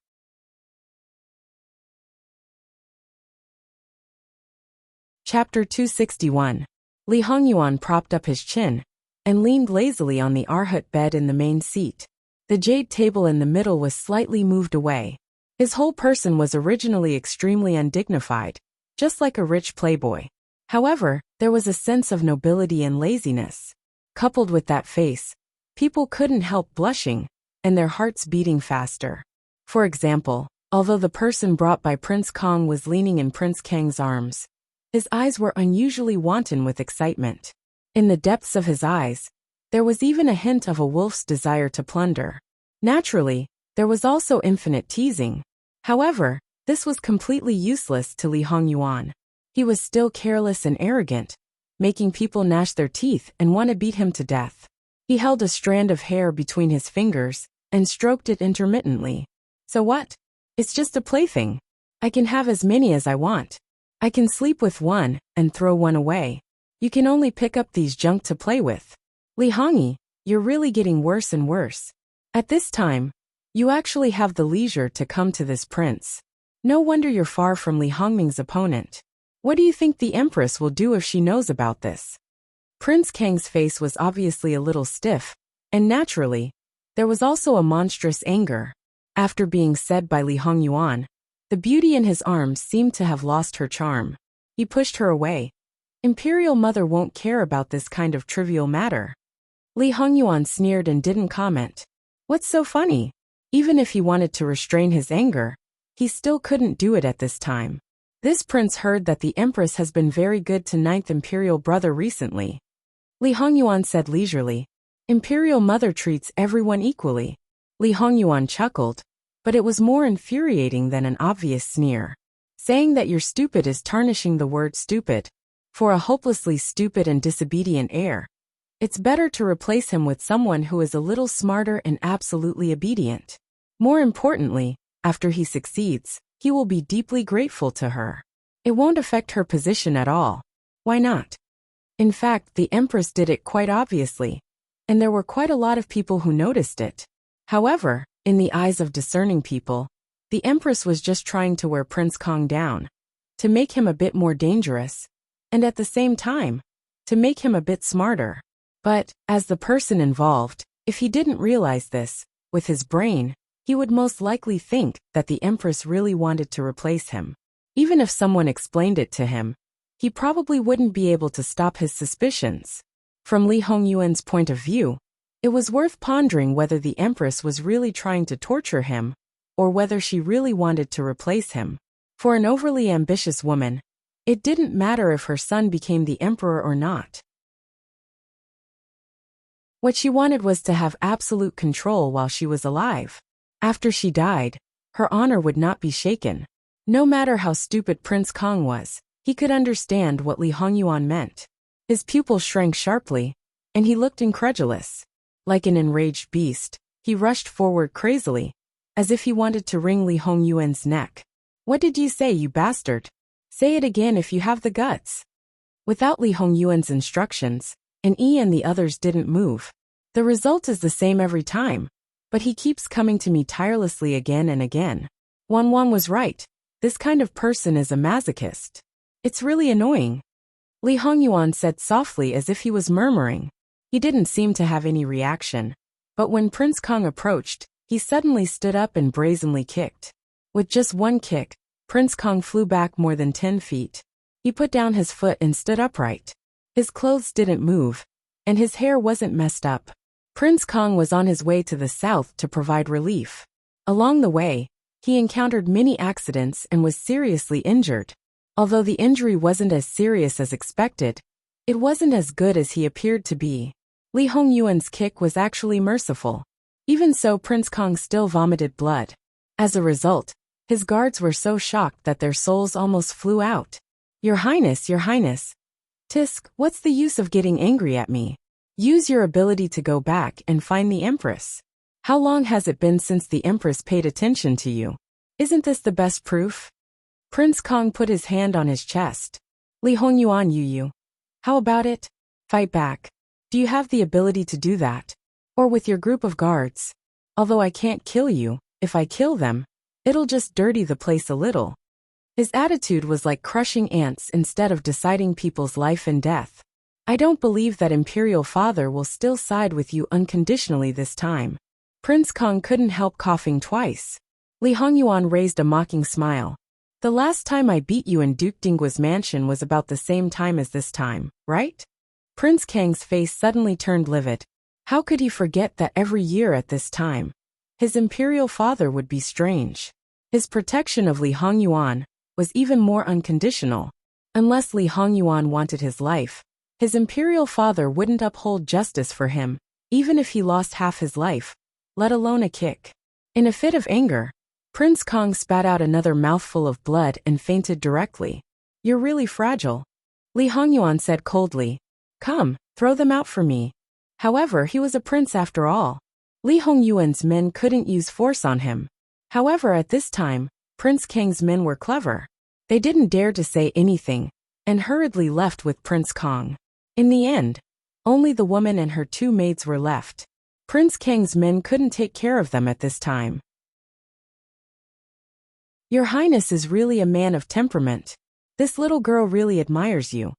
Chapter 261. Li Hongyuan propped up his chin and leaned lazily on the Arhut bed in the main seat. The jade table in the middle was slightly moved away. His whole person was originally extremely undignified, just like a rich playboy. However, there was a sense of nobility and laziness. Coupled with that face, people couldn't help blushing, and their hearts beating faster. For example, although the person brought by Prince Kong was leaning in Prince Kang's arms, his eyes were unusually wanton with excitement. In the depths of his eyes, there was even a hint of a wolf's desire to plunder. Naturally, there was also infinite teasing. However, this was completely useless to Li Hongyuan. He was still careless and arrogant, making people gnash their teeth and want to beat him to death. He held a strand of hair between his fingers and stroked it intermittently. So what? It's just a plaything. I can have as many as I want. I can sleep with one and throw one away. You can only pick up these junk to play with. Li Hongyi, you're really getting worse and worse. At this time, you actually have the leisure to come to this prince. No wonder you're far from Li Hongming's opponent. What do you think the Empress will do if she knows about this? Prince Kang's face was obviously a little stiff, and naturally, there was also a monstrous anger. After being said by Li Hongyuan, the beauty in his arms seemed to have lost her charm. He pushed her away. Imperial Mother won't care about this kind of trivial matter. Li Hongyuan sneered and didn't comment. What's so funny? Even if he wanted to restrain his anger, he still couldn't do it at this time. This prince heard that the Empress has been very good to 9th Imperial brother recently. Li Hongyuan said leisurely, Imperial Mother treats everyone equally. Li Hongyuan chuckled, but it was more infuriating than an obvious sneer. Saying that you're stupid is tarnishing the word stupid. For a hopelessly stupid and disobedient heir, it's better to replace him with someone who is a little smarter and absolutely obedient. More importantly, after he succeeds, he will be deeply grateful to her. It won't affect her position at all. Why not? In fact, the Empress did it quite obviously, and there were quite a lot of people who noticed it. However, in the eyes of discerning people, the Empress was just trying to wear Prince Kong down, to make him a bit more dangerous, and at the same time, to make him a bit smarter. But, as the person involved, if he didn't realize this, with his brain, he would most likely think that the Empress really wanted to replace him. Even if someone explained it to him, he probably wouldn't be able to stop his suspicions. From Li Hongyuan's point of view, it was worth pondering whether the Empress was really trying to torture him, or whether she really wanted to replace him. For an overly ambitious woman, it didn't matter if her son became the emperor or not. What she wanted was to have absolute control while she was alive. After she died, her honor would not be shaken. No matter how stupid Prince Kong was, he could understand what Li Hongyuan meant. His pupil shrank sharply, and he looked incredulous. Like an enraged beast, he rushed forward crazily, as if he wanted to wring Li Hongyuan's neck. What did you say, you bastard? Say it again if you have the guts. Without Li Hongyuan's instructions, and the others didn't move. The result is the same every time, but he keeps coming to me tirelessly again and again. Wang was right. This kind of person is a masochist. It's really annoying. Li Hongyuan said softly as if he was murmuring. He didn't seem to have any reaction, but when Prince Kong approached, he suddenly stood up and brazenly kicked. With just one kick, Prince Kong flew back more than 10 feet. He put down his foot and stood upright. His clothes didn't move, and his hair wasn't messed up. Prince Kong was on his way to the south to provide relief. Along the way, he encountered many accidents and was seriously injured. Although the injury wasn't as serious as expected, it wasn't as good as he appeared to be. Li Hongyuan's kick was actually merciful. Even so, Prince Kong still vomited blood. As a result, his guards were so shocked that their souls almost flew out. Your Highness, Your Highness. Tisk, what's the use of getting angry at me? Use your ability to go back and find the Empress. How long has it been since the Empress paid attention to you? Isn't this the best proof? Prince Kong put his hand on his chest. Li Hongyuan Yu. How about it? Fight back. Do you have the ability to do that? Or with your group of guards? Although I can't kill you, if I kill them, it'll just dirty the place a little. His attitude was like crushing ants instead of deciding people's life and death. I don't believe that Imperial Father will still side with you unconditionally this time. Prince Kong couldn't help coughing twice. Li Hongyuan raised a mocking smile. The last time I beat you in Duke Dinggua's mansion was about the same time as this time, right? Prince Kang's face suddenly turned livid. How could he forget that every year at this time? His Imperial Father would be strange. His protection of Li Hongyuan was even more unconditional. Unless Li Hongyuan wanted his life, his Imperial Father wouldn't uphold justice for him, even if he lost half his life, let alone a kick. In a fit of anger, Prince Kong spat out another mouthful of blood and fainted directly. You're really fragile, Li Hongyuan said coldly. Come, throw them out for me. However, he was a prince after all. Li Hongyuan's men couldn't use force on him. However, at this time, Prince Kang's men were clever. They didn't dare to say anything, and hurriedly left with Prince Kong. In the end, only the woman and her 2 maids were left. Prince Kang's men couldn't take care of them at this time. Your Highness is really a man of temperament. This little girl really admires you.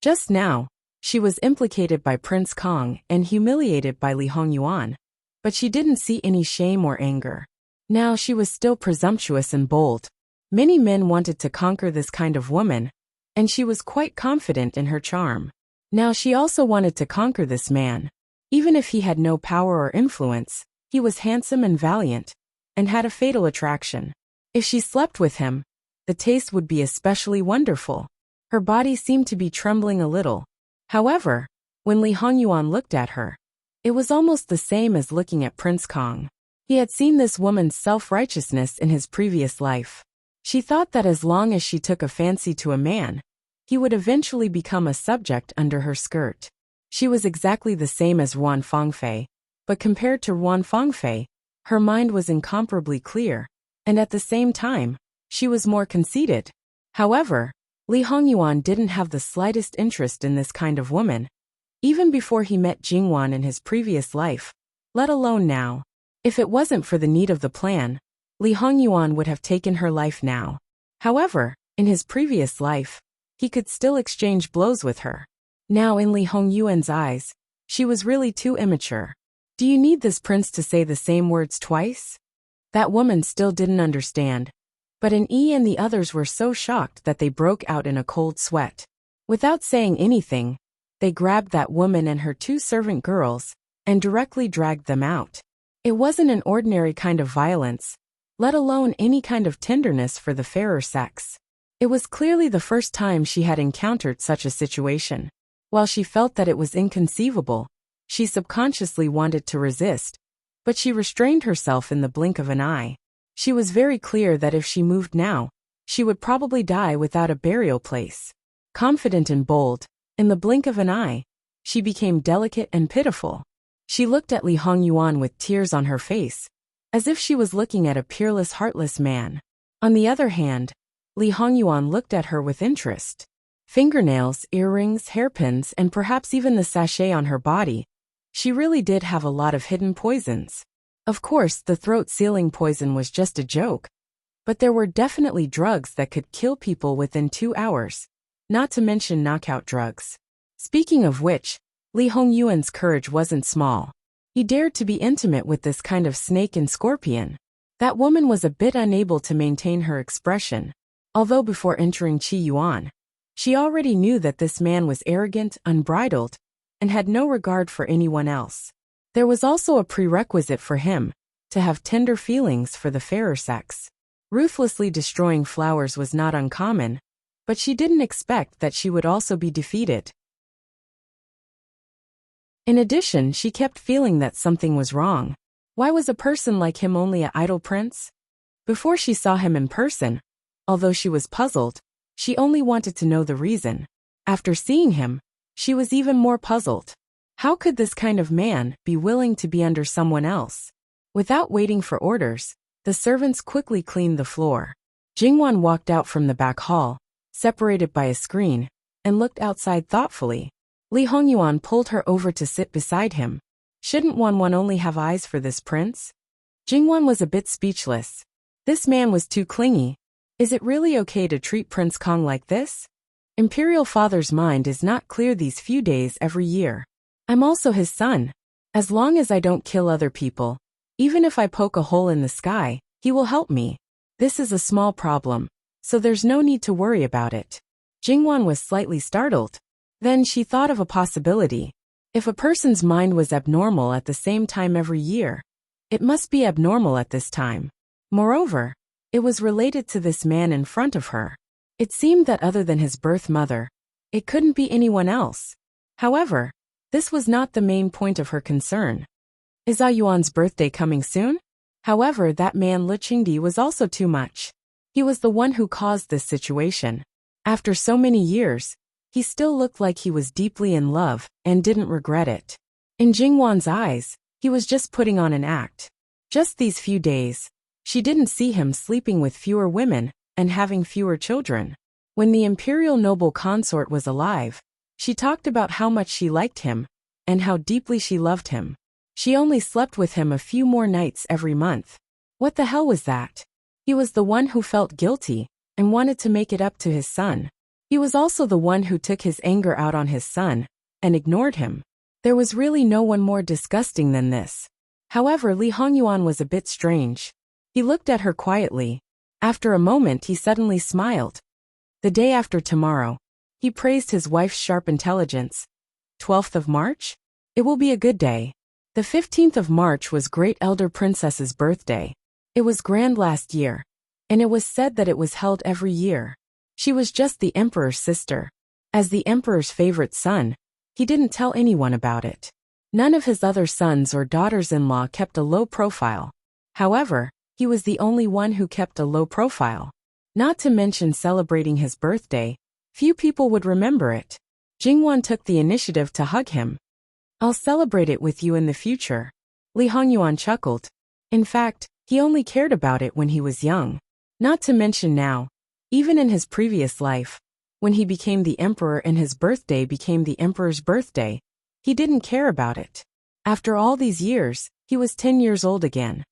Just now, she was implicated by Prince Kong and humiliated by Li Hongyuan, but she didn't see any shame or anger. Now she was still presumptuous and bold. Many men wanted to conquer this kind of woman, and she was quite confident in her charm. Now she also wanted to conquer this man. Even if he had no power or influence, he was handsome and valiant, and had a fatal attraction. If she slept with him, the taste would be especially wonderful. Her body seemed to be trembling a little. However, when Li Hongyuan looked at her, it was almost the same as looking at Prince Kong. He had seen this woman's self-righteousness in his previous life. She thought that as long as she took a fancy to a man, he would eventually become a subject under her skirt. She was exactly the same as Ruan Fangfei, but compared to Ruan Fangfei, her mind was incomparably clear, and at the same time, she was more conceited. However, Li Hongyuan didn't have the slightest interest in this kind of woman, even before he met Jingwan in his previous life, let alone now. If it wasn't for the need of the plan, Li Hongyuan would have taken her life now. However, in his previous life, he could still exchange blows with her. Now in Li Hongyuan's eyes, she was really too immature. Do you need this prince to say the same words twice? That woman still didn't understand. But An Yi and the others were so shocked that they broke out in a cold sweat. Without saying anything, they grabbed that woman and her 2 servant girls, and directly dragged them out. It wasn't an ordinary kind of violence, let alone any kind of tenderness for the fairer sex. It was clearly the first time she had encountered such a situation. While she felt that it was inconceivable, she subconsciously wanted to resist, but she restrained herself in the blink of an eye. She was very clear that if she moved now, she would probably die without a burial place. Confident and bold, in the blink of an eye, she became delicate and pitiful. She looked at Li Hongyuan with tears on her face, as if she was looking at a peerless, heartless man. On the other hand, Li Hongyuan looked at her with interest. Fingernails, earrings, hairpins, and perhaps even the sachet on her body. She really did have a lot of hidden poisons. Of course, the throat-sealing poison was just a joke. But there were definitely drugs that could kill people within 2 hours, not to mention knockout drugs. Speaking of which, Li Hongyuan's courage wasn't small. He dared to be intimate with this kind of snake and scorpion. That woman was a bit unable to maintain her expression, although before entering Qi Yuan, she already knew that this man was arrogant, unbridled, and had no regard for anyone else. There was also a prerequisite for him, to have tender feelings for the fairer sex. Ruthlessly destroying flowers was not uncommon, but she didn't expect that she would also be defeated. In addition, she kept feeling that something was wrong. Why was a person like him only an idle prince? Before she saw him in person, although she was puzzled, she only wanted to know the reason. After seeing him, she was even more puzzled. How could this kind of man be willing to be under someone else? Without waiting for orders, the servants quickly cleaned the floor. Jingwan walked out from the back hall, separated by a screen, and looked outside thoughtfully. Li Hongyuan pulled her over to sit beside him. Shouldn't Wanwan only have eyes for this prince? Jingwan was a bit speechless. This man was too clingy. Is it really okay to treat Prince Kong like this? Imperial Father's mind is not clear these few days every year. I'm also his son. As long as I don't kill other people, even if I poke a hole in the sky, he will help me. This is a small problem, so there's no need to worry about it. Jingwan was slightly startled. Then she thought of a possibility. If a person's mind was abnormal at the same time every year, it must be abnormal at this time. Moreover, it was related to this man in front of her. It seemed that other than his birth mother, it couldn't be anyone else. However, this was not the main point of her concern. Is Yuan's birthday coming soon? However, that man Li Qingdi was also too much. He was the one who caused this situation. After so many years, he still looked like he was deeply in love and didn't regret it. In Jingwan's eyes, he was just putting on an act. Just these few days, she didn't see him sleeping with fewer women and having fewer children. When the imperial noble consort was alive, she talked about how much she liked him and how deeply she loved him. She only slept with him a few more nights every month. What the hell was that? He was the one who felt guilty and wanted to make it up to his son. He was also the one who took his anger out on his son and ignored him. There was really no one more disgusting than this. However, Li Hongyuan was a bit strange. He looked at her quietly. After a moment, he suddenly smiled. The day after tomorrow, he praised his wife's sharp intelligence. 12th of March? It will be a good day. The 15th of March was Great Elder Princess's birthday. It was grand last year, and it was said that it was held every year. She was just the emperor's sister. As the emperor's favorite son, he didn't tell anyone about it. None of his other sons or daughters-in-law kept a low profile. However, he was the only one who kept a low profile. Not to mention celebrating his birthday, few people would remember it. Jingwan took the initiative to hug him. I'll celebrate it with you in the future. Li Hongyuan chuckled. In fact, he only cared about it when he was young. Not to mention now, even in his previous life, when he became the emperor and his birthday became the emperor's birthday, he didn't care about it. After all these years, he was 10 years old again.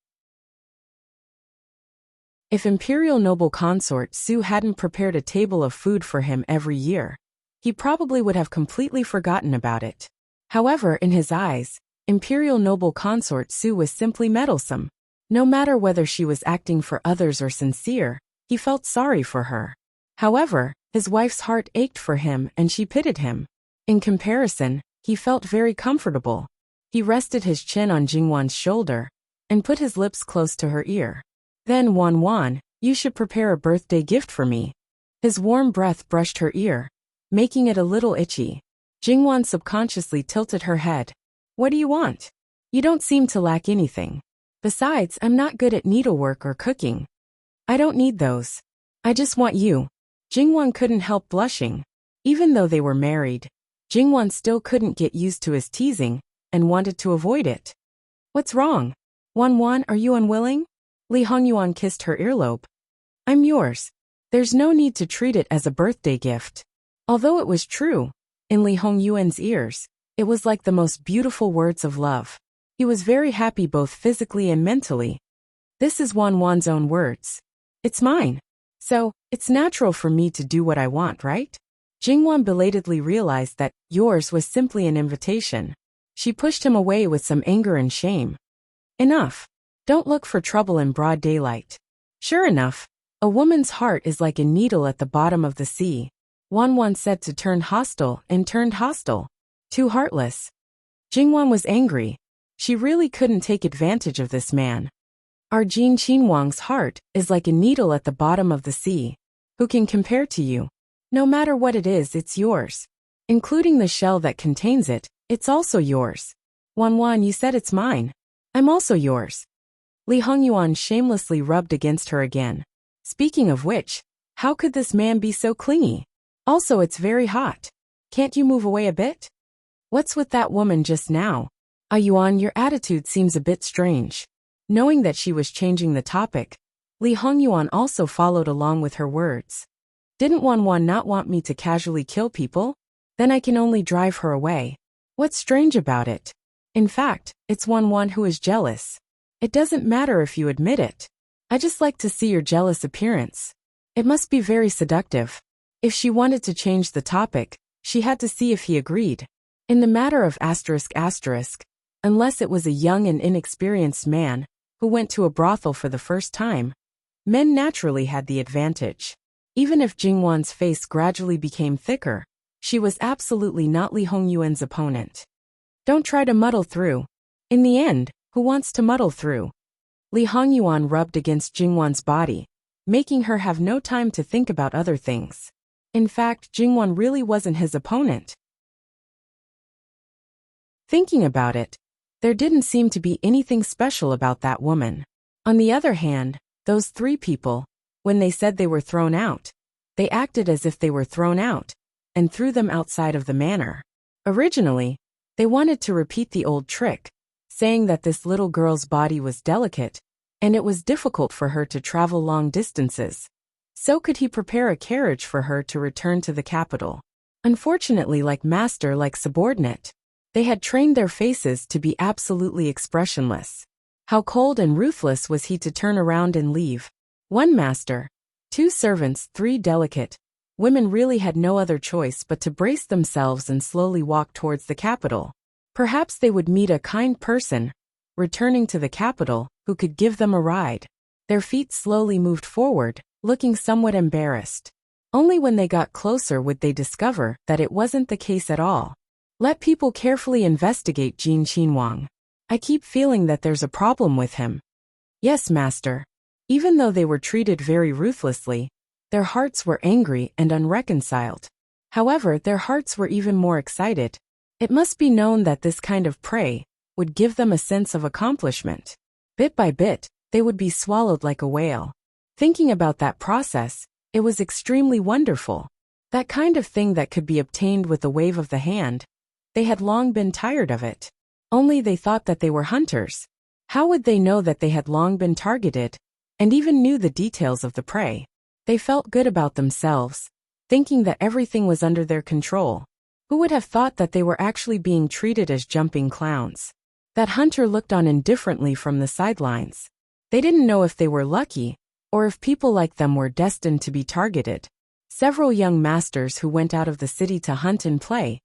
If Imperial Noble Consort Su hadn't prepared a table of food for him every year, he probably would have completely forgotten about it. However, in his eyes, Imperial Noble Consort Su was simply meddlesome. No matter whether she was acting for others or sincere, he felt sorry for her. However, his wife's heart ached for him and she pitied him. In comparison, he felt very comfortable. He rested his chin on Jingwan's shoulder and put his lips close to her ear. Then, Wanwan, you should prepare a birthday gift for me. His warm breath brushed her ear, making it a little itchy. Jingwan subconsciously tilted her head. What do you want? You don't seem to lack anything. Besides, I'm not good at needlework or cooking. I don't need those. I just want you. Jingwan couldn't help blushing. Even though they were married, Jingwan still couldn't get used to his teasing and wanted to avoid it. What's wrong? Wanwan, are you unwilling? Li Hongyuan kissed her earlobe. I'm yours. There's no need to treat it as a birthday gift. Although it was true, in Li Hongyuan's ears, it was like the most beautiful words of love. He was very happy both physically and mentally. This is Wanwan's own words. It's mine. So, it's natural for me to do what I want, right? Jingwan belatedly realized that yours was simply an invitation. She pushed him away with some anger and shame. Enough. Don't look for trouble in broad daylight. Sure enough, a woman's heart is like a needle at the bottom of the sea. Wanwan said to turn hostile and turned hostile. Too heartless. Jingwan was angry. She really couldn't take advantage of this man. Our Jin Qinhuang's heart is like a needle at the bottom of the sea. Who can compare to you? No matter what it is, it's yours. Including the shell that contains it, it's also yours. Wanwan, you said it's mine. I'm also yours. Li Hongyuan shamelessly rubbed against her again. Speaking of which, how could this man be so clingy? Also, it's very hot. Can't you move away a bit? What's with that woman just now? Yuan, your attitude seems a bit strange. Knowing that she was changing the topic, Li Hongyuan also followed along with her words. Didn't Wan not want me to casually kill people? Then I can only drive her away. What's strange about it? In fact, it's Wan who is jealous. It doesn't matter if you admit it. I just like to see your jealous appearance. It must be very seductive. If she wanted to change the topic, she had to see if he agreed. In the matter of ***, unless it was a young and inexperienced man who went to a brothel for the first time, men naturally had the advantage. Even if Jingwan's face gradually became thicker, she was absolutely not Li Hongyuan's opponent. Don't try to muddle through. In the end, who wants to muddle through? Li Hongyuan rubbed against Jingwan's body, making her have no time to think about other things. In fact, Jingwan really wasn't his opponent. Thinking about it, there didn't seem to be anything special about that woman. On the other hand, those three people, when they said they were thrown out, they acted as if they were thrown out, and threw them outside of the manor. Originally, they wanted to repeat the old trick, saying that this little girl's body was delicate, and it was difficult for her to travel long distances. So could he prepare a carriage for her to return to the capital? Unfortunately, like master like subordinate, they had trained their faces to be absolutely expressionless. How cold and ruthless was he to turn around and leave? One master, two servants, three delicate. Women really had no other choice but to brace themselves and slowly walk towards the capital. Perhaps they would meet a kind person, returning to the capital, who could give them a ride. Their feet slowly moved forward, looking somewhat embarrassed. Only when they got closer would they discover that it wasn't the case at all. Let people carefully investigate Jin Qinhuang. I keep feeling that there's a problem with him. Yes, master. Even though they were treated very ruthlessly, their hearts were angry and unreconciled. However, their hearts were even more excited. It must be known that this kind of prey would give them a sense of accomplishment. Bit by bit, they would be swallowed like a whale. Thinking about that process, it was extremely wonderful. That kind of thing that could be obtained with a wave of the hand. They had long been tired of it. Only they thought that they were hunters. How would they know that they had long been targeted, and even knew the details of the prey? They felt good about themselves, thinking that everything was under their control. Who would have thought that they were actually being treated as jumping clowns? That hunter looked on indifferently from the sidelines. They didn't know if they were lucky, or if people like them were destined to be targeted. Several young masters who went out of the city to hunt and play,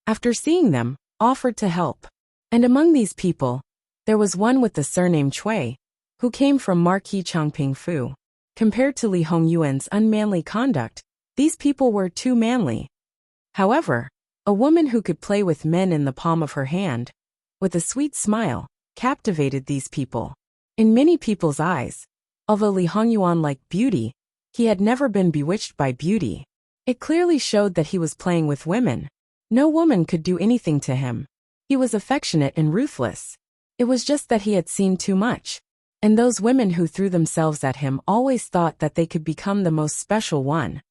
after seeing them, offered to help. And among these people, there was one with the surname Cui, who came from Marquis Changping Fu. Compared to Li Hongyuan's unmanly conduct, these people were too manly. However, a woman who could play with men in the palm of her hand, with a sweet smile, captivated these people. In many people's eyes, although Li Hongyuan liked beauty, he had never been bewitched by beauty. It clearly showed that he was playing with women. No woman could do anything to him. He was affectionate and ruthless. It was just that he had seen too much. And those women who threw themselves at him always thought that they could become the most special one.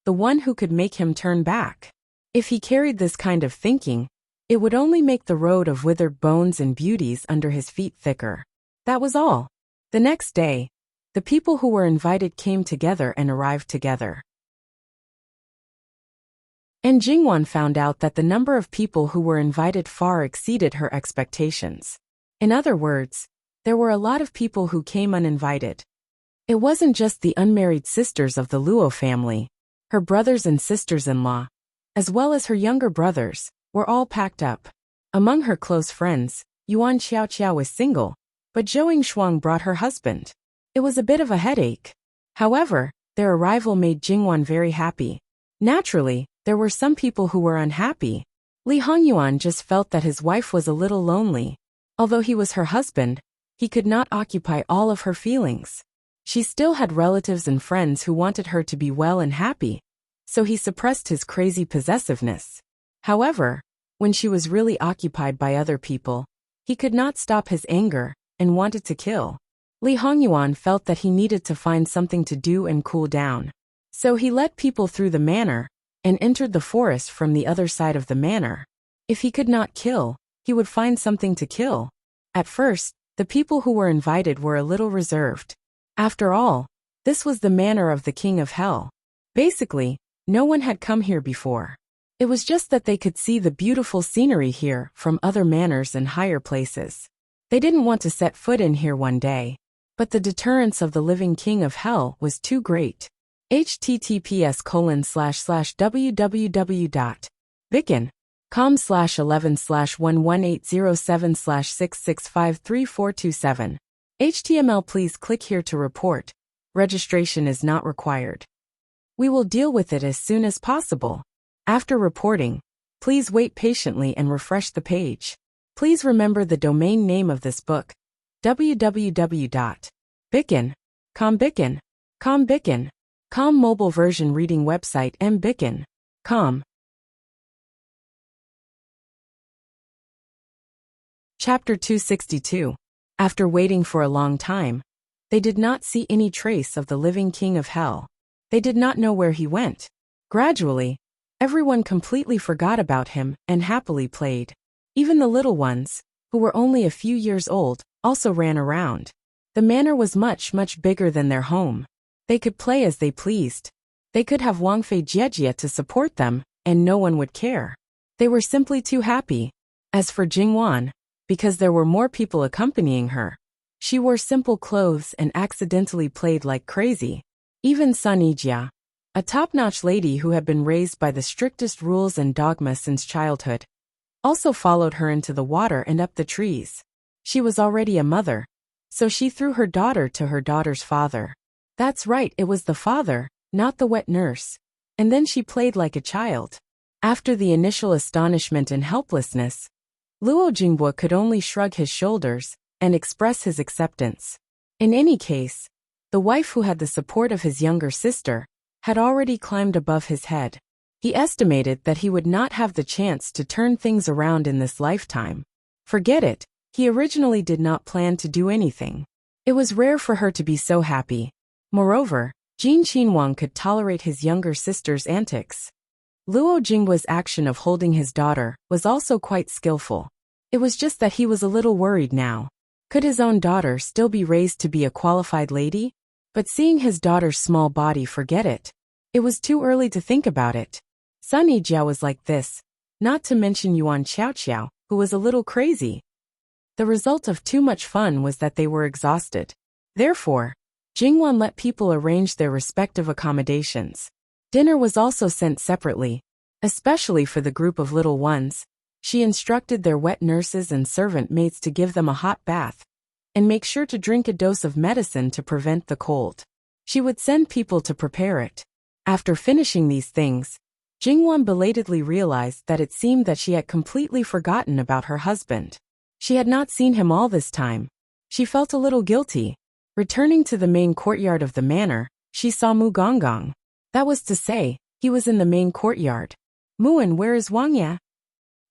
The one who could make him turn back. If he carried this kind of thinking, it would only make the road of withered bones and beauties under his feet thicker. That was all. The next day, the people who were invited came together and arrived together. And Jingwan found out that the number of people who were invited far exceeded her expectations. In other words, there were a lot of people who came uninvited. It wasn't just the unmarried sisters of the Luo family. Her brothers and sisters-in-law, as well as her younger brothers, were all packed up. Among her close friends, Yuan Xiaoqiao was single, but Zhou Yingshuang brought her husband. It was a bit of a headache. However, their arrival made Jingwan very happy. Naturally, there were some people who were unhappy. Li Hongyuan just felt that his wife was a little lonely. Although he was her husband, he could not occupy all of her feelings. She still had relatives and friends who wanted her to be well and happy, so he suppressed his crazy possessiveness. However, when she was really occupied by other people, he could not stop his anger and wanted to kill. Li Hongyuan felt that he needed to find something to do and cool down. So he led people through the manor and entered the forest from the other side of the manor. If he could not kill, he would find something to kill. At first, the people who were invited were a little reserved. After all, this was the manor of the king of hell. Basically, no one had come here before. It was just that they could see the beautiful scenery here from other manors and higher places. They didn't want to set foot in here one day. But the deterrence of the living king of hell was too great. https://www.bicken.com/11/11807/6653427. HTML. Please click here to report. Registration is not required. We will deal with it as soon as possible. After reporting, please wait patiently and refresh the page. Please remember the domain name of this book: www.bicken.com. Bicken.com mobile version reading website mbicken.com. Chapter 262. After waiting for a long time, they did not see any trace of the living king of hell. They did not know where he went. Gradually, everyone completely forgot about him and happily played. Even the little ones, who were only a few years old, also ran around. The manor was much, much bigger than their home. They could play as they pleased. They could have Wang Fei Jiejie to support them, and no one would care. They were simply too happy. As for Jingwan, because there were more people accompanying her, she wore simple clothes and accidentally played like crazy. Even Sun Yijia, a top-notch lady who had been raised by the strictest rules and dogma since childhood, also followed her into the water and up the trees. She was already a mother, so she threw her daughter to her daughter's father. That's right, it was the father, not the wet nurse. And then she played like a child. After the initial astonishment and helplessness, Luo Jingbo could only shrug his shoulders and express his acceptance. In any case, the wife who had the support of his younger sister had already climbed above his head. He estimated that he would not have the chance to turn things around in this lifetime. Forget it, he originally did not plan to do anything. It was rare for her to be so happy. Moreover, Jin Qinhuang could tolerate his younger sister's antics. Luo Jingbo's action of holding his daughter was also quite skillful. It was just that he was a little worried now. Could his own daughter still be raised to be a qualified lady? But seeing his daughter's small body, forget it. It was too early to think about it. Sun Yijia was like this, not to mention Yuan Xiaoqiao, who was a little crazy. The result of too much fun was that they were exhausted. Therefore, Jingwan let people arrange their respective accommodations. Dinner was also sent separately, especially for the group of little ones. She instructed their wet nurses and servant maids to give them a hot bath and make sure to drink a dose of medicine to prevent the cold. She would send people to prepare it. After finishing these things, Jingwan belatedly realized that it seemed that she had completely forgotten about her husband. She had not seen him all this time. She felt a little guilty. Returning to the main courtyard of the manor, she saw Mu Gonggong. That was to say, he was in the main courtyard. Muan, where is Wang Ya?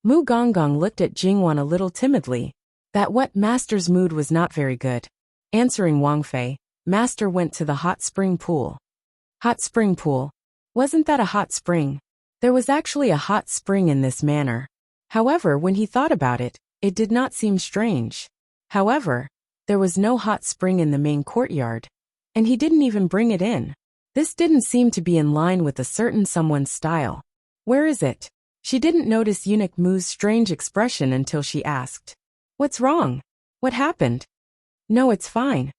Mu Gonggong looked at Jingwan a little timidly. That wet master's mood was not very good. Answering Wang Fei, master went to the hot spring pool. Hot spring pool? Wasn't that a hot spring? There was actually a hot spring in this manor. However, when he thought about it, it did not seem strange. However, there was no hot spring in the main courtyard, and he didn't even bring it in. This didn't seem to be in line with a certain someone's style. Where is it? She didn't notice Eunuch Mu's strange expression until she asked. What's wrong? What happened? No, it's fine.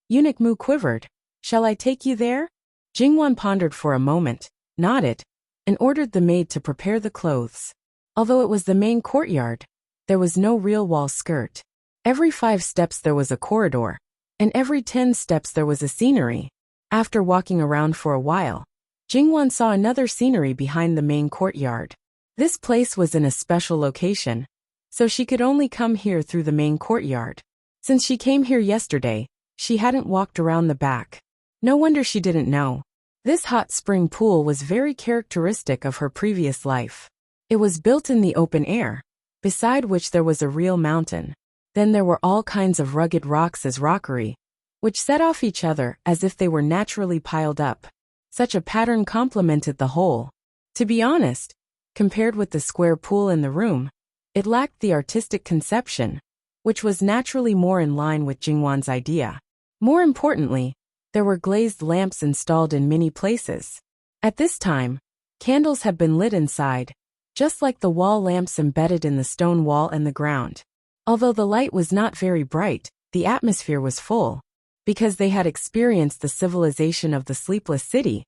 Eunuch Mu quivered. Shall I take you there? Jingwan pondered for a moment, nodded, and ordered the maid to prepare the clothes. Although it was the main courtyard, there was no real wall skirt. Every 5 steps there was a corridor, and every 10 steps there was a scenery. After walking around for a while, Jingwan saw another scenery behind the main courtyard. This place was in a special location, so she could only come here through the main courtyard. Since she came here yesterday, she hadn't walked around the back. No wonder she didn't know. This hot spring pool was very characteristic of her previous life. It was built in the open air, beside which there was a real mountain. Then there were all kinds of rugged rocks as rockery, which set off each other as if they were naturally piled up. Such a pattern complemented the whole. To be honest, Compared with the square pool in the room, it lacked the artistic conception, which was naturally more in line with Jingwan's idea. More importantly, there were glazed lamps installed in many places. At this time, candles had been lit inside, just like the wall lamps embedded in the stone wall and the ground. Although the light was not very bright, the atmosphere was full. Because they had experienced the civilization of the sleepless city,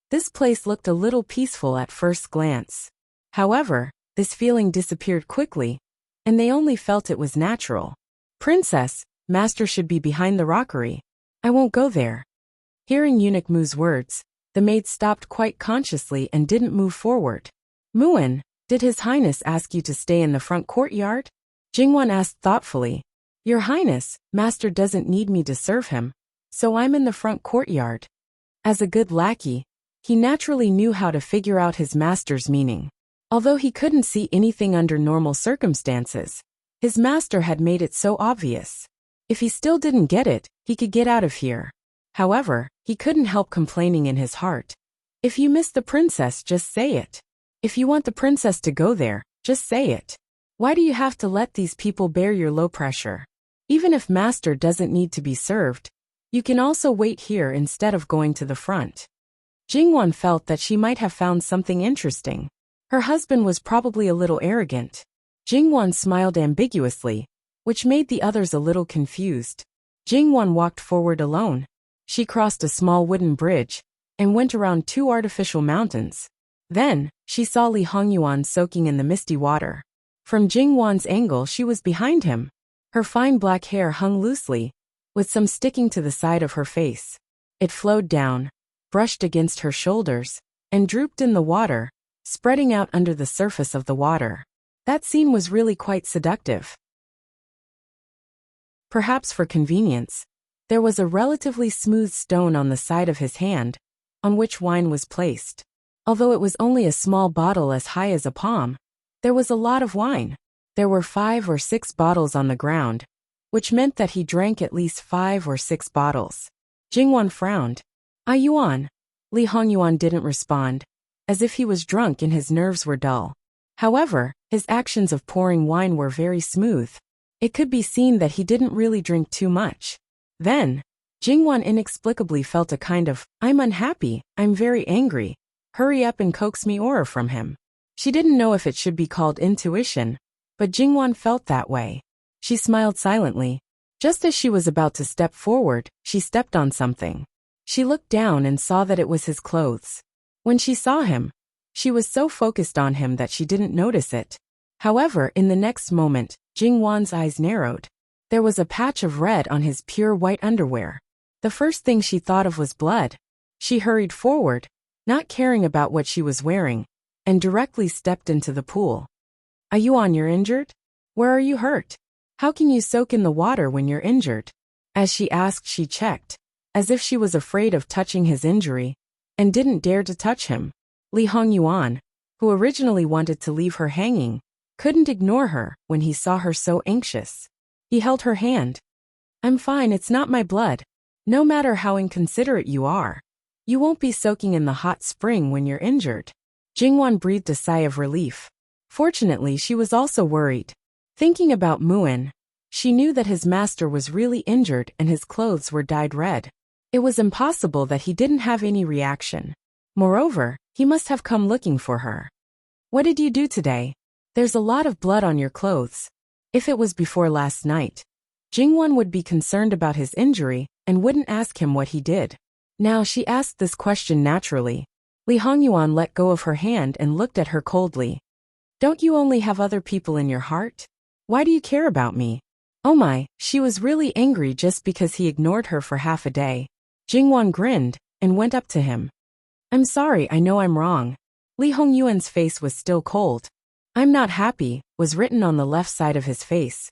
this place looked a little peaceful at first glance. However, this feeling disappeared quickly, and they only felt it was natural. Princess, master should be behind the rockery. I won't go there. Hearing Eunuch Mu's words, the maid stopped quite consciously and didn't move forward. Muin, did His Highness ask you to stay in the front courtyard? Jingwan asked thoughtfully. Your Highness, master doesn't need me to serve him, so I'm in the front courtyard. As a good lackey, he naturally knew how to figure out his master's meaning. Although he couldn't see anything under normal circumstances, his master had made it so obvious. If he still didn't get it, he could get out of here. However, he couldn't help complaining in his heart. If you miss the princess, just say it. If you want the princess to go there, just say it. Why do you have to let these people bear your low pressure? Even if master doesn't need to be served, you can also wait here instead of going to the front. Jingwan felt that she might have found something interesting. Her husband was probably a little arrogant. Jingwan smiled ambiguously, which made the others a little confused. Jingwan walked forward alone. She crossed a small wooden bridge and went around 2 artificial mountains. Then, she saw Li Hongyuan soaking in the misty water. From Jingwan's angle, she was behind him. Her fine black hair hung loosely, with some sticking to the side of her face. It flowed down, brushed against her shoulders, and drooped in the water, spreading out under the surface of the water. That scene was really quite seductive. Perhaps for convenience, there was a relatively smooth stone on the side of his hand, on which wine was placed. Although it was only a small bottle as high as a palm, there was a lot of wine. There were 5 or 6 bottles on the ground, which meant that he drank at least 5 or 6 bottles. Jingwan frowned. Yuan. Li Hongyuan didn't respond, as if he was drunk and his nerves were dull. However, his actions of pouring wine were very smooth. It could be seen that he didn't really drink too much. Then, Jingwan inexplicably felt a kind of, I'm unhappy, I'm very angry, hurry up and coax me aura from him. She didn't know if it should be called intuition, but Jingwan felt that way. She smiled silently. Just as she was about to step forward, she stepped on something. She looked down and saw that it was his clothes. When she saw him, she was so focused on him that she didn't notice it. However, in the next moment, Jingwan's eyes narrowed. There was a patch of red on his pure white underwear. The first thing she thought of was blood. She hurried forward, not caring about what she was wearing, and directly stepped into the pool. Yuan, you're injured? Where are you hurt? How can you soak in the water when you're injured? As she asked, she checked, as if she was afraid of touching his injury, and didn't dare to touch him. Li Hongyuan, who originally wanted to leave her hanging, couldn't ignore her when he saw her so anxious. He held her hand. I'm fine, it's not my blood. No matter how inconsiderate you are, you won't be soaking in the hot spring when you're injured. Jingwan breathed a sigh of relief. Fortunately, she was also worried. Thinking about Muin, she knew that his master was really injured and his clothes were dyed red. It was impossible that he didn't have any reaction. Moreover, he must have come looking for her. What did you do today? There's a lot of blood on your clothes. If it was before last night, Jingwan would be concerned about his injury and wouldn't ask him what he did. Now she asked this question naturally. Li Hongyuan let go of her hand and looked at her coldly. Don't you only have other people in your heart? Why do you care about me? Oh my, she was really angry just because he ignored her for half a day. Jingwan grinned and went up to him. I'm sorry, I know I'm wrong. Li Hongyuan's face was still cold. I'm not happy, was written on the left side of his face.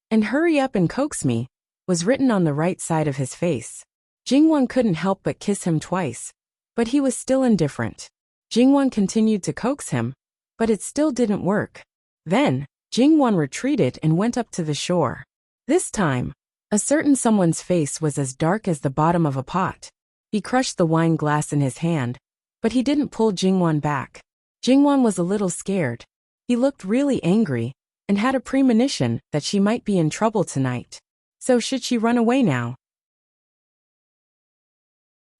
And hurry up and coax me, was written on the right side of his face. Jingwan couldn't help but kiss him twice, but he was still indifferent. Jingwan continued to coax him, but it still didn't work. Then, Jingwan retreated and went up to the shore. This time, a certain someone's face was as dark as the bottom of a pot. He crushed the wine glass in his hand, but he didn't pull Jingwan back. Jingwan was a little scared. He looked really angry and had a premonition that she might be in trouble tonight. So should she run away now?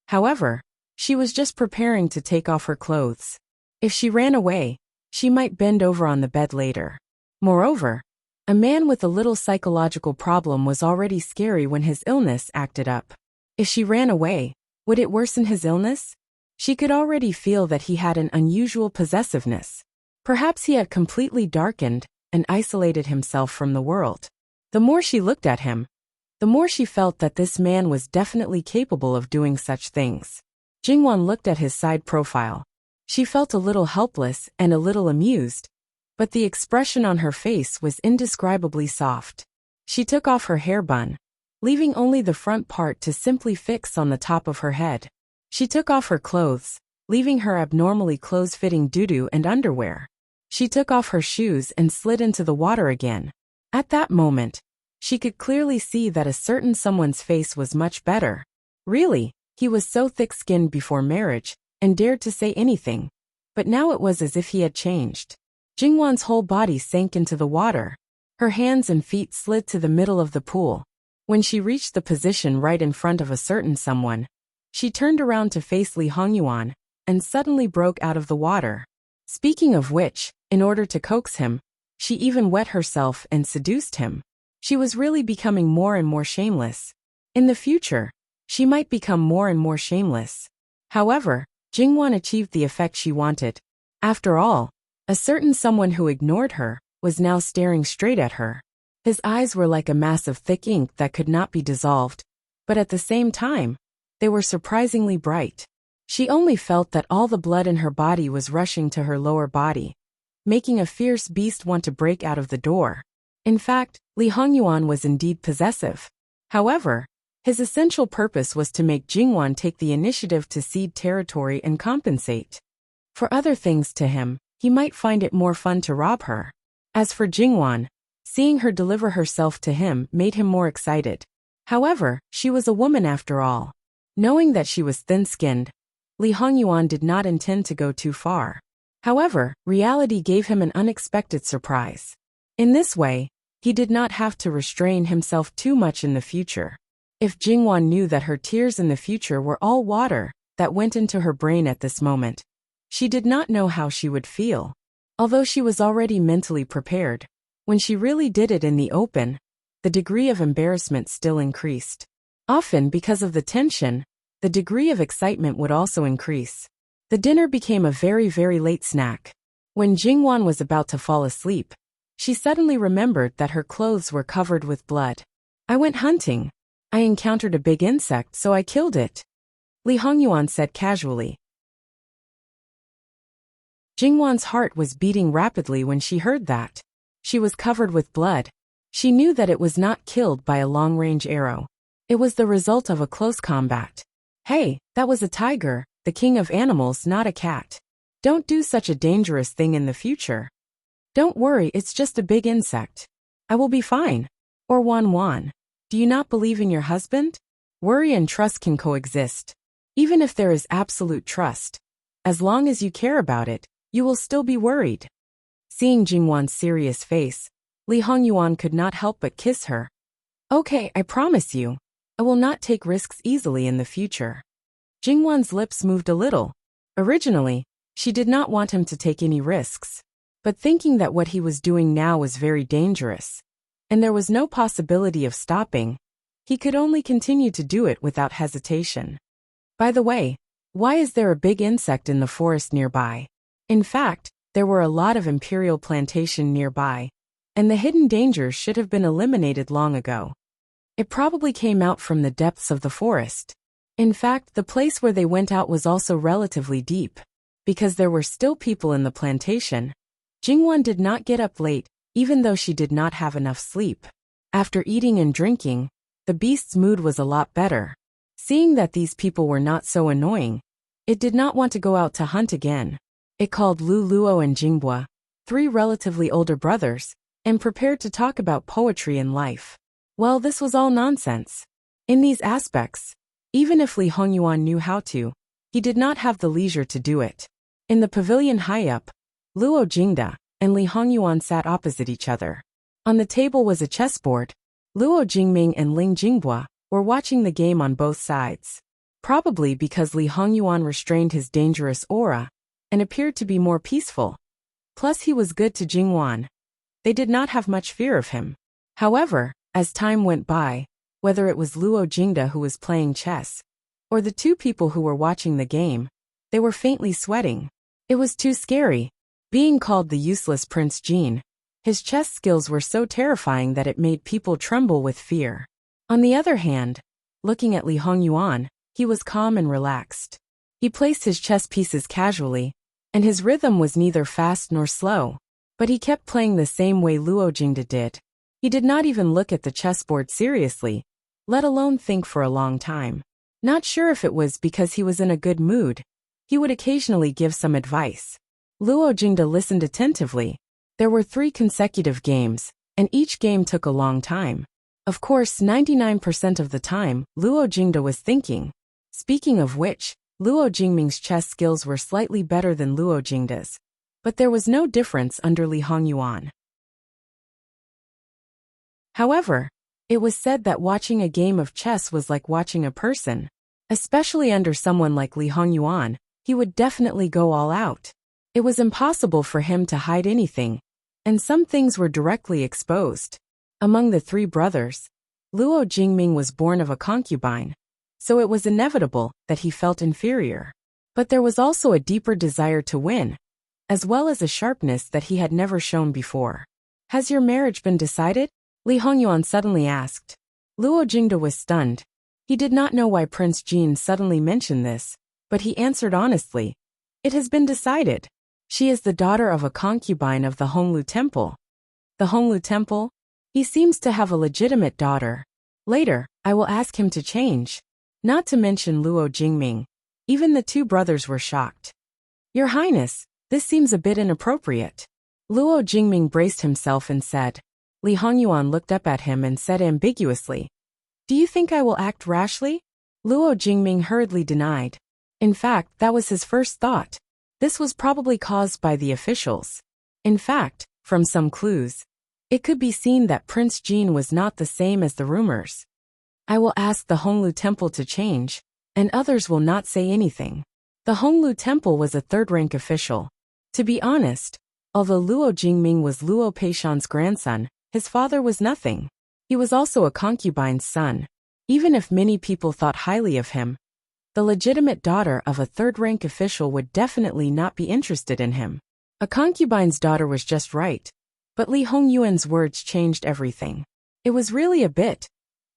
However, she was just preparing to take off her clothes. If she ran away, she might bend over on the bed later. Moreover, a man with a little psychological problem was already scary when his illness acted up. If she ran away, would it worsen his illness? She could already feel that he had an unusual possessiveness. Perhaps he had completely darkened and isolated himself from the world. The more she looked at him, the more she felt that this man was definitely capable of doing such things. Jingwan looked at his side profile. She felt a little helpless and a little amused, but the expression on her face was indescribably soft. She took off her hair bun, leaving only the front part to simply fix on the top of her head. She took off her clothes, leaving her abnormally close-fitting doo-doo and underwear. She took off her shoes and slid into the water again. At that moment, she could clearly see that a certain someone's face was much better. Really, he was so thick-skinned before marriage and dared to say anything, but now it was as if he had changed. Jingwan's whole body sank into the water. Her hands and feet slid to the middle of the pool. When she reached the position right in front of a certain someone, she turned around to face Li Hongyuan and suddenly broke out of the water. Speaking of which, in order to coax him, she even wet herself and seduced him. She was really becoming more and more shameless. In the future, she might become more and more shameless. However, Jingwan achieved the effect she wanted. After all, a certain someone who ignored her was now staring straight at her. His eyes were like a mass of thick ink that could not be dissolved, but at the same time, they were surprisingly bright. She only felt that all the blood in her body was rushing to her lower body, making a fierce beast want to break out of the door. In fact, Li Hongyuan was indeed possessive. However, his essential purpose was to make Jingwan take the initiative to cede territory and compensate. For other things to him, he might find it more fun to rob her. As for Jingwan, seeing her deliver herself to him made him more excited. However, she was a woman after all. Knowing that she was thin-skinned, Li Hongyuan did not intend to go too far. However, reality gave him an unexpected surprise. In this way, he did not have to restrain himself too much in the future. If Jingwan knew that her tears in the future were all water that went into her brain at this moment, she did not know how she would feel. Although she was already mentally prepared, when she really did it in the open, the degree of embarrassment still increased. Often because of the tension, the degree of excitement would also increase. The dinner became a very, very late snack. When Jingwan was about to fall asleep, she suddenly remembered that her clothes were covered with blood. I went hunting. I encountered a big insect, so I killed it, Li Hongyuan said casually. Jingwan's heart was beating rapidly when she heard that. She was covered with blood. She knew that it was not killed by a long-range arrow. It was the result of a close combat. Hey, that was a tiger, the king of animals, not a cat. Don't do such a dangerous thing in the future. Don't worry, it's just a big insect. I will be fine. Or Wan, do you not believe in your husband? Worry and trust can coexist. Even if there is absolute trust, as long as you care about it, you will still be worried. Seeing Jingwan's serious face, Li Hongyuan could not help but kiss her. Okay, I promise you, I will not take risks easily in the future. Jingwan's lips moved a little. Originally, she did not want him to take any risks, but thinking that what he was doing now was very dangerous, and there was no possibility of stopping, he could only continue to do it without hesitation. By the way, why is there a big insect in the forest nearby? In fact, there were a lot of imperial plantation nearby, and the hidden dangers should have been eliminated long ago. It probably came out from the depths of the forest. In fact, the place where they went out was also relatively deep. Because there were still people in the plantation, Jingwan did not get up late, even though she did not have enough sleep. After eating and drinking, the beast's mood was a lot better. Seeing that these people were not so annoying, it did not want to go out to hunt again. It called Lu Luo and Jingbua, 3 relatively older brothers, and prepared to talk about poetry and life. Well, this was all nonsense. In these aspects, even if Li Hongyuan knew how to, he did not have the leisure to do it. In the pavilion high up, Luo Jingde and Li Hongyuan sat opposite each other. On the table was a chessboard. Luo Jingming and Ling Jinghua were watching the game on both sides. Probably because Li Hongyuan restrained his dangerous aura and appeared to be more peaceful. Plus he was good to Jingwan. They did not have much fear of him. However, as time went by, whether it was Luo Jingde who was playing chess, or the two people who were watching the game, they were faintly sweating. It was too scary. Being called the useless Prince Jean, his chess skills were so terrifying that it made people tremble with fear. On the other hand, looking at Li Hongyuan, he was calm and relaxed. He placed his chess pieces casually, and his rhythm was neither fast nor slow, but he kept playing the same way Luo Jingde did. He did not even look at the chessboard seriously, let alone think for a long time. Not sure if it was because he was in a good mood. He would occasionally give some advice. Luo Jingde listened attentively. There were 3 consecutive games, and each game took a long time. Of course, 99% of the time, Luo Jingde was thinking. Speaking of which, Luo Jingming's chess skills were slightly better than Luo Jingde's, but there was no difference under Li Hongyuan. However, it was said that watching a game of chess was like watching a person. Especially under someone like Li Hongyuan, he would definitely go all out. It was impossible for him to hide anything, and some things were directly exposed. Among the 3 brothers, Luo Jingming was born of a concubine, so it was inevitable that he felt inferior. But there was also a deeper desire to win, as well as a sharpness that he had never shown before. "Has your marriage been decided?" Li Hongyuan suddenly asked. Luo Jingde was stunned. He did not know why Prince Jean suddenly mentioned this, but he answered honestly. "It has been decided. She is the daughter of a concubine of the Honglu Temple." "The Honglu Temple? He seems to have a legitimate daughter. Later, I will ask him to change." Not to mention Luo Jingming. Even the 2 brothers were shocked. "Your Highness, this seems a bit inappropriate." Luo Jingming braced himself and said. Li Hongyuan looked up at him and said ambiguously, "Do you think I will act rashly?" Luo Jingming hurriedly denied. In fact, that was his first thought. This was probably caused by the officials. In fact, from some clues, it could be seen that Prince Jean was not the same as the rumors. "I will ask the Honglu Temple to change, and others will not say anything." The Honglu Temple was a 3rd-rank official. To be honest, although Luo Jingming was Luo Peishan's grandson, his father was nothing. He was also a concubine's son. Even if many people thought highly of him, the legitimate daughter of a 3rd-rank official would definitely not be interested in him. A concubine's daughter was just right. But Li Hongyuan's words changed everything. It was really a bit.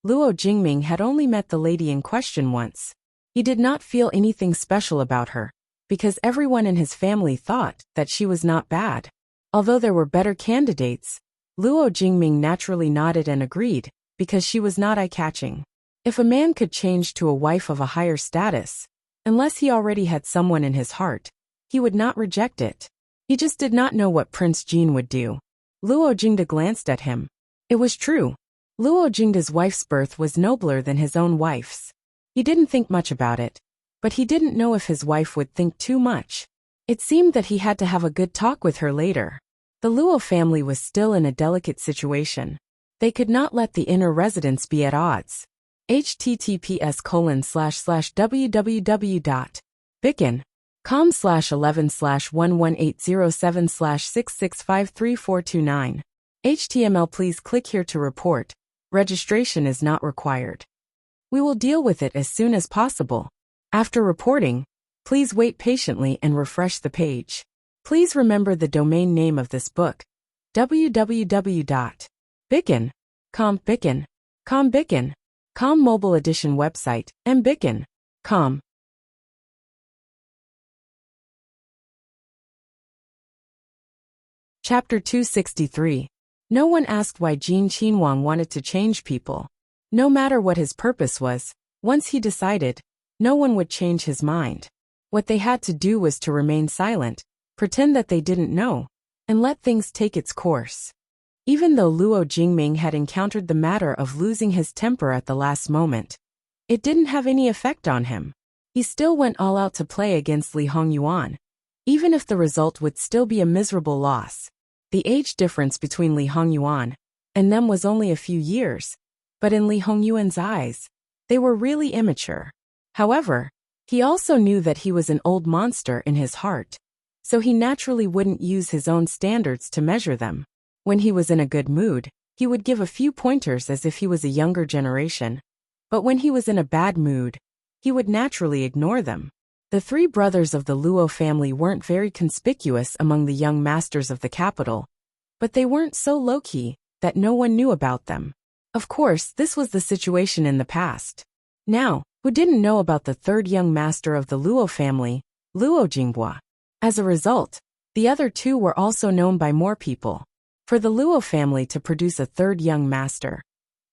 Luo Jingming had only met the lady in question once. He did not feel anything special about her, because everyone in his family thought that she was not bad. Although there were better candidates, Luo Jingming naturally nodded and agreed, because she was not eye-catching. If a man could change to a wife of a higher status, unless he already had someone in his heart, he would not reject it. He just did not know what Prince Jean would do. Luo Jingde glanced at him. It was true. Luo Jingde's wife's birth was nobler than his own wife's. He didn't think much about it, but he didn't know if his wife would think too much. It seemed that he had to have a good talk with her later. The Luo family was still in a delicate situation. They could not let the inner residents be at odds. https://www.bicken.com/11/11807/66534429. HTML. Please click here to report. Registration is not required. We will deal with it as soon as possible. After reporting, please wait patiently and refresh the page. Please remember the domain name of this book: www.bicken.com. Bicken.com mobile edition website, mbicken.com. Chapter 263. No one asked why Jin Qinhuang wanted to change people. No matter what his purpose was, once he decided, no one would change his mind. What they had to do was to remain silent, pretend that they didn't know, and let things take its course. Even though Luo Jingming had encountered the matter of losing his temper at the last moment, it didn't have any effect on him. He still went all out to play against Li Hongyuan. even if the result would still be a miserable loss. The age difference between Li Hongyuan and them was only a few years, but in Li Hongyuan's eyes, they were really immature. However, he also knew that he was an old monster in his heart, so he naturally wouldn't use his own standards to measure them. When he was in a good mood, he would give a few pointers as if he was a younger generation, but when he was in a bad mood, he would naturally ignore them. The three brothers of the Luo family weren't very conspicuous among the young masters of the capital, but they weren't so low-key that no one knew about them. Of course, this was the situation in the past. Now, who didn't know about the third young master of the Luo family, Luo Jinghua? As a result, the other two were also known by more people. For the Luo family to produce a third young master,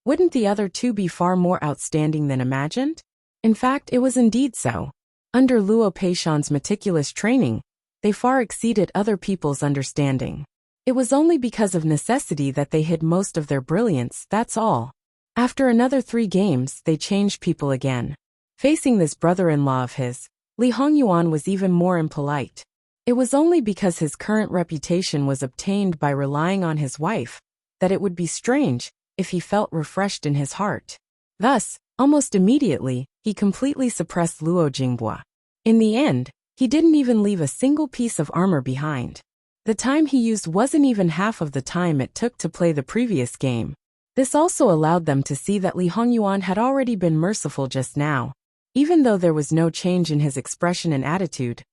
wouldn't the other two be far more outstanding than imagined? In fact, it was indeed so. Under Luo Peishan's meticulous training, they far exceeded other people's understanding. It was only because of necessity that they hid most of their brilliance, that's all. After another 3 games, they changed people again. Facing this brother-in-law of his, Li Hongyuan was even more impolite. It was only because his current reputation was obtained by relying on his wife that it would be strange if he felt refreshed in his heart. Thus, almost immediately, he completely suppressed Luo Jinghua. In the end, he didn't even leave a single piece of armor behind. The time he used wasn't even half of the time it took to play the previous game. This also allowed them to see that Li Hongyuan had already been merciful just now. Even though there was no change in his expression and attitude,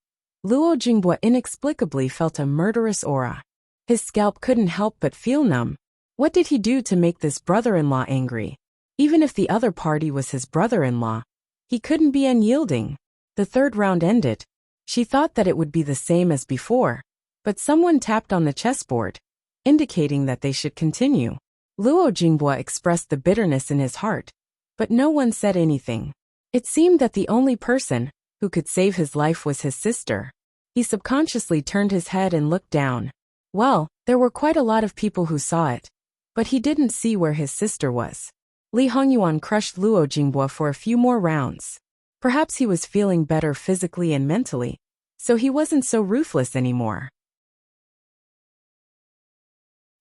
Luo Jinghua inexplicably felt a murderous aura. His scalp couldn't help but feel numb. What did he do to make this brother-in-law angry? Even if the other party was his brother-in-law, he couldn't be unyielding. The 3rd round ended. She thought that it would be the same as before, but someone tapped on the chessboard, indicating that they should continue. Luo Jinghua expressed the bitterness in his heart, but no one said anything. It seemed that the only person who could save his life was his sister. He subconsciously turned his head and looked down. Well, there were quite a lot of people who saw it, but he didn't see where his sister was. Li Hongyuan crushed Luo Jinghua for a few more rounds. Perhaps he was feeling better physically and mentally, so he wasn't so ruthless anymore.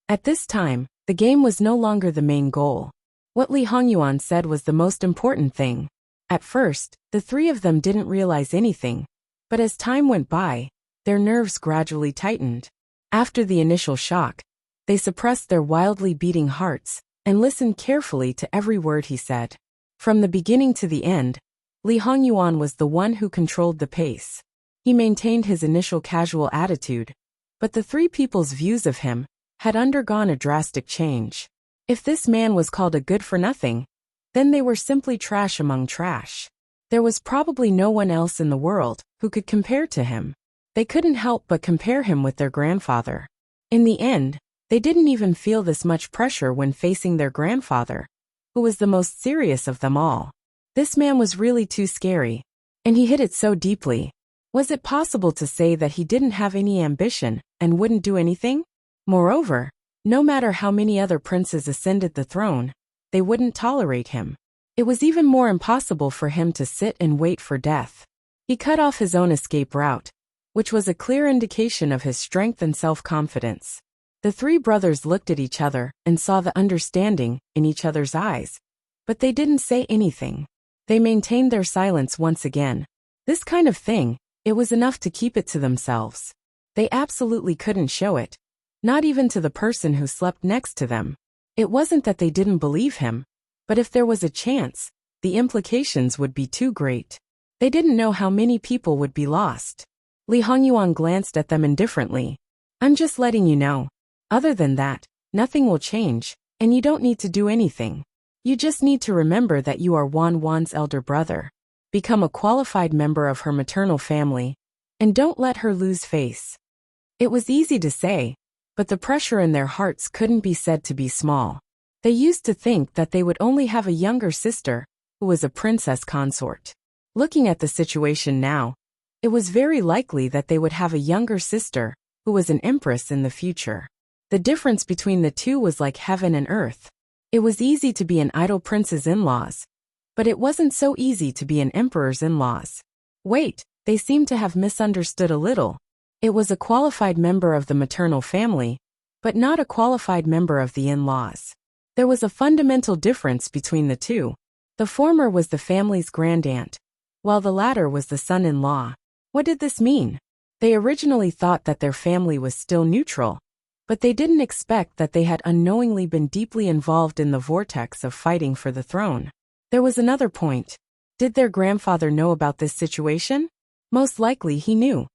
At this time, the game was no longer the main goal. What Li Hongyuan said was the most important thing. At first, the 3 of them didn't realize anything, but as time went by, their nerves gradually tightened. After the initial shock, they suppressed their wildly beating hearts and listened carefully to every word he said. From the beginning to the end, Li Hongyuan was the one who controlled the pace. He maintained his initial casual attitude, but the 3 people's views of him had undergone a drastic change. If this man was called a good-for-nothing, then they were simply trash among trash. There was probably no one else in the world who could compare to him. They couldn't help but compare him with their grandfather. In the end, they didn't even feel this much pressure when facing their grandfather, who was the most serious of them all. This man was really too scary, and he hit it so deeply. Was it possible to say that he didn't have any ambition and wouldn't do anything? Moreover, no matter how many other princes ascended the throne, they wouldn't tolerate him. It was even more impossible for him to sit and wait for death. He cut off his own escape route, which was a clear indication of his strength and self-confidence. The 3 brothers looked at each other and saw the understanding in each other's eyes, but they didn't say anything. They maintained their silence once again. This kind of thing, it was enough to keep it to themselves. They absolutely couldn't show it, not even to the person who slept next to them. It wasn't that they didn't believe him, but if there was a chance, the implications would be too great. They didn't know how many people would be lost. Li Hongyuan glanced at them indifferently. I'm just letting you know. Other than that, nothing will change, and you don't need to do anything. You just need to remember that you are Wan's elder brother. Become a qualified member of her maternal family, and don't let her lose face. It was easy to say, but the pressure in their hearts couldn't be said to be small. They used to think that they would only have a younger sister, who was a princess consort. Looking at the situation now, it was very likely that they would have a younger sister, who was an empress in the future. The difference between the two was like heaven and earth. It was easy to be an idle prince's in-laws, but it wasn't so easy to be an emperor's in-laws. Wait, they seemed to have misunderstood a little. It was a qualified member of the maternal family, but not a qualified member of the in-laws. There was a fundamental difference between the two. The former was the family's grandaunt, while the latter was the son-in-law. What did this mean? They originally thought that their family was still neutral, but they didn't expect that they had unknowingly been deeply involved in the vortex of fighting for the throne. There was another point. Did their grandfather know about this situation? Most likely he knew.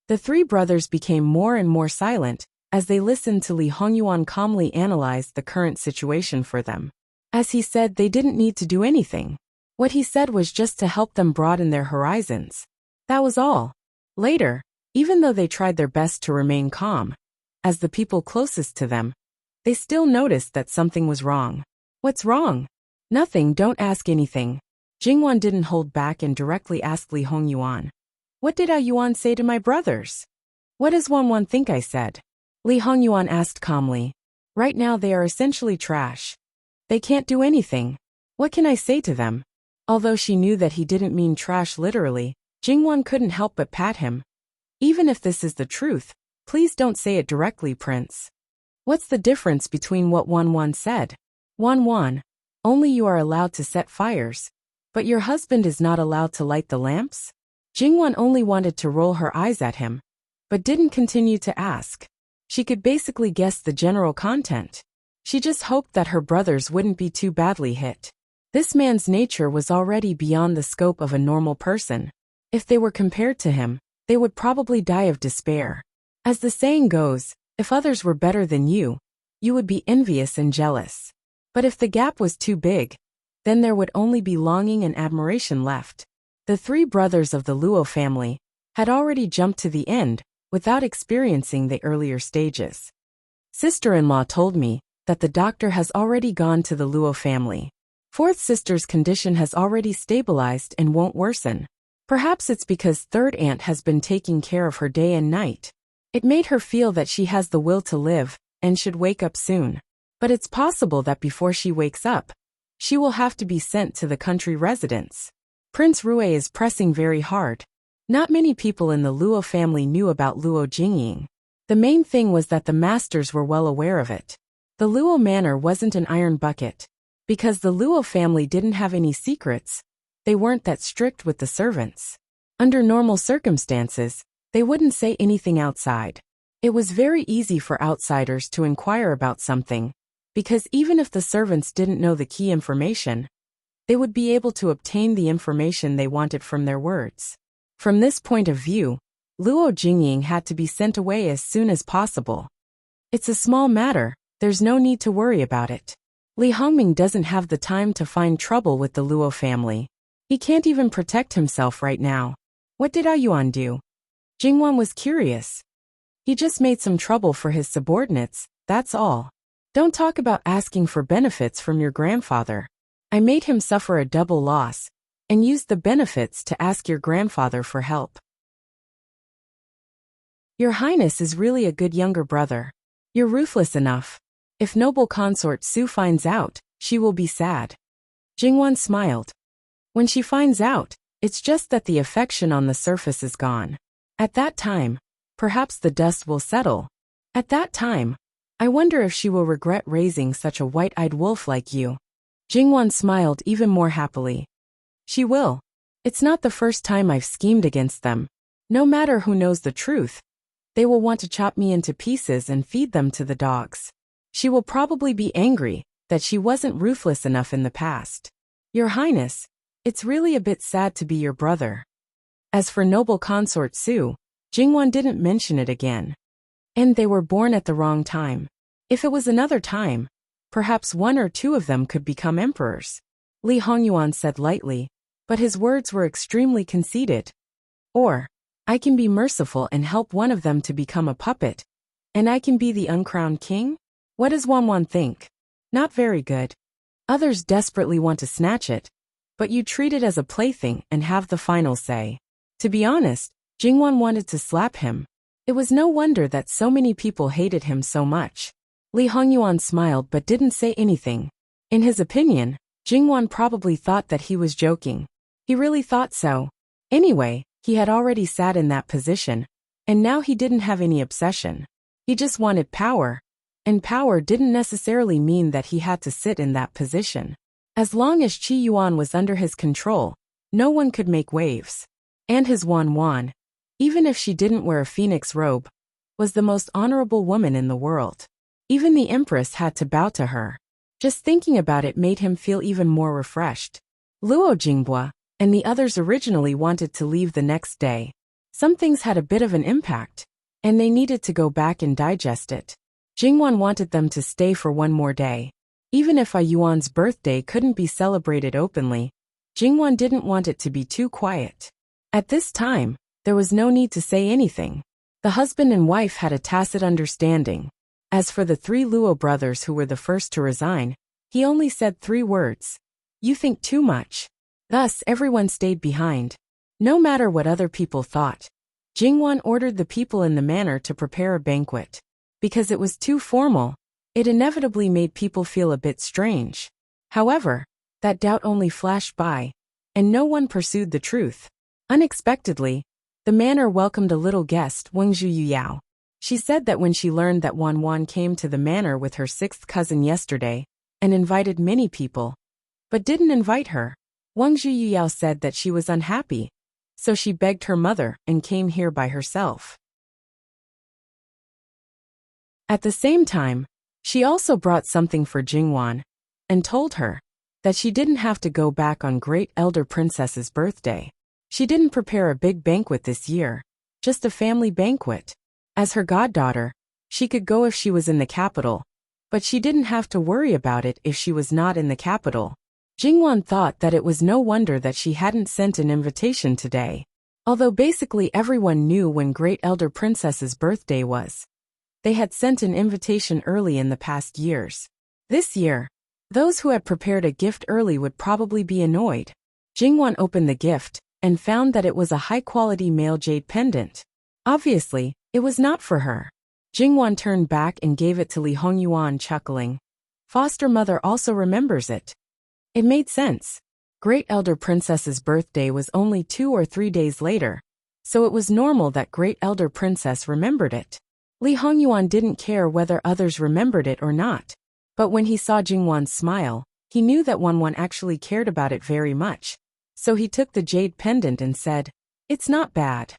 The three brothers became more and more silent as they listened to Li Hongyuan calmly analyze the current situation for them. As he said, they didn't need to do anything. What he said was just to help them broaden their horizons. That was all. Later, even though they tried their best to remain calm, as the people closest to them, they still noticed that something was wrong. What's wrong? Nothing, don't ask anything. Jingwan didn't hold back and directly asked Li Hongyuan. What did Yuan say to my brothers? What does Wanwan think I said? Li Hongyuan asked calmly. Right now they are essentially trash. They can't do anything. What can I say to them? Although she knew that he didn't mean trash literally, Jingwan couldn't help but pat him. Even if this is the truth, please don't say it directly, Prince. What's the difference between what Wanwan said? Wanwan, only you are allowed to set fires, but your husband is not allowed to light the lamps? Jingwan only wanted to roll her eyes at him, but didn't continue to ask. She could basically guess the general content. She just hoped that her brothers wouldn't be too badly hit. This man's nature was already beyond the scope of a normal person. If they were compared to him, they would probably die of despair. As the saying goes, if others were better than you would be envious and jealous. But if the gap was too big, then there would only be longing and admiration left. The three brothers of the Luo family had already jumped to the end without experiencing the earlier stages. Sister-in-law told me that the doctor has already gone to the Luo family. Fourth sister's condition has already stabilized and won't worsen. Perhaps it's because third aunt has been taking care of her day and night. It made her feel that she has the will to live and should wake up soon. But it's possible that before she wakes up, she will have to be sent to the country residence. Prince Rui is pressing very hard. Not many people in the Luo family knew about Luo Jingying. The main thing was that the masters were well aware of it. The Luo manor wasn't an iron bucket. Because the Luo family didn't have any secrets, they weren't that strict with the servants. Under normal circumstances, they wouldn't say anything outside. It was very easy for outsiders to inquire about something, because even if the servants didn't know the key information, they would be able to obtain the information they wanted from their words. From this point of view, Luo Jingying had to be sent away as soon as possible. It's a small matter, there's no need to worry about it. Li Hongming doesn't have the time to find trouble with the Luo family. He can't even protect himself right now. What did Yuan do? Jingwan was curious. He just made some trouble for his subordinates, that's all. Don't talk about asking for benefits from your grandfather. I made him suffer a double loss, and used the benefits to ask your grandfather for help. Your Highness is really a good younger brother. You're ruthless enough. If noble consort Su finds out, she will be sad. Jingwan smiled. When she finds out, it's just that the affection on the surface is gone. At that time, perhaps the dust will settle. At that time, I wonder if she will regret raising such a white-eyed wolf like you. Jingwan smiled even more happily. She will. It's not the first time I've schemed against them. No matter who knows the truth, they will want to chop me into pieces and feed them to the dogs. She will probably be angry that she wasn't ruthless enough in the past. Your Highness, it's really a bit sad to be your brother. As for noble consort Su, Jingwan didn't mention it again. And they were born at the wrong time. If it was another time, perhaps one or two of them could become emperors. Li Hongyuan said lightly, but his words were extremely conceited. Or, I can be merciful and help one of them to become a puppet, and I can be the uncrowned king? What does Wanwan think? Not very good. Others desperately want to snatch it, but you treat it as a plaything and have the final say. To be honest, Jingwan wanted to slap him. It was no wonder that so many people hated him so much. Li Hongyuan smiled but didn't say anything. In his opinion, Jingwan probably thought that he was joking. He really thought so. Anyway, He had already sat in that position, and now he didn't have any obsession. He just wanted power, and power didn't necessarily mean that he had to sit in that position. As long as Qi Yuan was under his control, no one could make waves. And his Wan, even if she didn't wear a phoenix robe, was the most honorable woman in the world. Even the empress had to bow to her. Just thinking about it made him feel even more refreshed. Luo Jinghua and the others originally wanted to leave the next day. Some things had a bit of an impact, and they needed to go back and digest it. Jingwan wanted them to stay for one more day. Even if Yuan's birthday couldn't be celebrated openly, Jingwan didn't want it to be too quiet. At this time, there was no need to say anything. The husband and wife had a tacit understanding. As for the 3 Luo brothers who were the first to resign, he only said 3 words. You think too much. Thus, everyone stayed behind. No matter what other people thought, Jingwan ordered the people in the manor to prepare a banquet. Because it was too formal, it inevitably made people feel a bit strange. However, that doubt only flashed by, and no one pursued the truth. Unexpectedly, the manor welcomed a little guest, Wang Zhuyuyao. She said that when she learned that Wan came to the manor with her 6th cousin yesterday, and invited many people, but didn't invite her, Wang Zhuyuyao said that she was unhappy, so she begged her mother and came here by herself. At the same time, she also brought something for Jingwan, and told her that she didn't have to go back on Great Elder Princess's birthday. She didn't prepare a big banquet this year, just a family banquet. As her goddaughter, she could go if she was in the capital, but she didn't have to worry about it if she was not in the capital. Jingwan thought that it was no wonder that she hadn't sent an invitation today. Although basically everyone knew when Great Elder Princess's birthday was. They had sent an invitation early in the past years. This year, those who had prepared a gift early would probably be annoyed. Jingwan opened the gift and found that it was a high-quality male jade pendant. Obviously, it was not for her. Jingwan turned back and gave it to Li Hongyuan, chuckling. Foster mother also remembers it. It made sense. Great Elder Princess's birthday was only 2 or 3 days later, so it was normal that Great Elder Princess remembered it. Li Hongyuan didn't care whether others remembered it or not, but when he saw Jingwan's smile, he knew that Wan actually cared about it very much. So he took the jade pendant and said, "It's not bad.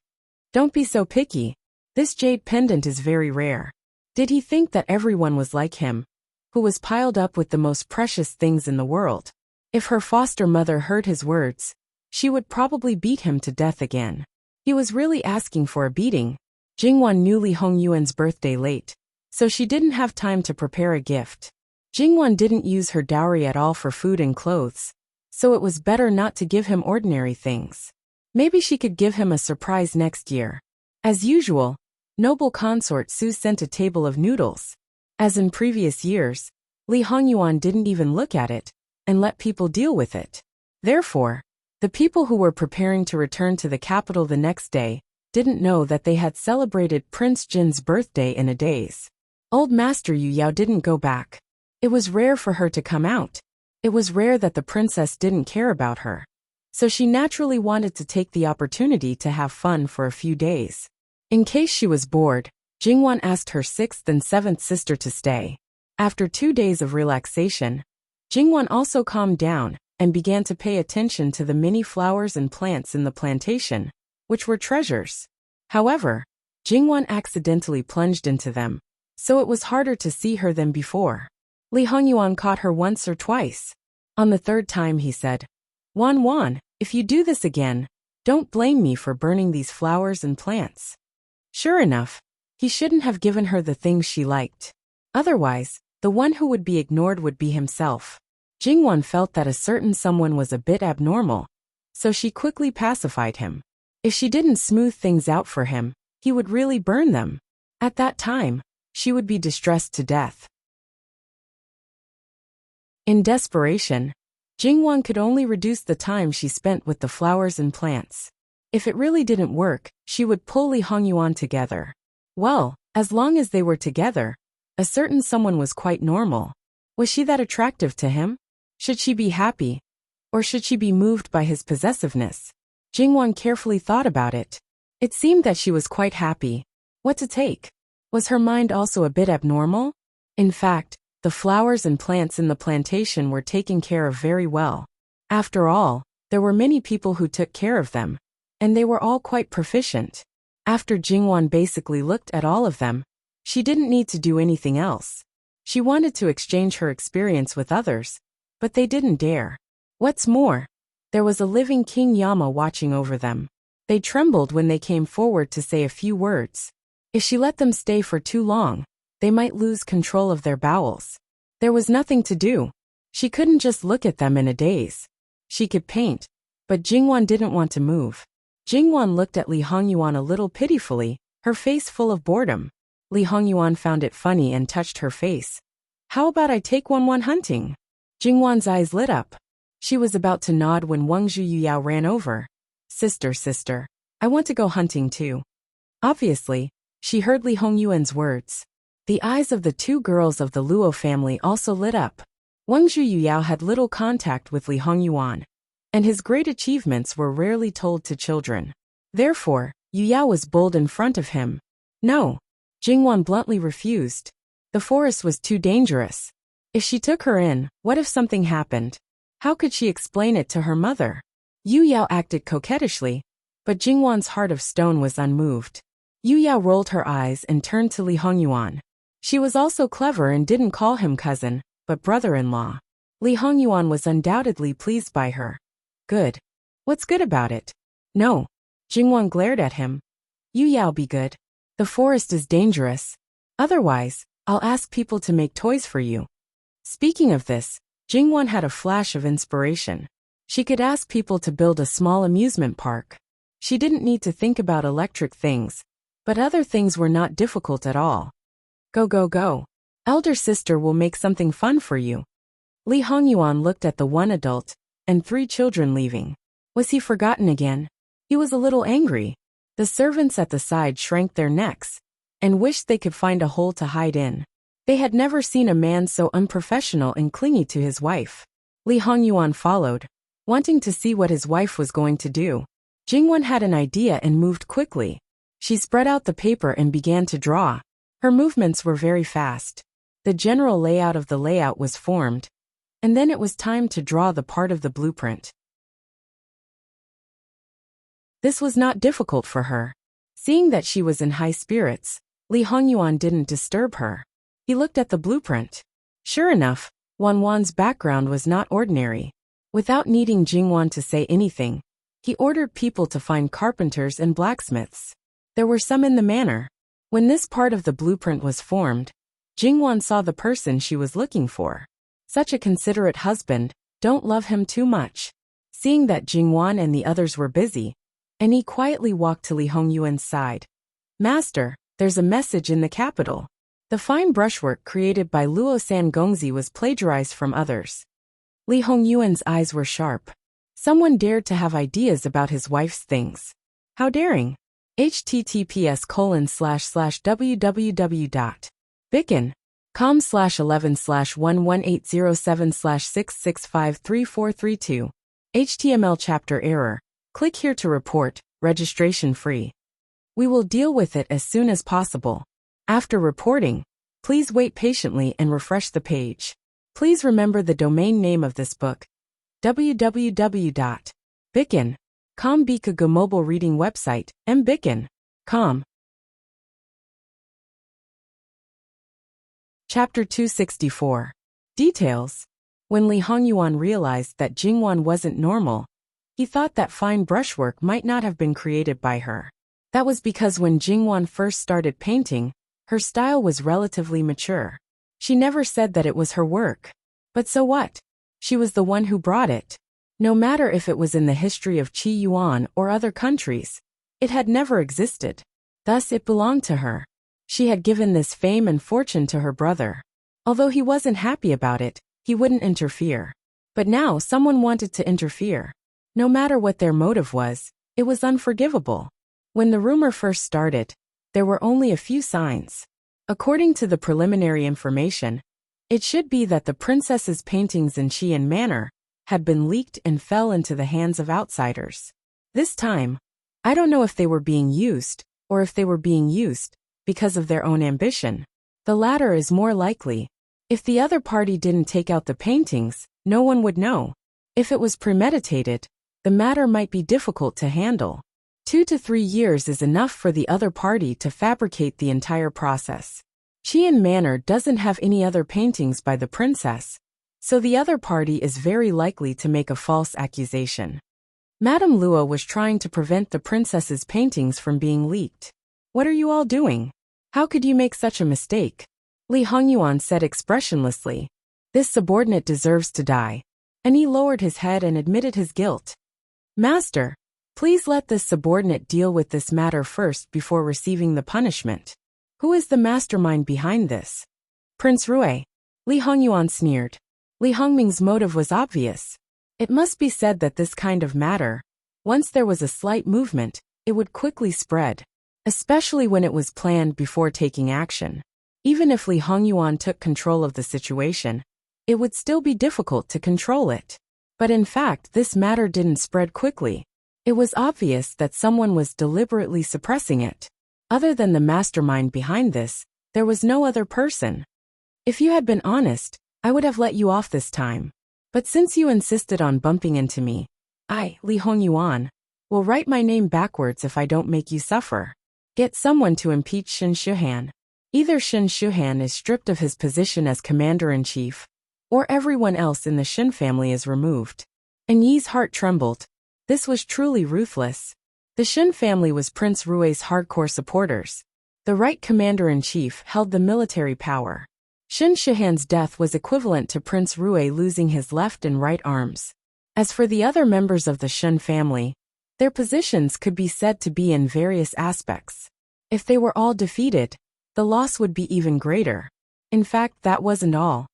Don't be so picky. This jade pendant is very rare." Did he think that everyone was like him, who was piled up with the most precious things in the world? If her foster mother heard his words, she would probably beat him to death again. He was really asking for a beating. Jingwan knew Li Hongyuan's birthday late, so she didn't have time to prepare a gift. Jingwan didn't use her dowry at all for food and clothes, so it was better not to give him ordinary things. Maybe she could give him a surprise next year. As usual, noble consort Su sent a table of noodles. As in previous years, Li Hongyuan didn't even look at it, and let people deal with it. Therefore, the people who were preparing to return to the capital the next day didn't know that they had celebrated Prince Jin's birthday in a daze. Old Master Yu Yao didn't go back. It was rare for her to come out. It was rare that the princess didn't care about her. So she naturally wanted to take the opportunity to have fun for a few days. In case she was bored, Jingwan asked her 6th and 7th sister to stay. After 2 days of relaxation, Jingwan also calmed down and began to pay attention to the many flowers and plants in the plantation, which were treasures. However, Jingwan accidentally plunged into them, so it was harder to see her than before. Li Hongyuan caught her once or twice. On the 3rd time he said, Wan, if you do this again, don't blame me for burning these flowers and plants." Sure enough, he shouldn't have given her the things she liked. Otherwise, the one who would be ignored would be himself. Jingwan felt that a certain someone was a bit abnormal, so she quickly pacified him. If she didn't smooth things out for him, he would really burn them. At that time, she would be distressed to death. In desperation, Jingwan could only reduce the time she spent with the flowers and plants. If it really didn't work, she would pull Li Hongyuan together. Well, as long as they were together, a certain someone was quite normal. Was she that attractive to him? Should she be happy? Or should she be moved by his possessiveness? Jingwan carefully thought about it. It seemed that she was quite happy. What to take? Was her mind also a bit abnormal? In fact, the flowers and plants in the plantation were taken care of very well. After all, there were many people who took care of them, and they were all quite proficient. After Jingwan basically looked at all of them, she didn't need to do anything else. She wanted to exchange her experience with others, but they didn't dare. What's more, there was a living King Yama watching over them. They trembled when they came forward to say a few words. If she let them stay for too long, they might lose control of their bowels. There was nothing to do. She couldn't just look at them in a daze. She could paint, but Jingwan didn't want to move. Jingwan looked at Li Hongyuan a little pitifully, her face full of boredom. Li Hongyuan found it funny and touched her face. How about I take one hunting? Jingwan's eyes lit up. She was about to nod when Wang Zhuyuyao ran over. Sister, I want to go hunting too. Obviously, she heard Li Hongyuan's words. The eyes of the two girls of the Luo family also lit up. Wang Zhuyuyao had little contact with Li Hongyuan, and his great achievements were rarely told to children. Therefore, Yuyao was bold in front of him. No. Jingwan bluntly refused. The forest was too dangerous. If she took her in, what if something happened? How could she explain it to her mother? Yuyao acted coquettishly, but Jingwan's heart of stone was unmoved. Yuyao rolled her eyes and turned to Li Hongyuan. She was also clever and didn't call him cousin, but brother-in-law. Li Hongyuan was undoubtedly pleased by her. Good. What's good about it? No. Jingwan glared at him. Yuyao, be good. The forest is dangerous. Otherwise, I'll ask people to make toys for you. Speaking of this, Jingwan had a flash of inspiration. She could ask people to build a small amusement park. She didn't need to think about electric things, but other things were not difficult at all. Go. Elder sister will make something fun for you. Li Hongyuan looked at the one adult and 3 children leaving. Was he forgotten again? He was a little angry. The servants at the side shrank their necks and wished they could find a hole to hide in. They had never seen a man so unprofessional and clingy to his wife. Li Hongyuan followed, wanting to see what his wife was going to do. Jingwan had an idea and moved quickly. She spread out the paper and began to draw. Her movements were very fast. The general layout of the layout was formed, and then it was time to draw the part of the blueprint. This was not difficult for her. Seeing that she was in high spirits, Li Hongyuan didn't disturb her. He looked at the blueprint. Sure enough, Wanwan's background was not ordinary. Without needing Jingwan to say anything, he ordered people to find carpenters and blacksmiths. There were some in the manor. When this part of the blueprint was formed, Jingwan saw the person she was looking for. Such a considerate husband, don't love him too much. Seeing that Jingwan and the others were busy, and he quietly walked to Li Hongyuan's side. Master, there's a message in the capital. The fine brushwork created by Luo San Gongzi was plagiarized from others. Li Hongyuan's eyes were sharp. Someone dared to have ideas about his wife's things. How daring! https://www.bicken.com/11/11807/6653432. HTML chapter error. Click here to report, registration free. We will deal with it as soon as possible. After reporting, please wait patiently and refresh the page. Please remember the domain name of this book. www.bicken.com. Bikaga mobile reading website, mbicken.com. Chapter 264. Details. When Li Hongyuan realized that Jingwan wasn't normal, he thought that fine brushwork might not have been created by her. That was because when Jingwan first started painting, her style was relatively mature. She never said that it was her work. But so what? She was the one who brought it. No matter if it was in the history of Qi Yuan or other countries, it had never existed. Thus it belonged to her. She had given this fame and fortune to her brother. Although he wasn't happy about it, he wouldn't interfere. But now someone wanted to interfere. No matter what their motive was, it was unforgivable. When the rumor first started, there were only a few signs. According to the preliminary information, it should be that the princess's paintings in Qian Manor had been leaked and fell into the hands of outsiders. This time, I don't know if they were being used, or if they were being used because of their own ambition. The latter is more likely. If the other party didn't take out the paintings, no one would know. If it was premeditated, the matter might be difficult to handle. 2 to 3 years is enough for the other party to fabricate the entire process. Qian Manor doesn't have any other paintings by the princess, so the other party is very likely to make a false accusation. Madame Luo was trying to prevent the princess's paintings from being leaked. What are you all doing? How could you make such a mistake? Li Hongyuan said expressionlessly. This subordinate deserves to die. And he lowered his head and admitted his guilt. Master, please let this subordinate deal with this matter first before receiving the punishment. Who is the mastermind behind this? Prince Rui. Li Hongyuan sneered. Li Hongming's motive was obvious. It must be said that this kind of matter, once there was a slight movement, it would quickly spread, especially when it was planned before taking action. Even if Li Hongyuan took control of the situation, it would still be difficult to control it. But in fact, this matter didn't spread quickly. It was obvious that someone was deliberately suppressing it. Other than the mastermind behind this, there was no other person. If you had been honest, I would have let you off this time. But since you insisted on bumping into me, I, Li Hongyuan, will write my name backwards if I don't make you suffer. Get someone to impeach Shen Shuhan. Either Shen Shuhan is stripped of his position as commander-in-chief, or everyone else in the Shen family is removed. And Yi's heart trembled. This was truly ruthless. The Shen family was Prince Rui's hardcore supporters. The right commander-in-chief held the military power. Shen Shuhan's death was equivalent to Prince Rui losing his left and right arms. As for the other members of the Shen family, their positions could be said to be in various aspects. If they were all defeated, the loss would be even greater. In fact, that wasn't all.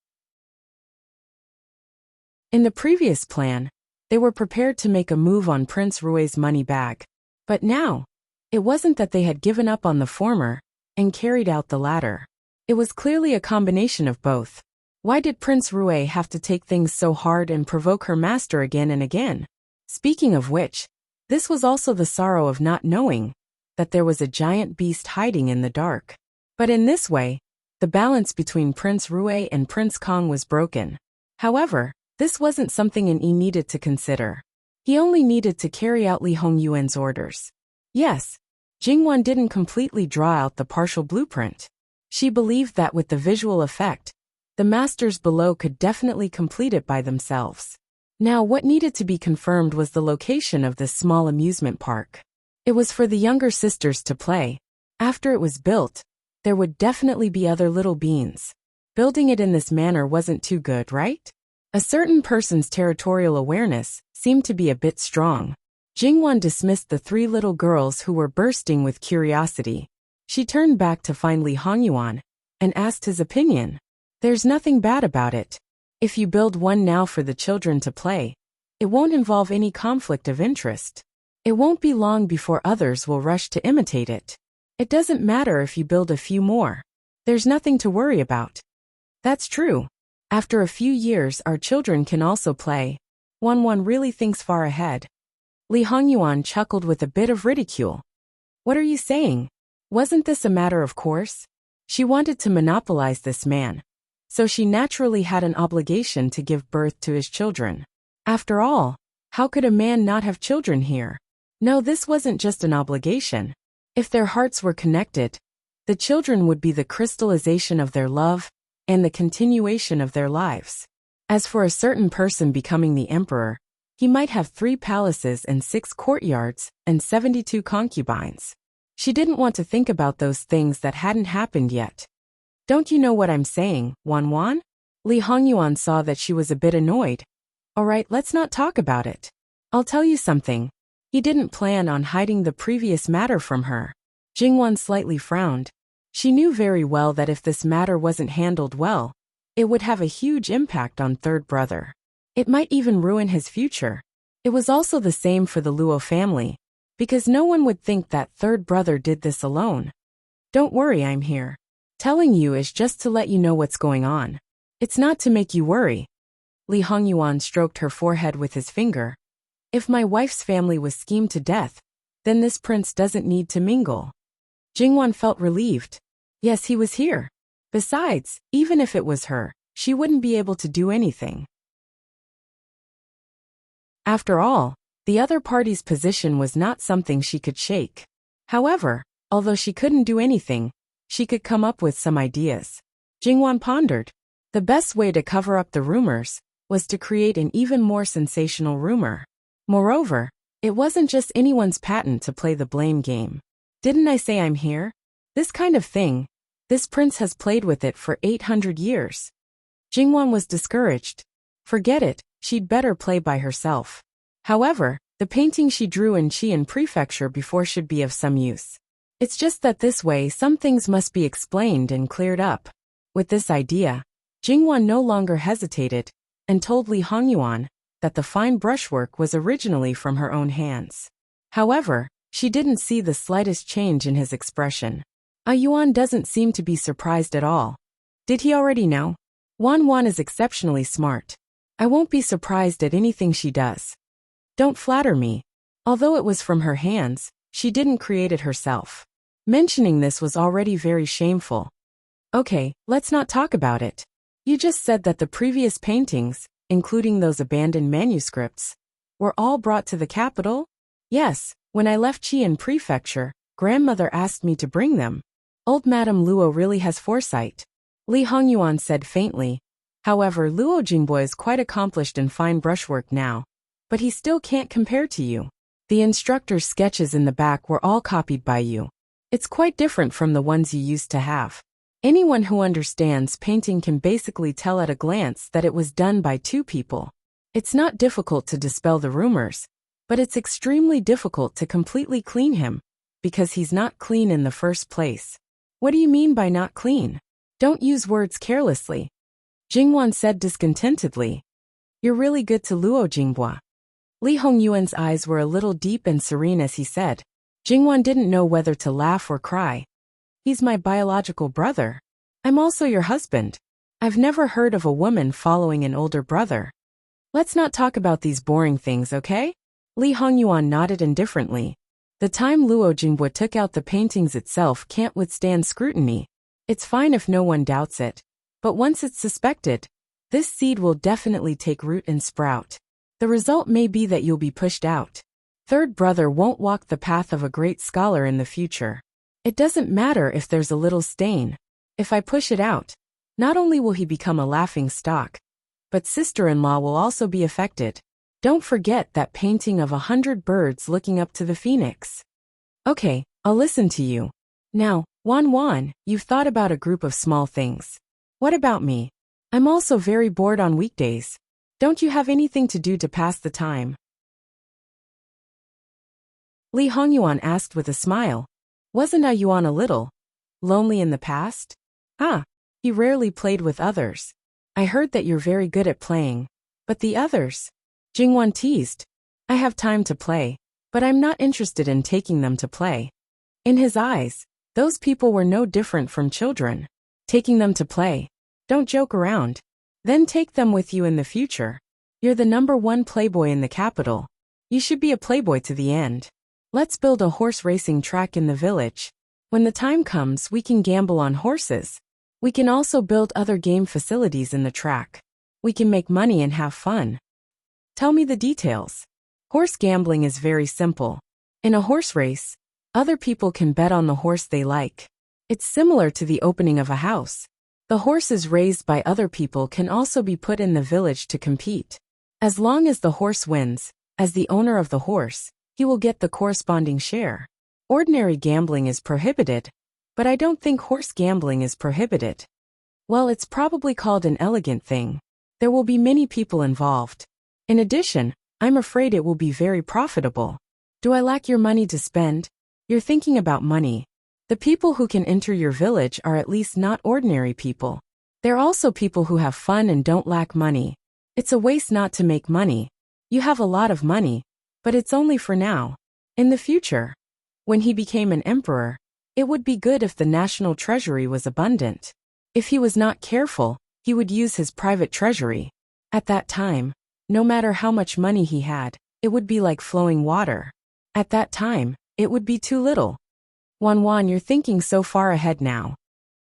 In the previous plan, they were prepared to make a move on Prince Rui's money bag. But now, it wasn't that they had given up on the former and carried out the latter. It was clearly a combination of both. Why did Prince Rui have to take things so hard and provoke her master again and again? Speaking of which, this was also the sorrow of not knowing that there was a giant beast hiding in the dark. But in this way, the balance between Prince Rui and Prince Kong was broken. However, this wasn't something an Yi needed to consider. He only needed to carry out Li Hongyuan's orders. Yes, Jingwan didn't completely draw out the partial blueprint. She believed that with the visual effect, the masters below could definitely complete it by themselves. Now what needed to be confirmed was the location of this small amusement park. It was for the younger sisters to play. After it was built, there would definitely be other little beans. Building it in this manner wasn't too good, right? A certain person's territorial awareness seemed to be a bit strong. Jingwan dismissed the 3 little girls who were bursting with curiosity. She turned back to find Li Hongyuan and asked his opinion. There's nothing bad about it. If you build one now for the children to play, it won't involve any conflict of interest. It won't be long before others will rush to imitate it. It doesn't matter if you build a few more. There's nothing to worry about. That's true. After a few years, our children can also play. One really thinks far ahead. Li Hongyuan chuckled with a bit of ridicule. What are you saying? Wasn't this a matter of course? She wanted to monopolize this man, so she naturally had an obligation to give birth to his children. After all, how could a man not have children here? No, this wasn't just an obligation. If their hearts were connected, the children would be the crystallization of their love and the continuation of their lives. As for a certain person becoming the emperor, he might have 3 palaces and 6 courtyards and 72 concubines. She didn't want to think about those things that hadn't happened yet. Don't you know what I'm saying, Wan? Li Hongyuan saw that she was a bit annoyed. Alright, let's not talk about it. I'll tell you something. He didn't plan on hiding the previous matter from her. Jingwan slightly frowned. She knew very well that if this matter wasn't handled well, it would have a huge impact on third brother. It might even ruin his future. It was also the same for the Luo family, because no one would think that third brother did this alone. Don't worry, I'm here. Telling you is just to let you know what's going on. It's not to make you worry. Li Hongyuan stroked her forehead with his finger. If my wife's family was schemed to death, then this prince doesn't need to mingle. Jingwan felt relieved. Yes, he was here. Besides, even if it was her, she wouldn't be able to do anything. After all, the other party's position was not something she could shake. However, although she couldn't do anything, she could come up with some ideas. Jingwan pondered. The best way to cover up the rumors was to create an even more sensational rumor. Moreover, it wasn't just anyone's patent to play the blame game. Didn't I say I'm here? This kind of thing. This prince has played with it for 800 years. Jingwan was discouraged. Forget it, she'd better play by herself. However, the painting she drew in Qian Prefecture before should be of some use. It's just that this way some things must be explained and cleared up. With this idea, Jingwan no longer hesitated, and told Li Hongyuan that the fine brushwork was originally from her own hands. However, she didn't see the slightest change in his expression. Yuan doesn't seem to be surprised at all. Did he already know? Wan is exceptionally smart. I won't be surprised at anything she does. Don't flatter me. Although it was from her hands, she didn't create it herself. Mentioning this was already very shameful. Okay, let's not talk about it. You just said that the previous paintings, including those abandoned manuscripts, were all brought to the capital? Yes, when I left Qian Prefecture, grandmother asked me to bring them. Old Madame Luo really has foresight. Li Hongyuan said faintly. However, Luo Jingbo is quite accomplished in fine brushwork now, but he still can't compare to you. The instructor's sketches in the back were all copied by you. It's quite different from the ones you used to have. Anyone who understands painting can basically tell at a glance that it was done by two people. It's not difficult to dispel the rumors, but it's extremely difficult to completely clean him, because he's not clean in the first place. What do you mean by not clean? Don't use words carelessly. Jingwan said discontentedly. You're really good to Luo Jingbo. Li Hongyuan's eyes were a little deep and serene as he said. Jingwan didn't know whether to laugh or cry. He's my biological brother. I'm also your husband. I've never heard of a woman following an older brother. Let's not talk about these boring things, okay? Li Hongyuan nodded indifferently. The time Luo Jingbo took out the paintings itself can't withstand scrutiny. It's fine if no one doubts it. But once it's suspected, this seed will definitely take root and sprout. The result may be that you'll be pushed out. Third brother won't walk the path of a great scholar in the future. It doesn't matter if there's a little stain. If I push it out, not only will he become a laughing stock, but sister-in-law will also be affected. Don't forget that painting of 100 birds looking up to the phoenix. Okay, I'll listen to you. Now, Wan, you've thought about a group of small things. What about me? I'm also very bored on weekdays. Don't you have anything to do to pass the time? Li Hongyuan asked with a smile. Wasn't Yuan a little lonely in the past? He rarely played with others. I heard that you're very good at playing. But the others? Jingwan teased. I have time to play, but I'm not interested in taking them to play. In his eyes, those people were no different from children. Taking them to play. Don't joke around. Then take them with you in the future. You're the #1 playboy in the capital. You should be a playboy to the end. Let's build a horse racing track in the village. When the time comes, we can gamble on horses. We can also build other game facilities in the track. We can make money and have fun. Tell me the details. Horse gambling is very simple. In a horse race, other people can bet on the horse they like. It's similar to the opening of a house. The horses raised by other people can also be put in the village to compete. As long as the horse wins, as the owner of the horse, he will get the corresponding share. Ordinary gambling is prohibited, but I don't think horse gambling is prohibited. Well, it's probably called an elegant thing. There will be many people involved. In addition, I'm afraid it will be very profitable. Do I lack your money to spend? You're thinking about money. The people who can enter your village are at least not ordinary people. They're also people who have fun and don't lack money. It's a waste not to make money. You have a lot of money, but it's only for now. In the future, when he became an emperor, it would be good if the national treasury was abundant. If he was not careful, he would use his private treasury. At that time, no matter how much money he had, it would be like flowing water. At that time, it would be too little. Wan, you're thinking so far ahead now.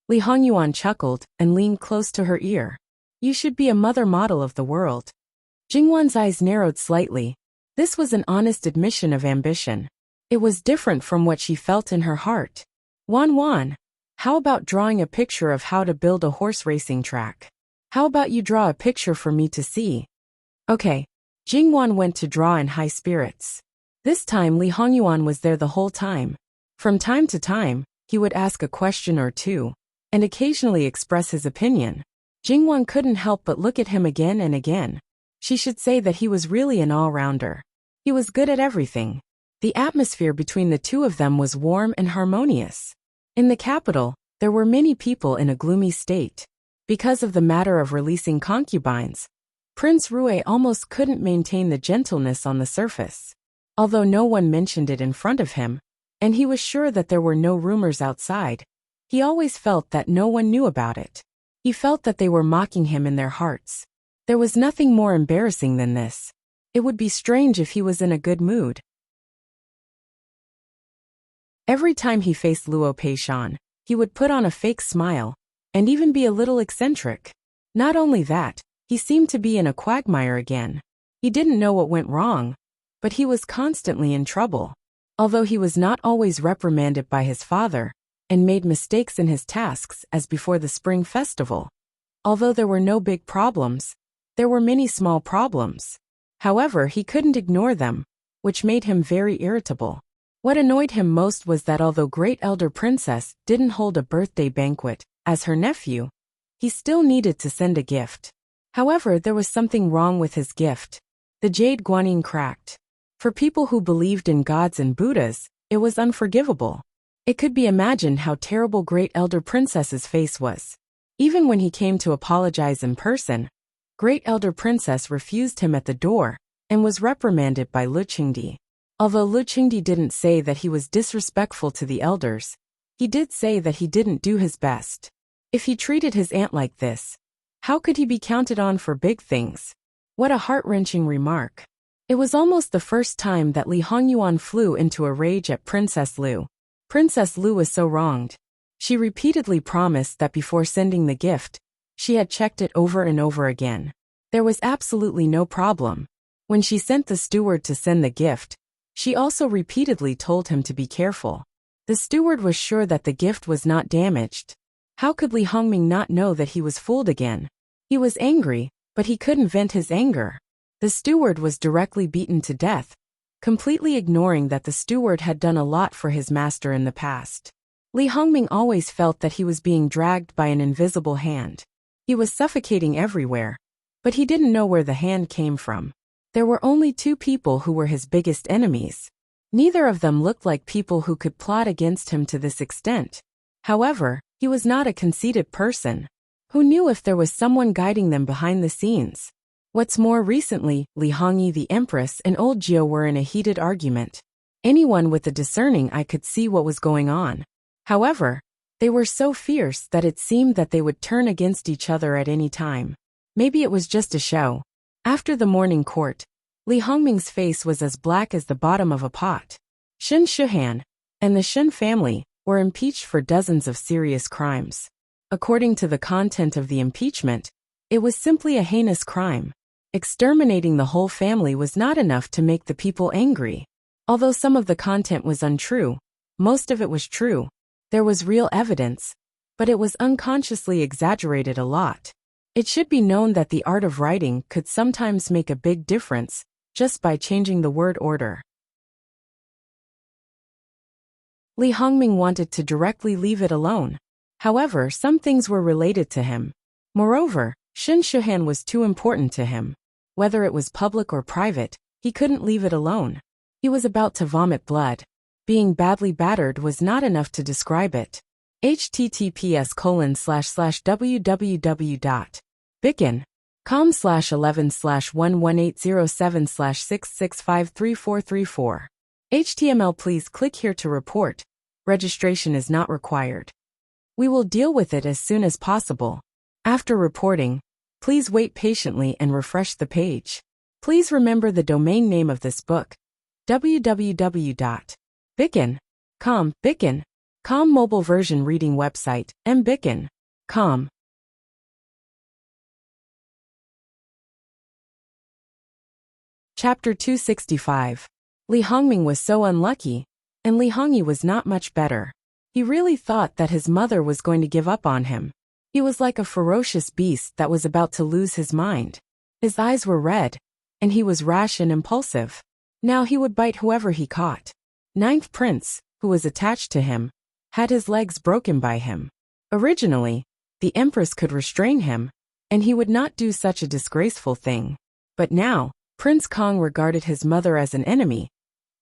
Li Hongyuan chuckled and leaned close to her ear. You should be a mother model of the world. Jingwan's eyes narrowed slightly. This was an honest admission of ambition. It was different from what she felt in her heart. Wan, how about drawing a picture of how to build a horse racing track? How about you draw a picture for me to see? Okay. Jingwan went to draw in high spirits. This time Li Hongyuan was there the whole time. From time to time, he would ask a question or two, and occasionally express his opinion. Jingwan couldn't help but look at him again and again. She should say that he was really an all-rounder. He was good at everything. The atmosphere between the two of them was warm and harmonious. In the capital, there were many people in a gloomy state. Because of the matter of releasing concubines, Prince Rui almost couldn't maintain the gentleness on the surface. Although no one mentioned it in front of him, and he was sure that there were no rumors outside, he always felt that no one knew about it. He felt that they were mocking him in their hearts. There was nothing more embarrassing than this. It would be strange if he was in a good mood. Every time he faced Luo Peishan, he would put on a fake smile, and even be a little eccentric. Not only that, he seemed to be in a quagmire again. He didn't know what went wrong, but he was constantly in trouble. Although he was not always reprimanded by his father, and made mistakes in his tasks as before the spring festival. Although there were no big problems, there were many small problems. However, he couldn't ignore them, which made him very irritable. What annoyed him most was that although Great Elder Princess didn't hold a birthday banquet, as her nephew, he still needed to send a gift. However, there was something wrong with his gift. The jade guanyin cracked. For people who believed in gods and Buddhas, it was unforgivable. It could be imagined how terrible Great Elder Princess's face was. Even when he came to apologize in person, Great Elder Princess refused him at the door, and was reprimanded by Lu Qingdi. Although Lu Qingdi didn't say that he was disrespectful to the elders, he did say that he didn't do his best. If he treated his aunt like this, how could he be counted on for big things? What a heart-wrenching remark. It was almost the first time that Li Hongyuan flew into a rage at Princess Lu. Princess Lu was so wronged. She repeatedly promised that before sending the gift, she had checked it over and over again. There was absolutely no problem. When she sent the steward to send the gift, she also repeatedly told him to be careful. The steward was sure that the gift was not damaged. How could Li Hongming not know that he was fooled again? He was angry, but he couldn't vent his anger. The steward was directly beaten to death, completely ignoring that the steward had done a lot for his master in the past. Li Hongming always felt that he was being dragged by an invisible hand. He was suffocating everywhere, but he didn't know where the hand came from. There were only two people who were his biggest enemies. Neither of them looked like people who could plot against him to this extent. However, he was not a conceited person. Who knew if there was someone guiding them behind the scenes? What's more, recently, Li Hongyi the Empress and old Jiao were in a heated argument. Anyone with a discerning eye could see what was going on. However, they were so fierce that it seemed that they would turn against each other at any time. Maybe it was just a show. After the morning court, Li Hongming's face was as black as the bottom of a pot. Shen Shuhan and the Shen family were impeached for dozens of serious crimes. According to the content of the impeachment, it was simply a heinous crime. Exterminating the whole family was not enough to make the people angry. Although some of the content was untrue, most of it was true. There was real evidence, but it was unconsciously exaggerated a lot. It should be known that the art of writing could sometimes make a big difference, just by changing the word order. Li Hongming wanted to directly leave it alone. However, some things were related to him. Moreover, Shen Shuhan was too important to him. Whether it was public or private, he couldn't leave it alone. He was about to vomit blood. Being badly battered was not enough to describe it. https://www.bicon.com/11/11807/6653434. HTML. Please click here to report. Registration is not required. We will deal with it as soon as possible. After reporting, please wait patiently and refresh the page. Please remember the domain name of this book: www.bicken.com. Bicken.com mobile version reading website, mbicken.com. Chapter 265. Li Hongming was so unlucky, and Li Hongyi was not much better. He really thought that his mother was going to give up on him. He was like a ferocious beast that was about to lose his mind. His eyes were red, and he was rash and impulsive. Now he would bite whoever he caught. Ninth Prince, who was attached to him, had his legs broken by him. Originally, the Empress could restrain him, and he would not do such a disgraceful thing. But now, Prince Kong regarded his mother as an enemy,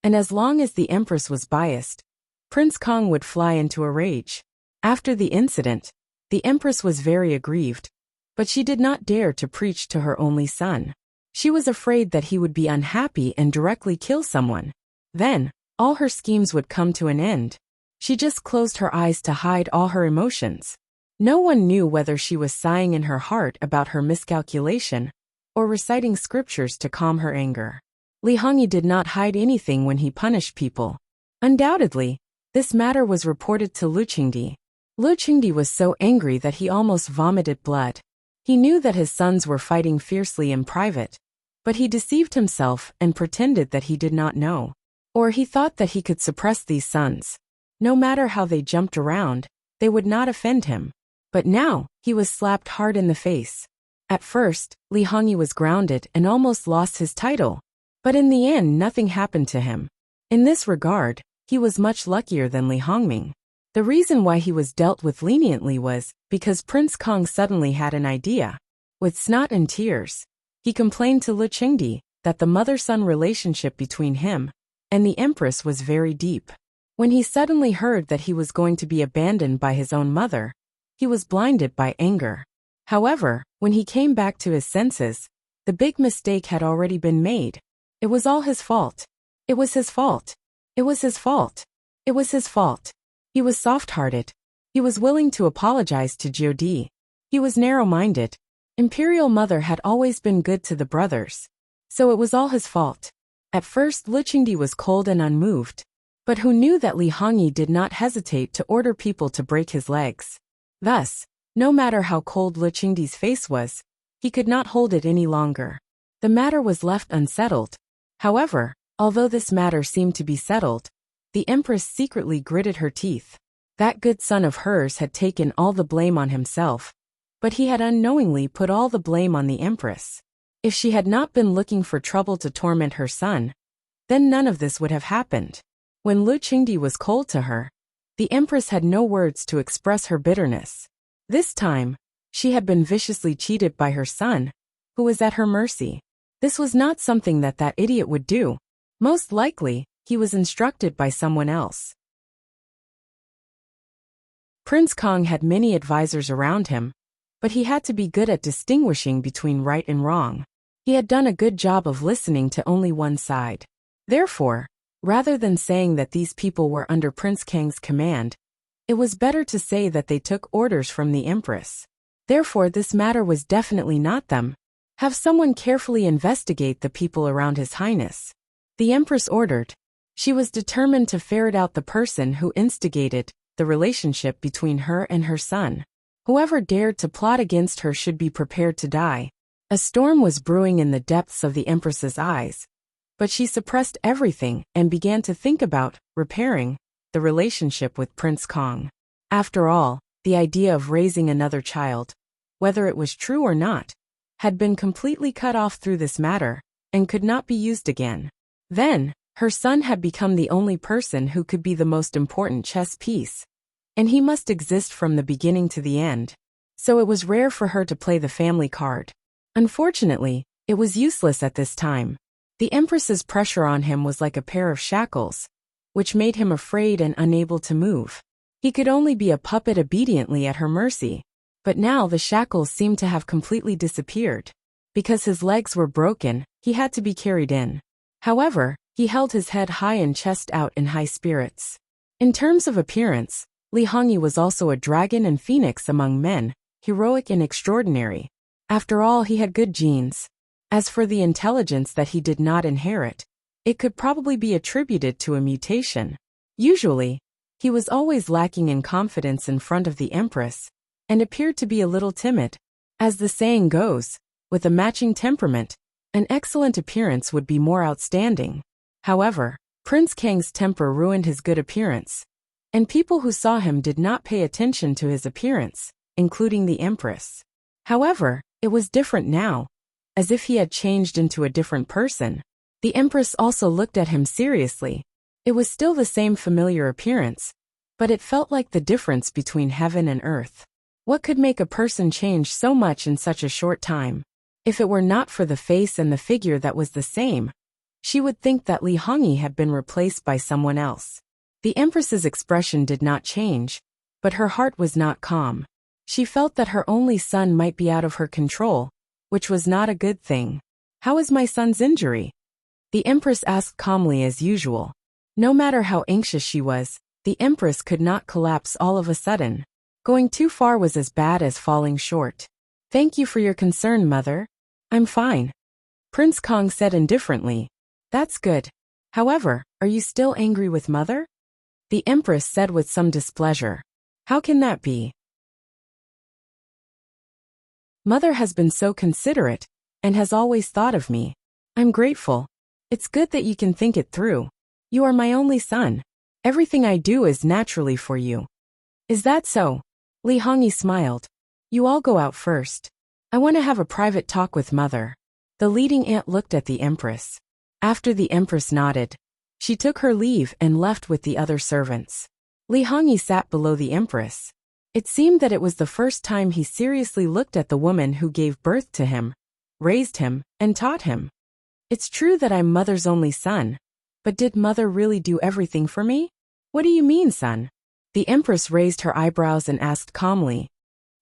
and as long as the Empress was biased, Prince Kong would fly into a rage. After the incident, the Empress was very aggrieved, but she did not dare to preach to her only son. She was afraid that he would be unhappy and directly kill someone. Then, all her schemes would come to an end. She just closed her eyes to hide all her emotions. No one knew whether she was sighing in her heart about her miscalculation or reciting scriptures to calm her anger. Li Hongyi did not hide anything when he punished people. Undoubtedly, this matter was reported to Lu Qingdi. Lu Qingdi was so angry that he almost vomited blood. He knew that his sons were fighting fiercely in private, but he deceived himself and pretended that he did not know. Or he thought that he could suppress these sons. No matter how they jumped around, they would not offend him. But now, he was slapped hard in the face. At first, Li Hongyi was grounded and almost lost his title. But in the end, nothing happened to him. In this regard, he was much luckier than Li Hongming. The reason why he was dealt with leniently was because Prince Kong suddenly had an idea. With snot and tears, he complained to Lu Qingdi that the mother-son relationship between him and the Empress was very deep. When he suddenly heard that he was going to be abandoned by his own mother, he was blinded by anger. However, when he came back to his senses, the big mistake had already been made. It was all his fault. It was his fault. It was his fault. It was his fault. He was soft-hearted. He was willing to apologize to Jiudi. He was narrow-minded. Imperial Mother had always been good to the brothers. So it was all his fault. At first Lu Qingdi was cold and unmoved. But who knew that Li Hongyi did not hesitate to order people to break his legs. Thus, no matter how cold Lu Qingdi's face was, he could not hold it any longer. The matter was left unsettled. However, although this matter seemed to be settled, the Empress secretly gritted her teeth. That good son of hers had taken all the blame on himself, but he had unknowingly put all the blame on the Empress. If she had not been looking for trouble to torment her son, then none of this would have happened. When Lu Qingdi was cold to her, the Empress had no words to express her bitterness. This time, she had been viciously cheated by her son, who was at her mercy. This was not something that idiot would do. Most likely, he was instructed by someone else. Prince Kong had many advisors around him, but he had to be good at distinguishing between right and wrong. He had done a good job of listening to only one side. Therefore, rather than saying that these people were under Prince Kang's command, it was better to say that they took orders from the Empress. Therefore, this matter was definitely not them. Have someone carefully investigate the people around His Highness. The Empress ordered. She was determined to ferret out the person who instigated the relationship between her and her son. Whoever dared to plot against her should be prepared to die. A storm was brewing in the depths of the Empress's eyes, but she suppressed everything and began to think about repairing the relationship with Prince Kong. After all, the idea of raising another child, whether it was true or not, had been completely cut off through this matter and could not be used again. Then, her son had become the only person who could be the most important chess piece, and he must exist from the beginning to the end. So it was rare for her to play the family card. Unfortunately, it was useless at this time. The Empress's pressure on him was like a pair of shackles, which made him afraid and unable to move. He could only be a puppet obediently at her mercy. But now the shackles seemed to have completely disappeared. Because his legs were broken, he had to be carried in. However, he held his head high and chest out in high spirits. In terms of appearance, Li Hongyi was also a dragon and phoenix among men, heroic and extraordinary. After all, he had good genes. As for the intelligence that he did not inherit, it could probably be attributed to a mutation. Usually, he was always lacking in confidence in front of the Empress, and appeared to be a little timid. As the saying goes, with a matching temperament, an excellent appearance would be more outstanding. However, Prince Kang's temper ruined his good appearance, and people who saw him did not pay attention to his appearance, including the Empress. However, it was different now, as if he had changed into a different person. The Empress also looked at him seriously. It was still the same familiar appearance, but it felt like the difference between heaven and earth. What could make a person change so much in such a short time? If it were not for the face and the figure that was the same, she would think that Li Hongyi had been replaced by someone else. The Empress's expression did not change, but her heart was not calm. She felt that her only son might be out of her control, which was not a good thing. "How is my son's injury?" the Empress asked calmly as usual. No matter how anxious she was, the Empress could not collapse all of a sudden. Going too far was as bad as falling short. "Thank you for your concern, Mother. I'm fine," Prince Kong said indifferently. "That's good. However, are you still angry with Mother?" the Empress said with some displeasure. "How can that be? Mother has been so considerate, and has always thought of me. I'm grateful. It's good that you can think it through. You are my only son. Everything I do is naturally for you." "Is that so?" Li Hongyi smiled. "You all go out first. I want to have a private talk with Mother." The leading aunt looked at the Empress. After the Empress nodded, she took her leave and left with the other servants. Li Hongyi sat below the Empress. It seemed that it was the first time he seriously looked at the woman who gave birth to him, raised him, and taught him. "It's true that I'm Mother's only son, but did Mother really do everything for me?" "What do you mean, son?" The Empress raised her eyebrows and asked calmly.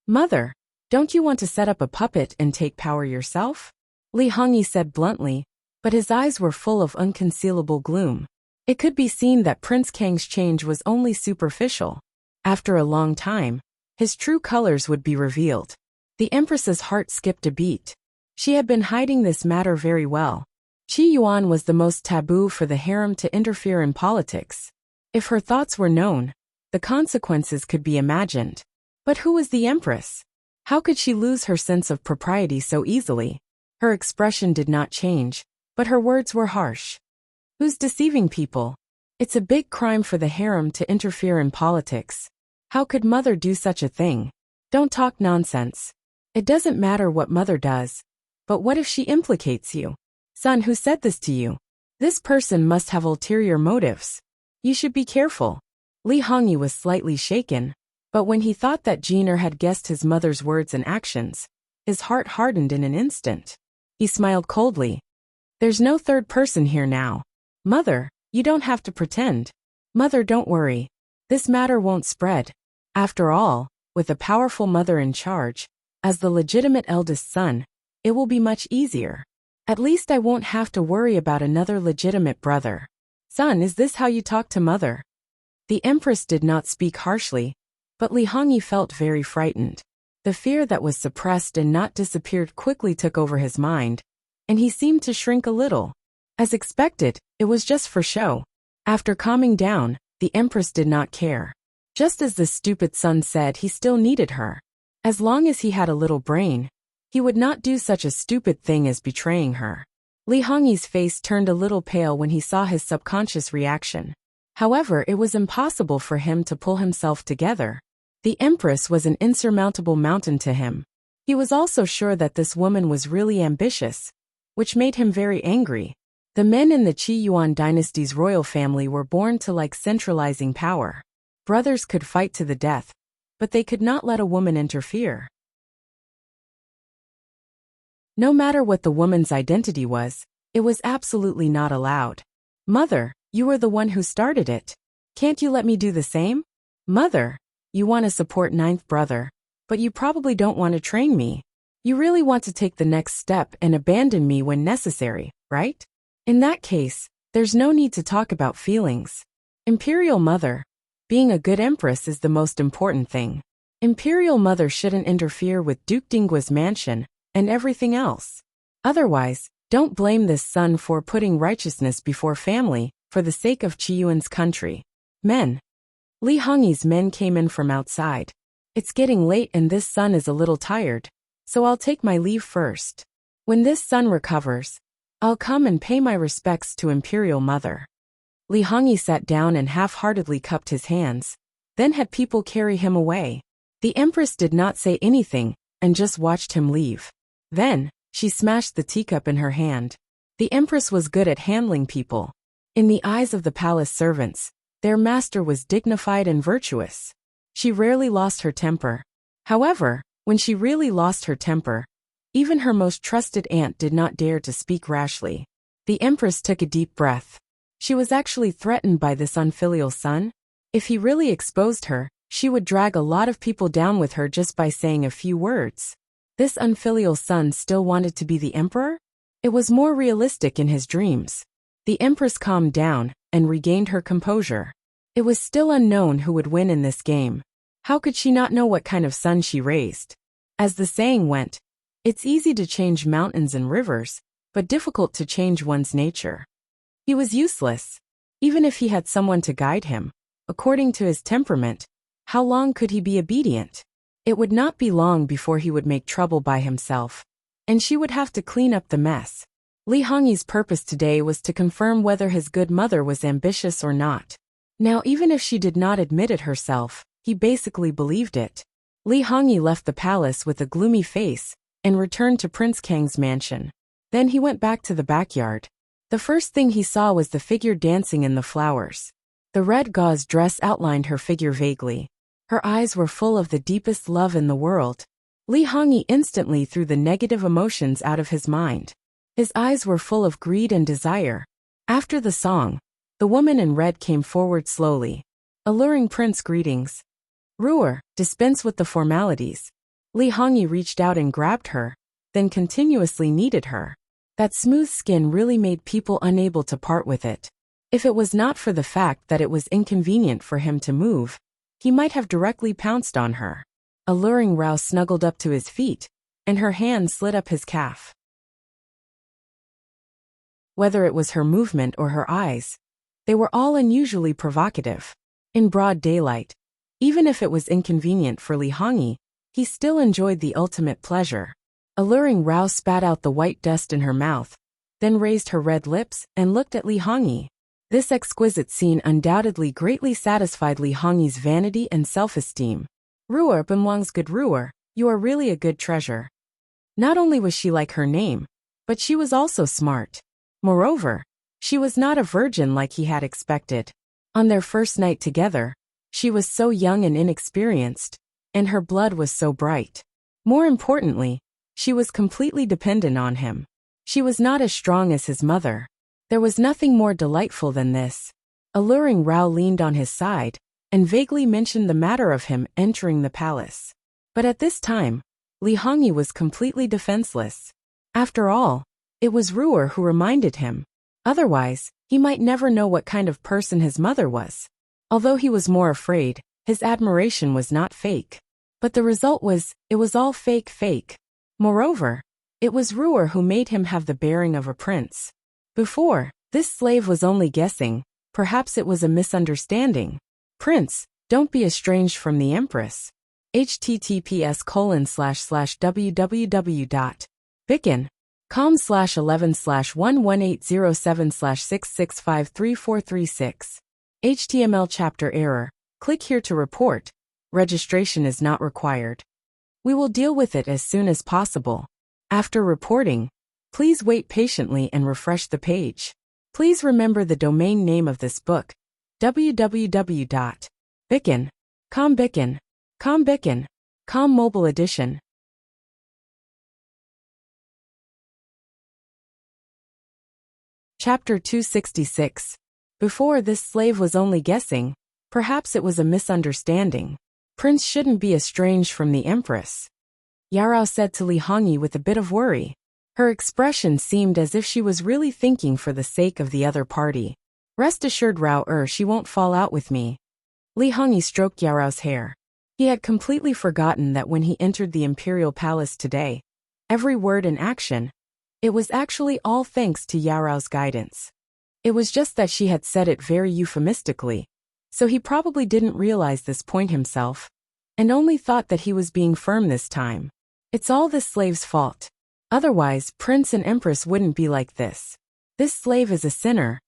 "Mother, don't you want to set up a puppet and take power yourself?" Li Hongyi said bluntly, but his eyes were full of unconcealable gloom. It could be seen that Prince Kang's change was only superficial. After a long time, his true colors would be revealed. The Empress's heart skipped a beat. She had been hiding this matter very well. Qi Yuan was the most taboo for the harem to interfere in politics. If her thoughts were known, the consequences could be imagined. But who was the Empress? How could she lose her sense of propriety so easily? Her expression did not change, but her words were harsh. "Who's deceiving people? It's a big crime for the harem to interfere in politics. How could Mother do such a thing? Don't talk nonsense. It doesn't matter what Mother does. But what if she implicates you? Son, who said this to you? This person must have ulterior motives. You should be careful." Li Hongyi was slightly shaken, but when he thought that Jeaner had guessed his mother's words and actions, his heart hardened in an instant. He smiled coldly. "There's no third person here now. Mother, you don't have to pretend. Mother, don't worry. This matter won't spread. After all, with a powerful mother in charge, as the legitimate eldest son, it will be much easier. At least I won't have to worry about another legitimate brother." "Son, is this how you talk to Mother?" The Empress did not speak harshly, but Li Hongyi felt very frightened. The fear that was suppressed and not disappeared quickly took over his mind, and he seemed to shrink a little. As expected, it was just for show. After calming down, the Empress did not care. Just as the stupid son said, he still needed her. As long as he had a little brain, he would not do such a stupid thing as betraying her. Li Hongyi's face turned a little pale when he saw his subconscious reaction. However, it was impossible for him to pull himself together. The Empress was an insurmountable mountain to him. He was also sure that this woman was really ambitious, which made him very angry. The men in the Qi Yuan dynasty's royal family were born to like centralizing power. Brothers could fight to the death, but they could not let a woman interfere. No matter what the woman's identity was, it was absolutely not allowed. "Mother, you were the one who started it. Can't you let me do the same?" "Mother, you want to support ninth brother, but you probably don't want to train me. You really want to take the next step and abandon me when necessary, right? In that case, there's no need to talk about feelings. Imperial Mother, being a good empress is the most important thing. Imperial Mother shouldn't interfere with Duke Dinggua's mansion and everything else. Otherwise, don't blame this son for putting righteousness before family, for the sake of Qiyuan's country. Men. Li Hongyi's men came in from outside. It's getting late and this son is a little tired, so I'll take my leave first. When this son recovers, I'll come and pay my respects to Imperial Mother. Li Hongyi sat down and half-heartedly cupped his hands, then had people carry him away. The Empress did not say anything, and just watched him leave. Then, she smashed the teacup in her hand. The Empress was good at handling people. In the eyes of the palace servants, their master was dignified and virtuous. She rarely lost her temper. However, when she really lost her temper, even her most trusted aunt did not dare to speak rashly. The Empress took a deep breath. She was actually threatened by this unfilial son. If he really exposed her, she would drag a lot of people down with her just by saying a few words. This unfilial son still wanted to be the emperor? It was more realistic in his dreams. The Empress calmed down and regained her composure. It was still unknown who would win in this game. How could she not know what kind of son she raised? As the saying went, it's easy to change mountains and rivers, but difficult to change one's nature. He was useless. Even if he had someone to guide him, according to his temperament, how long could he be obedient? It would not be long before he would make trouble by himself, and she would have to clean up the mess. Li Hongyi's purpose today was to confirm whether his good mother was ambitious or not. Now even if she did not admit it herself, he basically believed it. Li Hongyi left the palace with a gloomy face, and returned to Prince Kang's mansion. Then he went back to the backyard. The first thing he saw was the figure dancing in the flowers. The red gauze dress outlined her figure vaguely. Her eyes were full of the deepest love in the world. Li Hongyi instantly threw the negative emotions out of his mind. His eyes were full of greed and desire. After the song, the woman in red came forward slowly. Alluring Prince, greetings. Ruer, dispense with the formalities. Li Hongyi reached out and grabbed her, then continuously kneaded her. That smooth skin really made people unable to part with it. If it was not for the fact that it was inconvenient for him to move, he might have directly pounced on her. Alluring Rao snuggled up to his feet, and her hand slid up his calf. Whether it was her movement or her eyes, they were all unusually provocative. In broad daylight, even if it was inconvenient for Li Hongyi, he still enjoyed the ultimate pleasure. Alluring Rao spat out the white dust in her mouth, then raised her red lips and looked at Li Hongyi. This exquisite scene undoubtedly greatly satisfied Li Hongyi's vanity and self-esteem. Ruer Bemwang's good Ruer, you are really a good treasure. Not only was she like her name, but she was also smart. Moreover, she was not a virgin like he had expected. On their first night together, she was so young and inexperienced, and her blood was so bright. More importantly, she was completely dependent on him. She was not as strong as his mother. There was nothing more delightful than this. Alluring Rao leaned on his side, and vaguely mentioned the matter of him entering the palace. But at this time, Li Hongyi was completely defenseless. After all, it was Ruer who reminded him. Otherwise, he might never know what kind of person his mother was. Although he was more afraid, his admiration was not fake. But the result was, it was all fake. Moreover, it was Ruer who made him have the bearing of a prince. Before, this slave was only guessing, perhaps it was a misunderstanding. Prince, don't be estranged from the Empress. https://www.bicken.com/11/11807/6653436. HTML chapter error. Click here to report. Registration is not required. We will deal with it as soon as possible. After reporting, please wait patiently and refresh the page. Please remember the domain name of this book, www.bicken.com. Bicken.com Mobile Edition. Chapter 266. Before, this slave was only guessing. Perhaps it was a misunderstanding. Prince shouldn't be estranged from the Empress, Yarao said to Li Hongyi with a bit of worry. Her expression seemed as if she was really thinking for the sake of the other party. Rest assured, Rao, she won't fall out with me. Li Hongyi stroked Yarao's hair. He had completely forgotten that when he entered the imperial palace today, every word and action, It was actually all thanks to Yaorao's guidance. It was just that she had said it very euphemistically, so he probably didn't realize this point himself, and only thought that he was being firm this time. It's all this slave's fault. Otherwise, Prince and Empress wouldn't be like this. This slave is a sinner.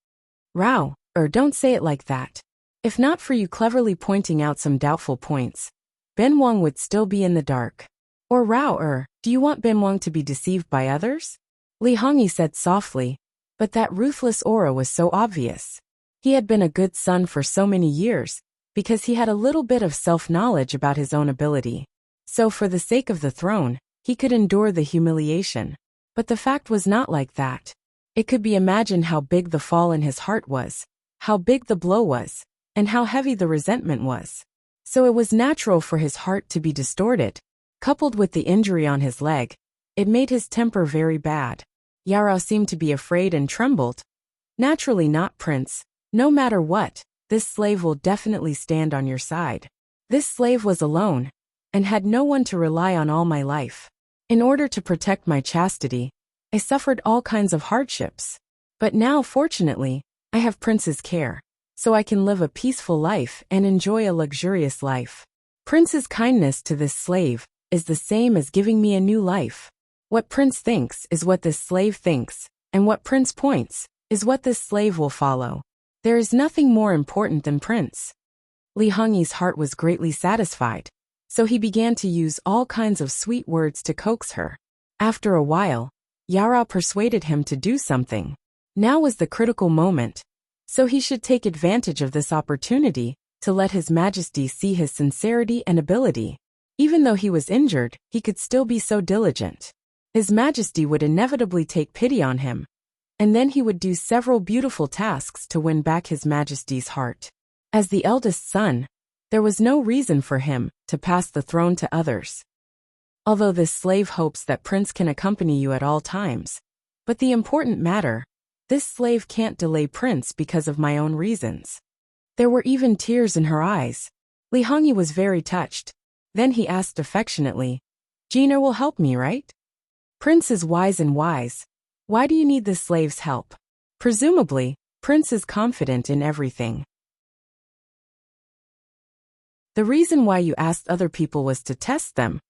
Rao, don't say it like that. If not for you cleverly pointing out some doubtful points, Benwang would still be in the dark. Or Rao, do you want Benwang to be deceived by others? Li Hongyi said softly, but that ruthless aura was so obvious. He had been a good son for so many years, because he had a little bit of self-knowledge about his own ability. So for the sake of the throne, he could endure the humiliation. But the fact was not like that. It could be imagined how big the fall in his heart was, how big the blow was, and how heavy the resentment was. So it was natural for his heart to be distorted. Coupled with the injury on his leg, it made his temper very bad. Yaorao seemed to be afraid and trembled. Naturally not, Prince. No matter what, this slave will definitely stand on your side. This slave was alone, and had no one to rely on all my life. In order to protect my chastity, I suffered all kinds of hardships. But now, fortunately, I have Prince's care, so I can live a peaceful life and enjoy a luxurious life. Prince's kindness to this slave is the same as giving me a new life. What Prince thinks is what this slave thinks, and what Prince points is what this slave will follow. There is nothing more important than Prince. Li Hongyi's heart was greatly satisfied, so he began to use all kinds of sweet words to coax her. After a while, Yaorao persuaded him to do something. Now was the critical moment, so he should take advantage of this opportunity to let His Majesty see his sincerity and ability. Even though he was injured, he could still be so diligent. His Majesty would inevitably take pity on him, and then he would do several beautiful tasks to win back His Majesty's heart. As the eldest son, there was no reason for him to pass the throne to others. Although this slave hopes that Prince can accompany you at all times. But the important matter, this slave can't delay Prince because of my own reasons. There were even tears in her eyes. Li Hongyi was very touched. Then he asked affectionately, Gina will help me, right? Prince is wise and wise. Why do you need this slave's help? Presumably, Prince is confident in everything. The reason why you asked other people was to test them,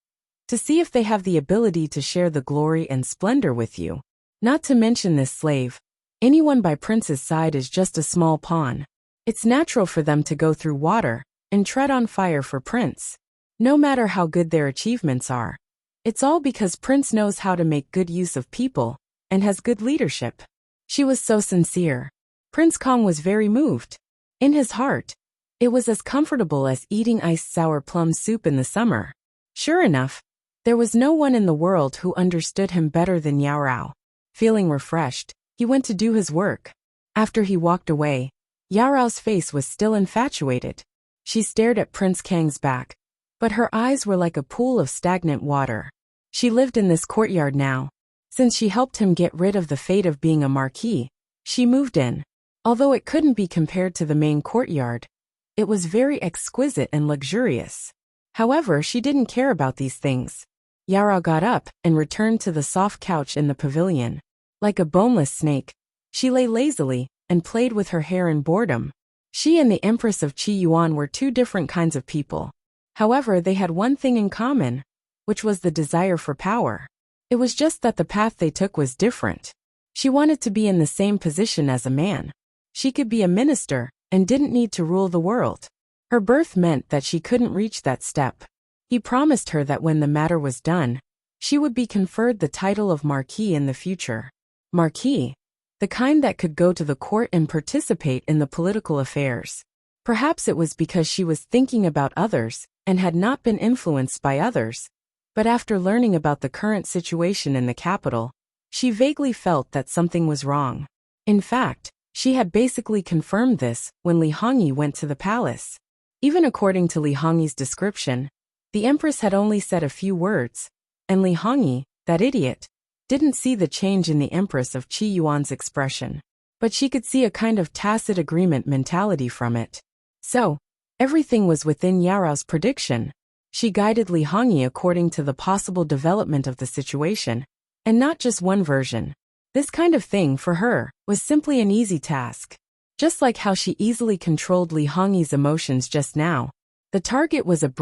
to see if they have the ability to share the glory and splendor with you. Not to mention this slave. Anyone by Prince's side is just a small pawn. It's natural for them to go through water and tread on fire for Prince. No matter how good their achievements are. It's all because Prince knows how to make good use of people and has good leadership. She was so sincere. Prince Kong was very moved. In his heart, it was as comfortable as eating iced sour plum soup in the summer. Sure enough, there was no one in the world who understood him better than Yaorao. Feeling refreshed, he went to do his work. After he walked away, Yaorao's face was still infatuated. She stared at Prince Kang's back, but her eyes were like a pool of stagnant water. She lived in this courtyard now. Since she helped him get rid of the fate of being a marquis, she moved in. Although it couldn't be compared to the main courtyard, it was very exquisite and luxurious. However, she didn't care about these things. Yaorao got up and returned to the soft couch in the pavilion. Like a boneless snake, she lay lazily and played with her hair in boredom. She and the Empress of Qi Yuan were two different kinds of people. However, they had one thing in common, which was the desire for power. It was just that the path they took was different. She wanted to be in the same position as a man. She could be a minister and didn't need to rule the world. Her birth meant that she couldn't reach that step. He promised her that when the matter was done, she would be conferred the title of Marquis in the future. Marquis, the kind that could go to the court and participate in the political affairs. Perhaps it was because she was thinking about others and had not been influenced by others. But after learning about the current situation in the capital, she vaguely felt that something was wrong. In fact, she had basically confirmed this when Li Hongyi went to the palace. Even according to Li Hongyi's description, the Empress had only said a few words, and Li Hongyi, that idiot, didn't see the change in the Empress of Qi Yuan's expression. But she could see a kind of tacit agreement mentality from it. So, everything was within Yaorao's prediction. She guided Li Hongyi according to the possible development of the situation, And not just one version. This kind of thing, for her, was simply an easy task. Just like how she easily controlled Li Hongyi's emotions just now. The target was a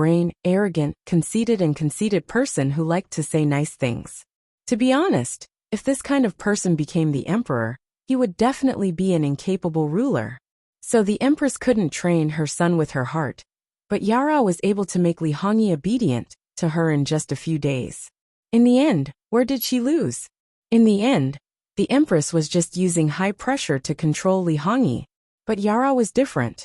arrogant, conceited person who liked to say nice things. To be honest, if this kind of person became the emperor, he would definitely be an incapable ruler. So the empress couldn't train her son with her heart. But Yara was able to make Li Hongyi obedient to her in just a few days. In the end, where did she lose? In the end, the empress was just using high pressure to control Li Hongyi. But Yara was different.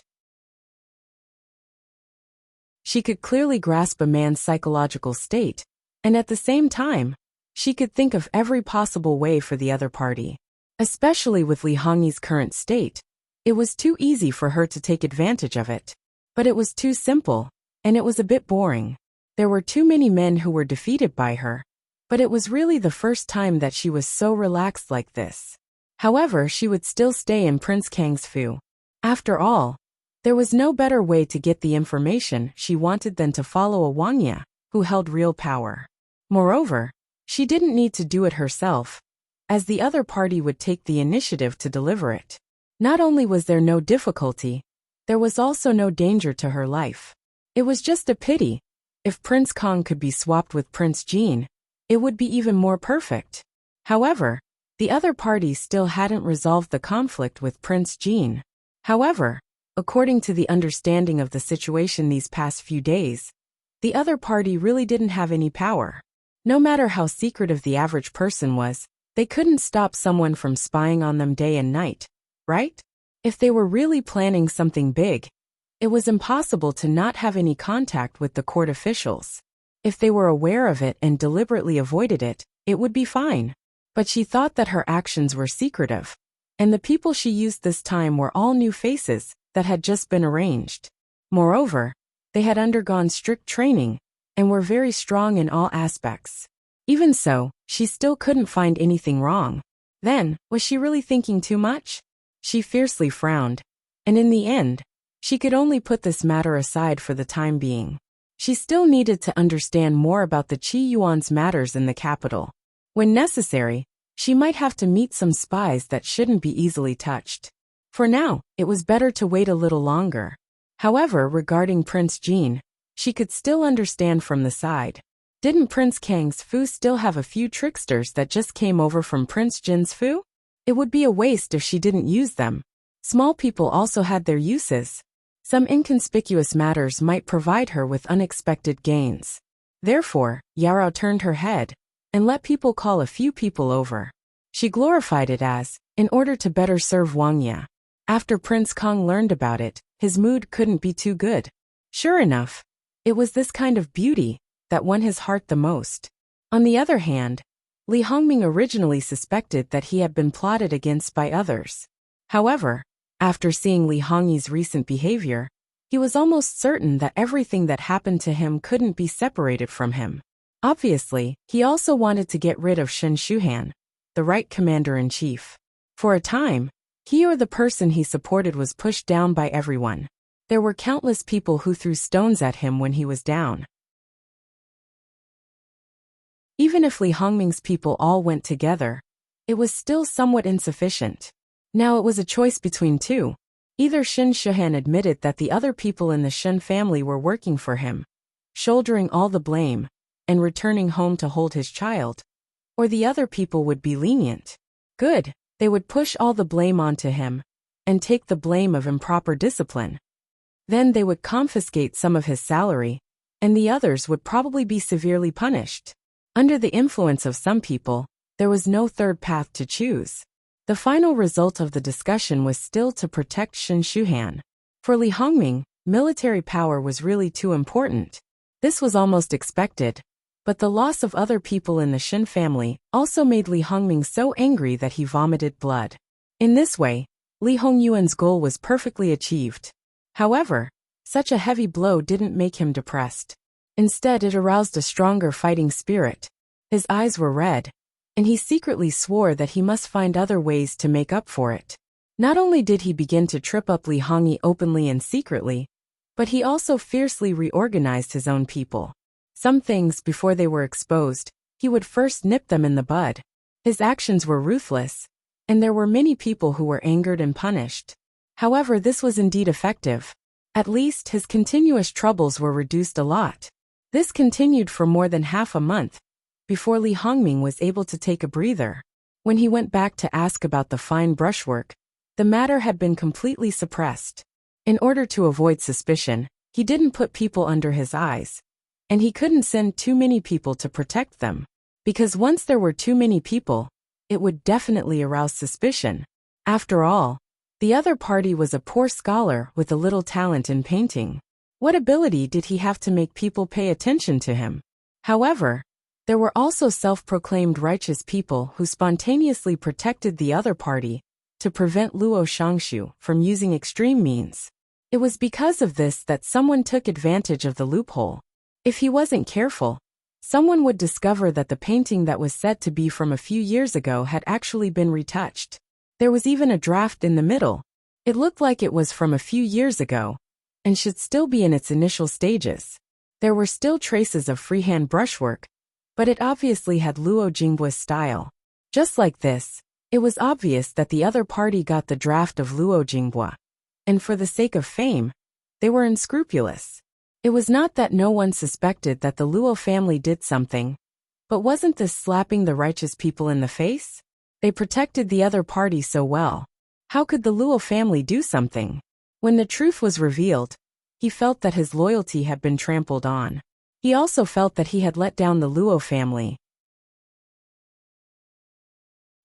She could clearly grasp a man's psychological state, and at the same time, she could think of every possible way for the other party. Especially with Li Hongyi's current state, it was too easy for her to take advantage of it. But it was too simple, and it was a bit boring. There were too many men who were defeated by her, but it was really the first time that she was so relaxed like this. However, she would still stay in Prince Kang's fu. After all, there was no better way to get the information she wanted than to follow a Wangya, who held real power. Moreover, she didn't need to do it herself, as the other party would take the initiative to deliver it. Not only was there no difficulty, there was also no danger to her life. It was just a pity. If Prince Kang could be swapped with Prince Jin, it would be even more perfect. However, the other party still hadn't resolved the conflict with Prince Jin. However, according to the understanding of the situation these past few days, the other party really didn't have any power. No matter how secretive the average person was, they couldn't stop someone from spying on them day and night, right? If they were really planning something big, it was impossible to not have any contact with the court officials. If they were aware of it and deliberately avoided it, it would be fine. But she thought that her actions were secretive, and the people she used this time were all new faces that had just been arranged. Moreover, they had undergone strict training and were very strong in all aspects. Even so, she still couldn't find anything wrong. Then, was she really thinking too much? She fiercely frowned, and in the end, she could only put this matter aside for the time being. She still needed to understand more about the Qi Yuan's matters in the capital. When necessary, she might have to meet some spies that shouldn't be easily touched. For now, it was better to wait a little longer. However, regarding Prince Jin, she could still understand from the side. Didn't Prince Kang's fu still have a few tricksters that just came over from Prince Jin's fu? It would be a waste if she didn't use them. Small people also had their uses. Some inconspicuous matters might provide her with unexpected gains. Therefore, Yarao turned her head and let people call a few people over. She glorified it as, in order to better serve Wangya. After Prince Kang learned about it, his mood couldn't be too good. Sure enough, it was this kind of beauty that won his heart the most. On the other hand, Li Hongming originally suspected that he had been plotted against by others. However, after seeing Li Hongyi's recent behavior, he was almost certain that everything that happened to him couldn't be separated from him. Obviously, he also wanted to get rid of Shen Shuhan, the right commander-in-chief. For a time, he or the person he supported was pushed down by everyone. There were countless people who threw stones at him when he was down. Even if Li Hongming's people all went together, it was still somewhat insufficient. Now it was a choice between two. Either Shen Shuhan admitted that the other people in the Shen family were working for him, shouldering all the blame, and returning home to hold his child, or the other people would be lenient. Good, they would push all the blame onto him, and take the blame of improper discipline. Then they would confiscate some of his salary, and the others would probably be severely punished. Under the influence of some people, there was no third path to choose. The final result of the discussion was still to protect Shen Shuhan. For Li Hongming, military power was really too important. This was almost expected, but the loss of other people in the Shen family also made Li Hongming so angry that he vomited blood. In this way, Li Hongyuan's goal was perfectly achieved. However, such a heavy blow didn't make him depressed. Instead, it aroused a stronger fighting spirit. His eyes were red, and he secretly swore that he must find other ways to make up for it. Not only did he begin to trip up Li Hongyi openly and secretly, but he also fiercely reorganized his own people. Some things, before they were exposed, he he would first nip them in the bud. His actions were ruthless, and there were many people who were angered and punished. However, this was indeed effective. At least his continuous troubles were reduced a lot. This continued for more than half a month, before Li Hongming was able to take a breather. When he went back to ask about the fine brushwork, the matter had been completely suppressed. In order to avoid suspicion, he didn't put people under his eyes, and he couldn't send too many people to protect them, because once there were too many people, it would definitely arouse suspicion. After all, the other party was a poor scholar with a little talent in painting. What ability did he have to make people pay attention to him? However, there were also self-proclaimed righteous people who spontaneously protected the other party to prevent Luo Shangshu from using extreme means. It was because of this that someone took advantage of the loophole. If he wasn't careful, someone would discover that the painting that was said to be from a few years ago had actually been retouched. There was even a draft in the middle. It looked like it was from a few years ago, and should still be in its initial stages. There were still traces of freehand brushwork, but it obviously had Luo Jingbua's style. Just like this, it was obvious that the other party got the draft of Luo Jingbua, and for the sake of fame, they were unscrupulous. It was not that no one suspected that the Luo family did something, but wasn't this slapping the righteous people in the face? They protected the other party so well. How could the Luo family do something? When the truth was revealed, he felt that his loyalty had been trampled on. He also felt that he had let down the Luo family.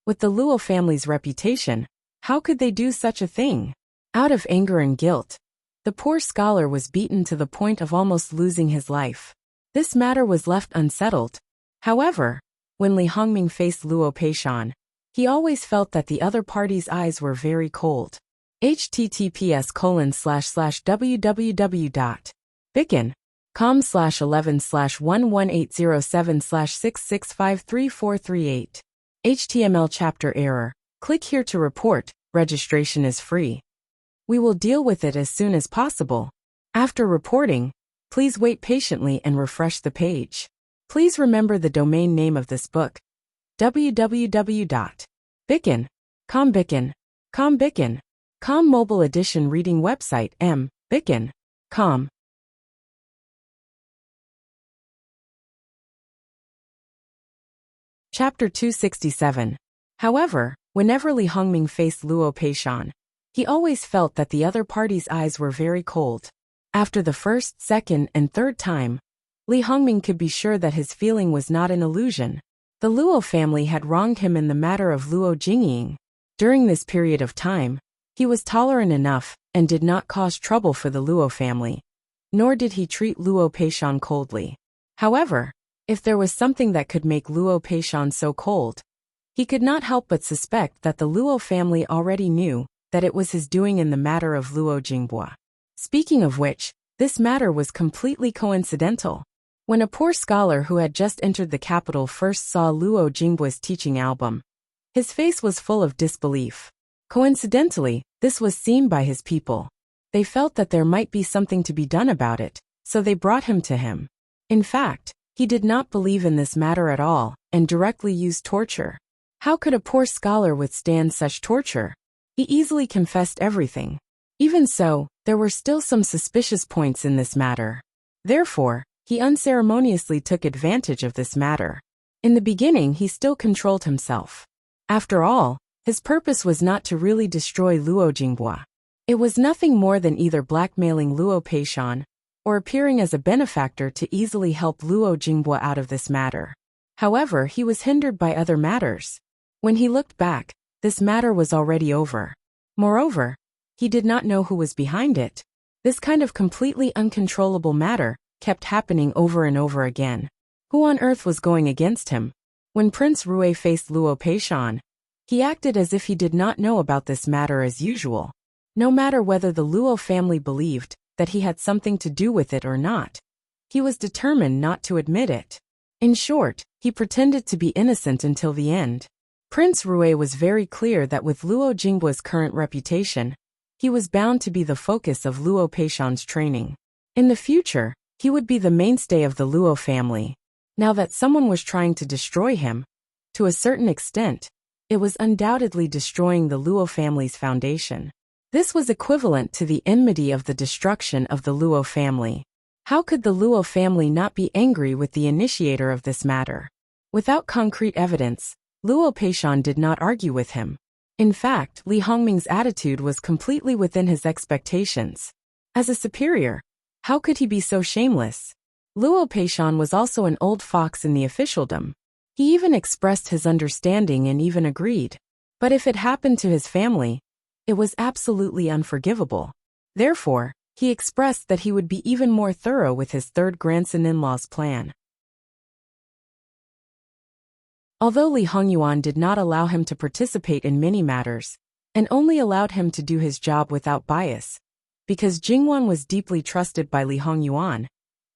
With the Luo family's reputation, how could they do such a thing? Out of anger and guilt, the poor scholar was beaten to the point of almost losing his life. This matter was left unsettled. However, when Li Hongming faced Luo Peishan, he always felt that the other party's eyes were very cold. https://www.bicken.com/11/11807/66534438. HTML chapter error. Click here to report. Registration is free. We will deal with it as soon as possible. After reporting, please wait patiently and refresh the page. Please remember the domain name of this book: www.bicken.com. Bicken.com mobile edition reading website Bicken.com. Chapter 267. However, whenever Li Hongming faced Luo Peishan, he always felt that the other party's eyes were very cold. After the first, second, and third time, Li Hongming could be sure that his feeling was not an illusion. The Luo family had wronged him in the matter of Luo Jingying. During this period of time, he was tolerant enough and did not cause trouble for the Luo family, nor did he treat Luo Peishan coldly. However, if there was something that could make Luo Peishan so cold, he could not help but suspect that the Luo family already knew that it was his doing in the matter of Luo Jingbua. Speaking of which, this matter was completely coincidental. When a poor scholar who had just entered the capital first saw Luo Jingbua's teaching album, his face was full of disbelief. Coincidentally, this was seen by his people. They felt that there might be something to be done about it, so they brought him to him. In fact, he did not believe in this matter at all, and directly used torture. How could a poor scholar withstand such torture? He easily confessed everything. Even so, there were still some suspicious points in this matter. Therefore, he unceremoniously took advantage of this matter. In the beginning, he still controlled himself. After all, his purpose was not to really destroy Luo Jingbua. It was nothing more than either blackmailing Luo Peishan or appearing as a benefactor to easily help Luo Jingbua out of this matter. However, he was hindered by other matters. When he looked back, this matter was already over. Moreover, he did not know who was behind it. This kind of completely uncontrollable matter kept happening over and over again. Who on earth was going against him? When Prince Rui faced Luo Peishan, he acted as if he did not know about this matter as usual. No matter whether the Luo family believed that he had something to do with it or not, he was determined not to admit it. In short, he pretended to be innocent until the end. Prince Rui was very clear that with Luo Jingbua's current reputation, he was bound to be the focus of Luo Peishan's training. In the future, he would be the mainstay of the Luo family. Now that someone was trying to destroy him, to a certain extent, it was undoubtedly destroying the Luo family's foundation. This was equivalent to the enmity of the destruction of the Luo family. How could the Luo family not be angry with the initiator of this matter? Without concrete evidence, Luo Peishan did not argue with him. In fact, Li Hongming's attitude was completely within his expectations. As a superior, how could he be so shameless? Luo Peishan was also an old fox in the officialdom. He even expressed his understanding and even agreed. But if it happened to his family, it was absolutely unforgivable. Therefore, he expressed that he would be even more thorough with his third grandson-in-law's plan. Although Li Hongyuan did not allow him to participate in many matters, and only allowed him to do his job without bias, because Jingwan was deeply trusted by Li Hongyuan,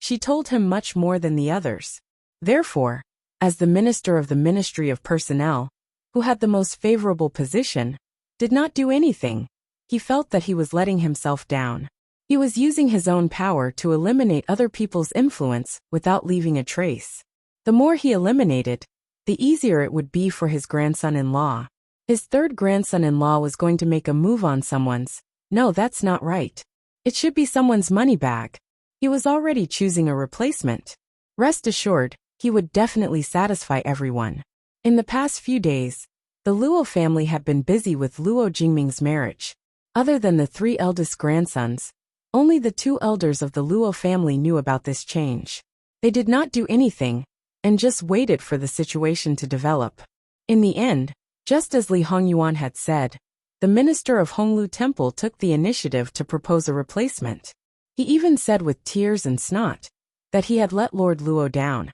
she told him much more than the others. Therefore, as the minister of the Ministry of Personnel, who had the most favorable position, did not do anything, he felt that he was letting himself down. He was using his own power to eliminate other people's influence without leaving a trace. The more he eliminated, the easier it would be for his grandson-in-law. His third grandson-in-law was going to make a move on someone's. No, that's not right. It should be someone's money bag. He was already choosing a replacement. Rest assured, he would definitely satisfy everyone. In the past few days, the Luo family had been busy with Luo Jingming's marriage. Other than the 3 eldest grandsons, only the 2 elders of the Luo family knew about this change. They did not do anything, and just waited for the situation to develop. In the end, just as Li Hongyuan had said, the minister of Honglu Temple took the initiative to propose a replacement. He even said with tears and snot that he had let Lord Luo down,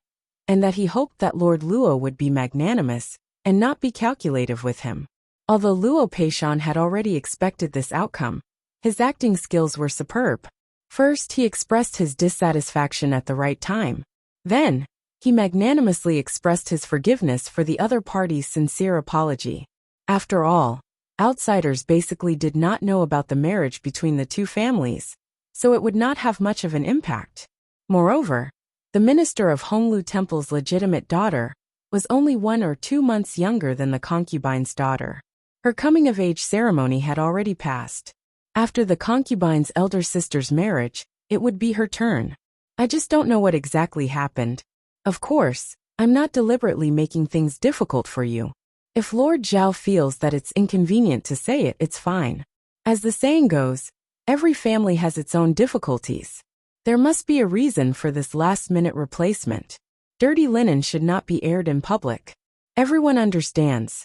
and that he hoped that Lord Luo would be magnanimous and not be calculative with him. Although Luo Peishan had already expected this outcome, his acting skills were superb. First, he expressed his dissatisfaction at the right time. Then, he magnanimously expressed his forgiveness for the other party's sincere apology. After all, outsiders basically did not know about the marriage between the 2 families, so it would not have much of an impact. Moreover, the minister of Honglu Temple's legitimate daughter was only 1 or 2 months younger than the concubine's daughter. Her coming-of-age ceremony had already passed. After the concubine's elder sister's marriage, it would be her turn. I just don't know what exactly happened. Of course, I'm not deliberately making things difficult for you. If Lord Zhao feels that it's inconvenient to say it, it's fine. As the saying goes, every family has its own difficulties. There must be a reason for this last-minute replacement. Dirty linen should not be aired in public. Everyone understands.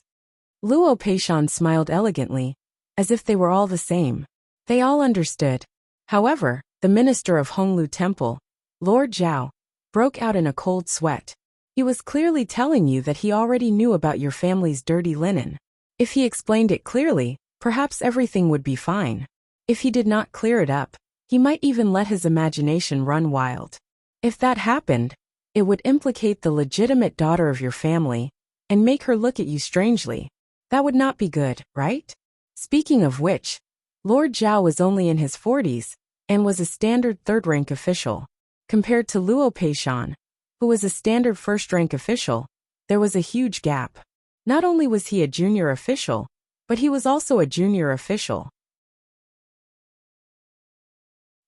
Luo Peishan smiled elegantly, as if they were all the same. They all understood. However, the minister of Honglu Temple, Lord Zhao, broke out in a cold sweat. He was clearly telling you that he already knew about your family's dirty linen. If he explained it clearly, perhaps everything would be fine. If he did not clear it up, he might even let his imagination run wild. If that happened, it would implicate the legitimate daughter of your family and make her look at you strangely. That would not be good, right? Speaking of which, Lord Zhao was only in his 40s and was a standard third-rank official. Compared to Luo Peishan, who was a standard first-rank official, there was a huge gap. Not only was he a junior official, but he was also a junior official.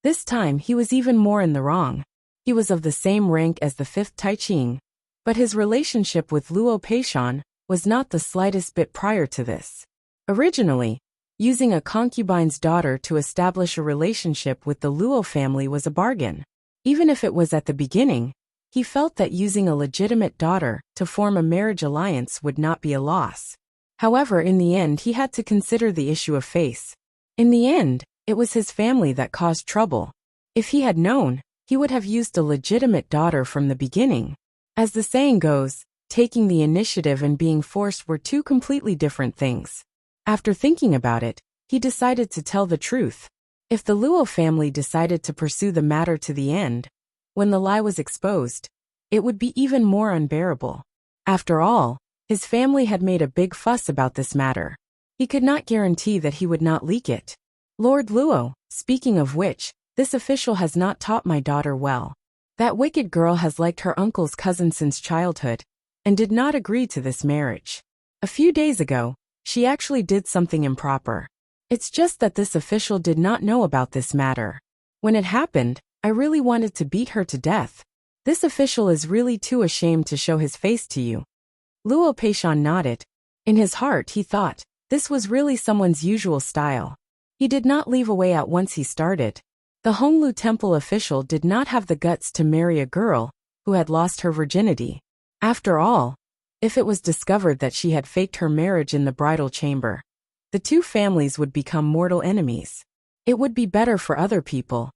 This time he was even more in the wrong. He was of the same rank as the 5th Taiqing, but his relationship with Luo Peishan was not the slightest bit prior to this. Originally, using a concubine's daughter to establish a relationship with the Luo family was a bargain. Even if it was at the beginning, he felt that using a legitimate daughter to form a marriage alliance would not be a loss. However, in the end he had to consider the issue of face. In the end, it was his family that caused trouble. If he had known, he would have used a legitimate daughter from the beginning. As the saying goes, taking the initiative and being forced were 2 completely different things. After thinking about it, he decided to tell the truth. If the Luo family decided to pursue the matter to the end, when the lie was exposed, it would be even more unbearable. After all, his family had made a big fuss about this matter. He could not guarantee that he would not leak it. Lord Luo, speaking of which, this official has not taught my daughter well. That wicked girl has liked her uncle's cousin since childhood, and did not agree to this marriage. A few days ago, she actually did something improper. It's just that this official did not know about this matter. When it happened, I really wanted to beat her to death. This official is really too ashamed to show his face to you. Luo Peishan nodded. In his heart he thought, this was really someone's usual style. He did not leave a way out once he started. The Honglu temple official did not have the guts to marry a girl who had lost her virginity. After all, if it was discovered that she had faked her marriage in the bridal chamber, the two families would become mortal enemies. It would be better for other people.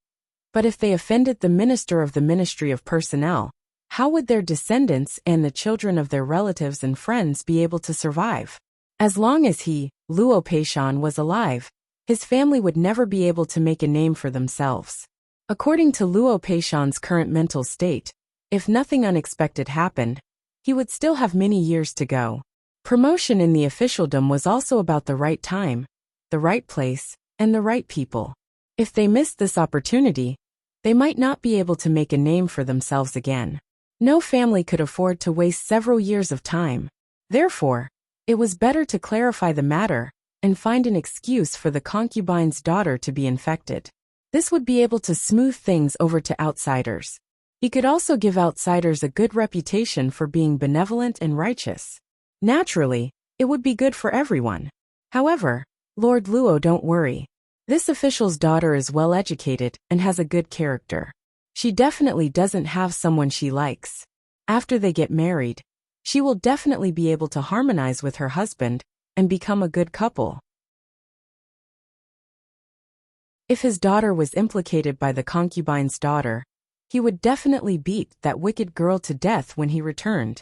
But if they offended the minister of the Ministry of Personnel, how would their descendants and the children of their relatives and friends be able to survive? As long as he, Luo Peishan, was alive, his family would never be able to make a name for themselves. According to Luo Peishan's current mental state, if nothing unexpected happened, he would still have many years to go. Promotion in the officialdom was also about the right time, the right place, and the right people. If they missed this opportunity, they might not be able to make a name for themselves again. No family could afford to waste several years of time. Therefore, it was better to clarify the matter and find an excuse for the concubine's daughter to be infected. This would be able to smooth things over to outsiders. He could also give outsiders a good reputation for being benevolent and righteous. Naturally, it would be good for everyone. However, Lord Luo, don't worry. This official's daughter is well educated and has a good character. She definitely doesn't have someone she likes. After they get married, she will definitely be able to harmonize with her husband and become a good couple. If his daughter was implicated by the concubine's daughter, he would definitely beat that wicked girl to death when he returned.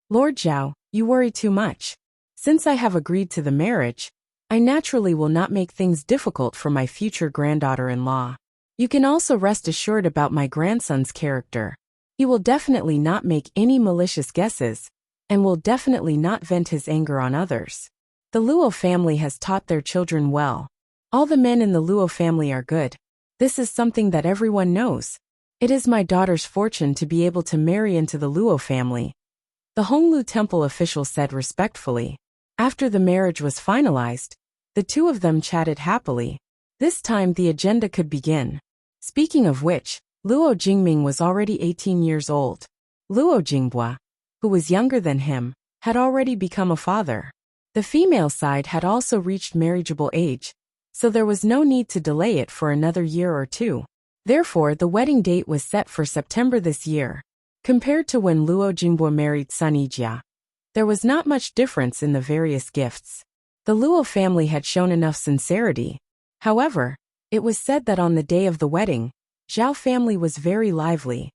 Lord Zhao, you worry too much. Since I have agreed to the marriage, I naturally will not make things difficult for my future granddaughter-in-law. You can also rest assured about my grandson's character. He will definitely not make any malicious guesses, and will definitely not vent his anger on others. The Luo family has taught their children well. All the men in the Luo family are good. This is something that everyone knows. It is my daughter's fortune to be able to marry into the Luo family, the Honglu temple official said respectfully. After the marriage was finalized, the two of them chatted happily. This time the agenda could begin. Speaking of which, Luo Jingming was already 18 years old. Luo Jingbua, who was younger than him, had already become a father. The female side had also reached marriageable age, so there was no need to delay it for another year or two. Therefore, the wedding date was set for September this year. Compared to when Luo Jingbua married Sun Yijia, there was not much difference in the various gifts. The Luo family had shown enough sincerity. However, it was said that on the day of the wedding, Zhao family was very lively.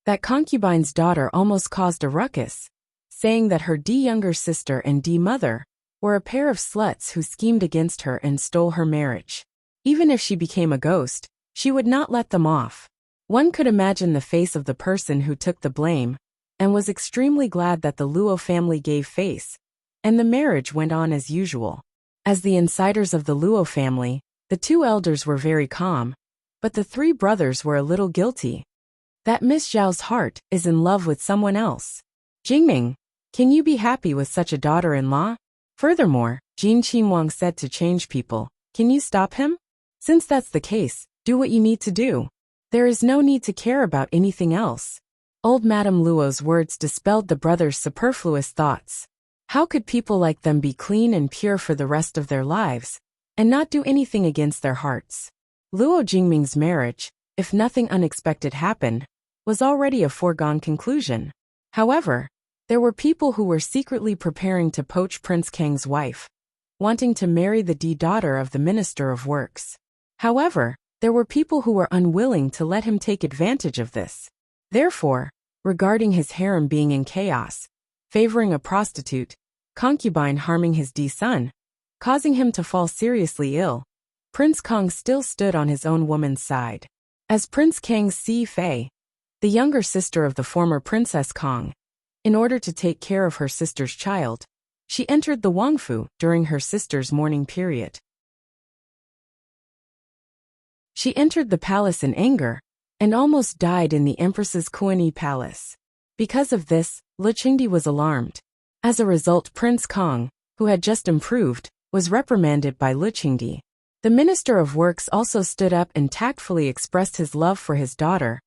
That concubine's daughter almost caused a ruckus, saying that her younger sister and mother were a pair of sluts who schemed against her and stole her marriage. Even if she became a ghost, she would not let them off. One could imagine the face of the person who took the blame, and was extremely glad that the Luo family gave face, and the marriage went on as usual. As the insiders of the Luo family, the two elders were very calm, but the three brothers were a little guilty. That Miss Zhao's heart is in love with someone else. Jingming, can you be happy with such a daughter-in-law? Furthermore, Jin Qinhuang said to change people, can you stop him? Since that's the case, do what you need to do. There is no need to care about anything else. Old Madame Luo's words dispelled the brothers' superfluous thoughts. How could people like them be clean and pure for the rest of their lives, and not do anything against their hearts? Luo Jingming's marriage, if nothing unexpected happened, was already a foregone conclusion. However, there were people who were secretly preparing to poach Prince Kang's wife, wanting to marry the daughter of the Minister of Works. However, there were people who were unwilling to let him take advantage of this. Therefore, regarding his harem being in chaos, favoring a prostitute, concubine harming his son, causing him to fall seriously ill, Prince Kang still stood on his own woman's side. As Prince Kang's Fei, the younger sister of the former Princess Kang, in order to take care of her sister's child, she entered the Wangfu during her sister's mourning period. She entered the palace in anger, and almost died in the Empress's Kuani palace. Because of this, Lu Qingdi was alarmed. As a result, Prince Kong, who had just improved, was reprimanded by Lu Qingdi. The Minister of Works also stood up and tactfully expressed his love for his daughter,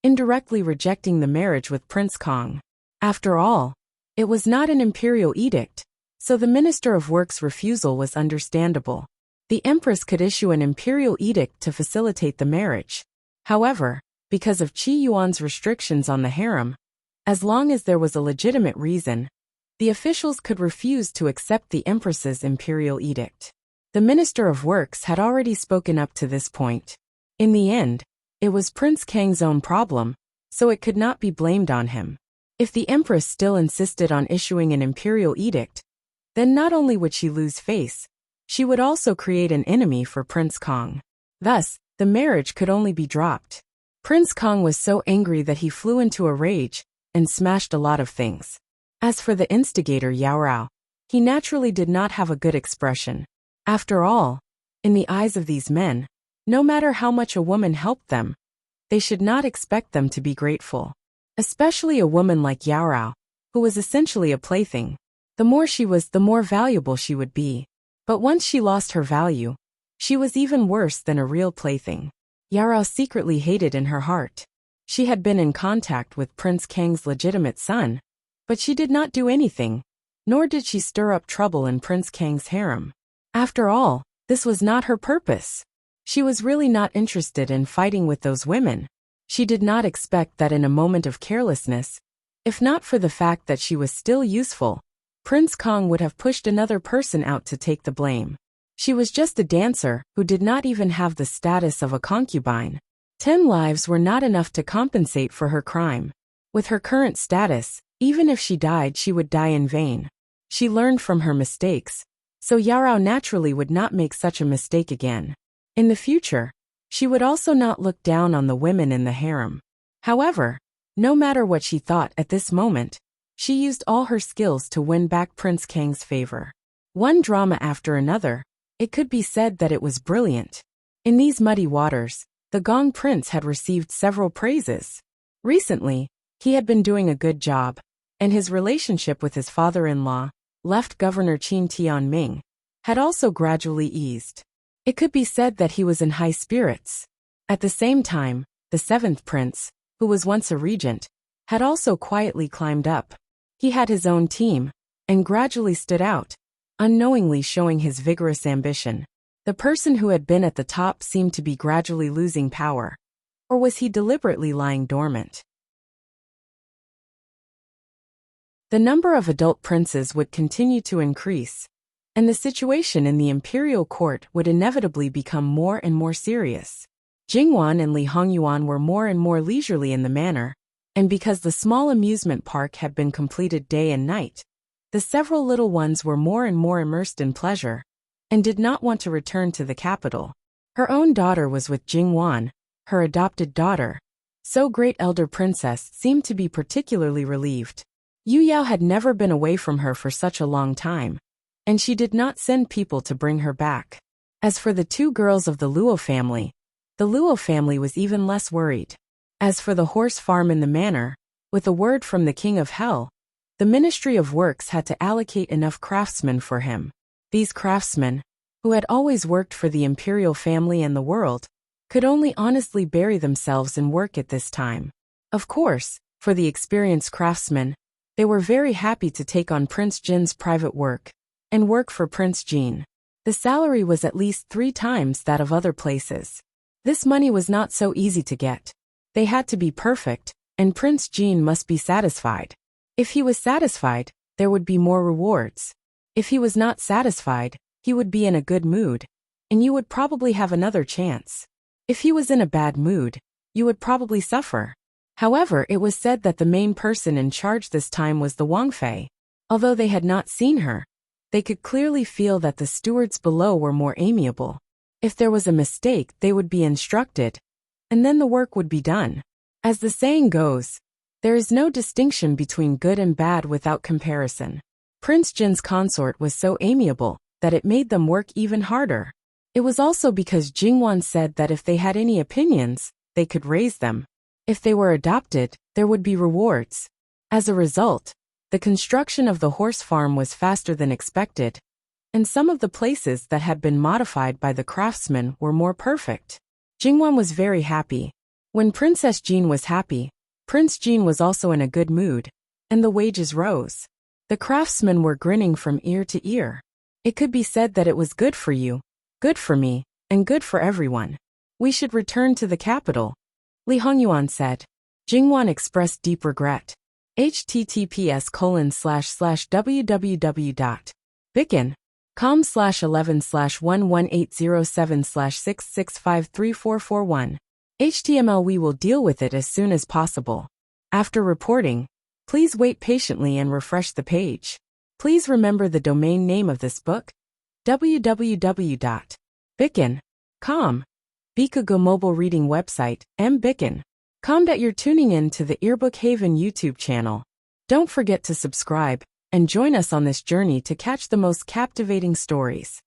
indirectly rejecting the marriage with Prince Kong. After all, it was not an imperial edict, so the Minister of Works' refusal was understandable. The Empress could issue an imperial edict to facilitate the marriage. However, because of Qi Yuan's restrictions on the harem, as long as there was a legitimate reason, the officials could refuse to accept the Empress's imperial edict. The Minister of Works had already spoken up to this point. In the end, it was Prince Kang's own problem, so it could not be blamed on him. If the Empress still insisted on issuing an imperial edict, then not only would she lose face, she would also create an enemy for Prince Kong. Thus, the marriage could only be dropped. Prince Kong was so angry that he flew into a rage and smashed a lot of things. As for the instigator Yao Rao, he naturally did not have a good expression. After all, in the eyes of these men, no matter how much a woman helped them, they should not expect them to be grateful. Especially a woman like Yao Rao, who was essentially a plaything. The more she was, the more valuable she would be. But once she lost her value, she was even worse than a real plaything. Yao Rao secretly hated in her heart. She had been in contact with Prince Kang's legitimate son, but she did not do anything, nor did she stir up trouble in Prince Kang's harem. After all, this was not her purpose. She was really not interested in fighting with those women. She did not expect that in a moment of carelessness, if not for the fact that she was still useful, Prince Kong would have pushed another person out to take the blame. She was just a dancer who did not even have the status of a concubine. 10 lives were not enough to compensate for her crime. With her current status, even if she died, she would die in vain. She learned from her mistakes, so Yao Rao naturally would not make such a mistake again. In the future, she would also not look down on the women in the harem. However, no matter what she thought at this moment, she used all her skills to win back Prince Kang's favor. One drama after another, it could be said that it was brilliant. In these muddy waters, the Gong Prince had received several praises. Recently, he had been doing a good job, and his relationship with his father-in-law, left Governor Qin Tianming, had also gradually eased. It could be said that he was in high spirits. At the same time, the 7th prince, who was once a regent, had also quietly climbed up. He had his own team, and gradually stood out, unknowingly showing his vigorous ambition. The person who had been at the top seemed to be gradually losing power. Or was he deliberately lying dormant? The number of adult princes would continue to increase, and the situation in the imperial court would inevitably become more and more serious. Jingwan and Li Hongyuan were more and more leisurely in the manner, and because the small amusement park had been completed day and night, the several little ones were more and more immersed in pleasure, and did not want to return to the capital. Her own daughter was with Jingwan, her adopted daughter, so great elder princess seemed to be particularly relieved. Yu Yao had never been away from her for such a long time, and she did not send people to bring her back. As for the 2 girls of the Luo family, the Luo family was even less worried. As for the horse farm in the manor, with a word from the King of Hell, the Ministry of Works had to allocate enough craftsmen for him. These craftsmen, who had always worked for the imperial family and the world, could only honestly bury themselves in work at this time. Of course, for the experienced craftsmen, they were very happy to take on Prince Jin's private work, and work for Prince Jin. The salary was at least 3 times that of other places. This money was not so easy to get. They had to be perfect, and Prince Jin must be satisfied. If he was satisfied, there would be more rewards. If he was not satisfied, he would be in a good mood, and you would probably have another chance. If he was in a bad mood, you would probably suffer. However, it was said that the main person in charge this time was the Wang Fei. Although they had not seen her, they could clearly feel that the stewards below were more amiable. If there was a mistake, they would be instructed, and then the work would be done. As the saying goes, there is no distinction between good and bad without comparison. Prince Jin's consort was so amiable that it made them work even harder. It was also because Jingwan said that if they had any opinions, they could raise them. If they were adopted, there would be rewards. As a result, the construction of the horse farm was faster than expected, and some of the places that had been modified by the craftsmen were more perfect. Jingwan was very happy. When Princess Jean was happy, Prince Jean was also in a good mood, and the wages rose. The craftsmen were grinning from ear to ear. It could be said that it was good for you, good for me, and good for everyone. We should return to the capital, Li Hongyuan said. Jingwan expressed deep regret. https://www.bicken.com/11/11807/6653441. HTML. We will deal with it as soon as possible. After reporting, please wait patiently and refresh the page. Please remember the domain name of this book, www.bicken.com. Bikago mobile reading website, mbicken.com. You're tuning in to the Earbook Haven YouTube channel. Don't forget to subscribe and join us on this journey to catch the most captivating stories.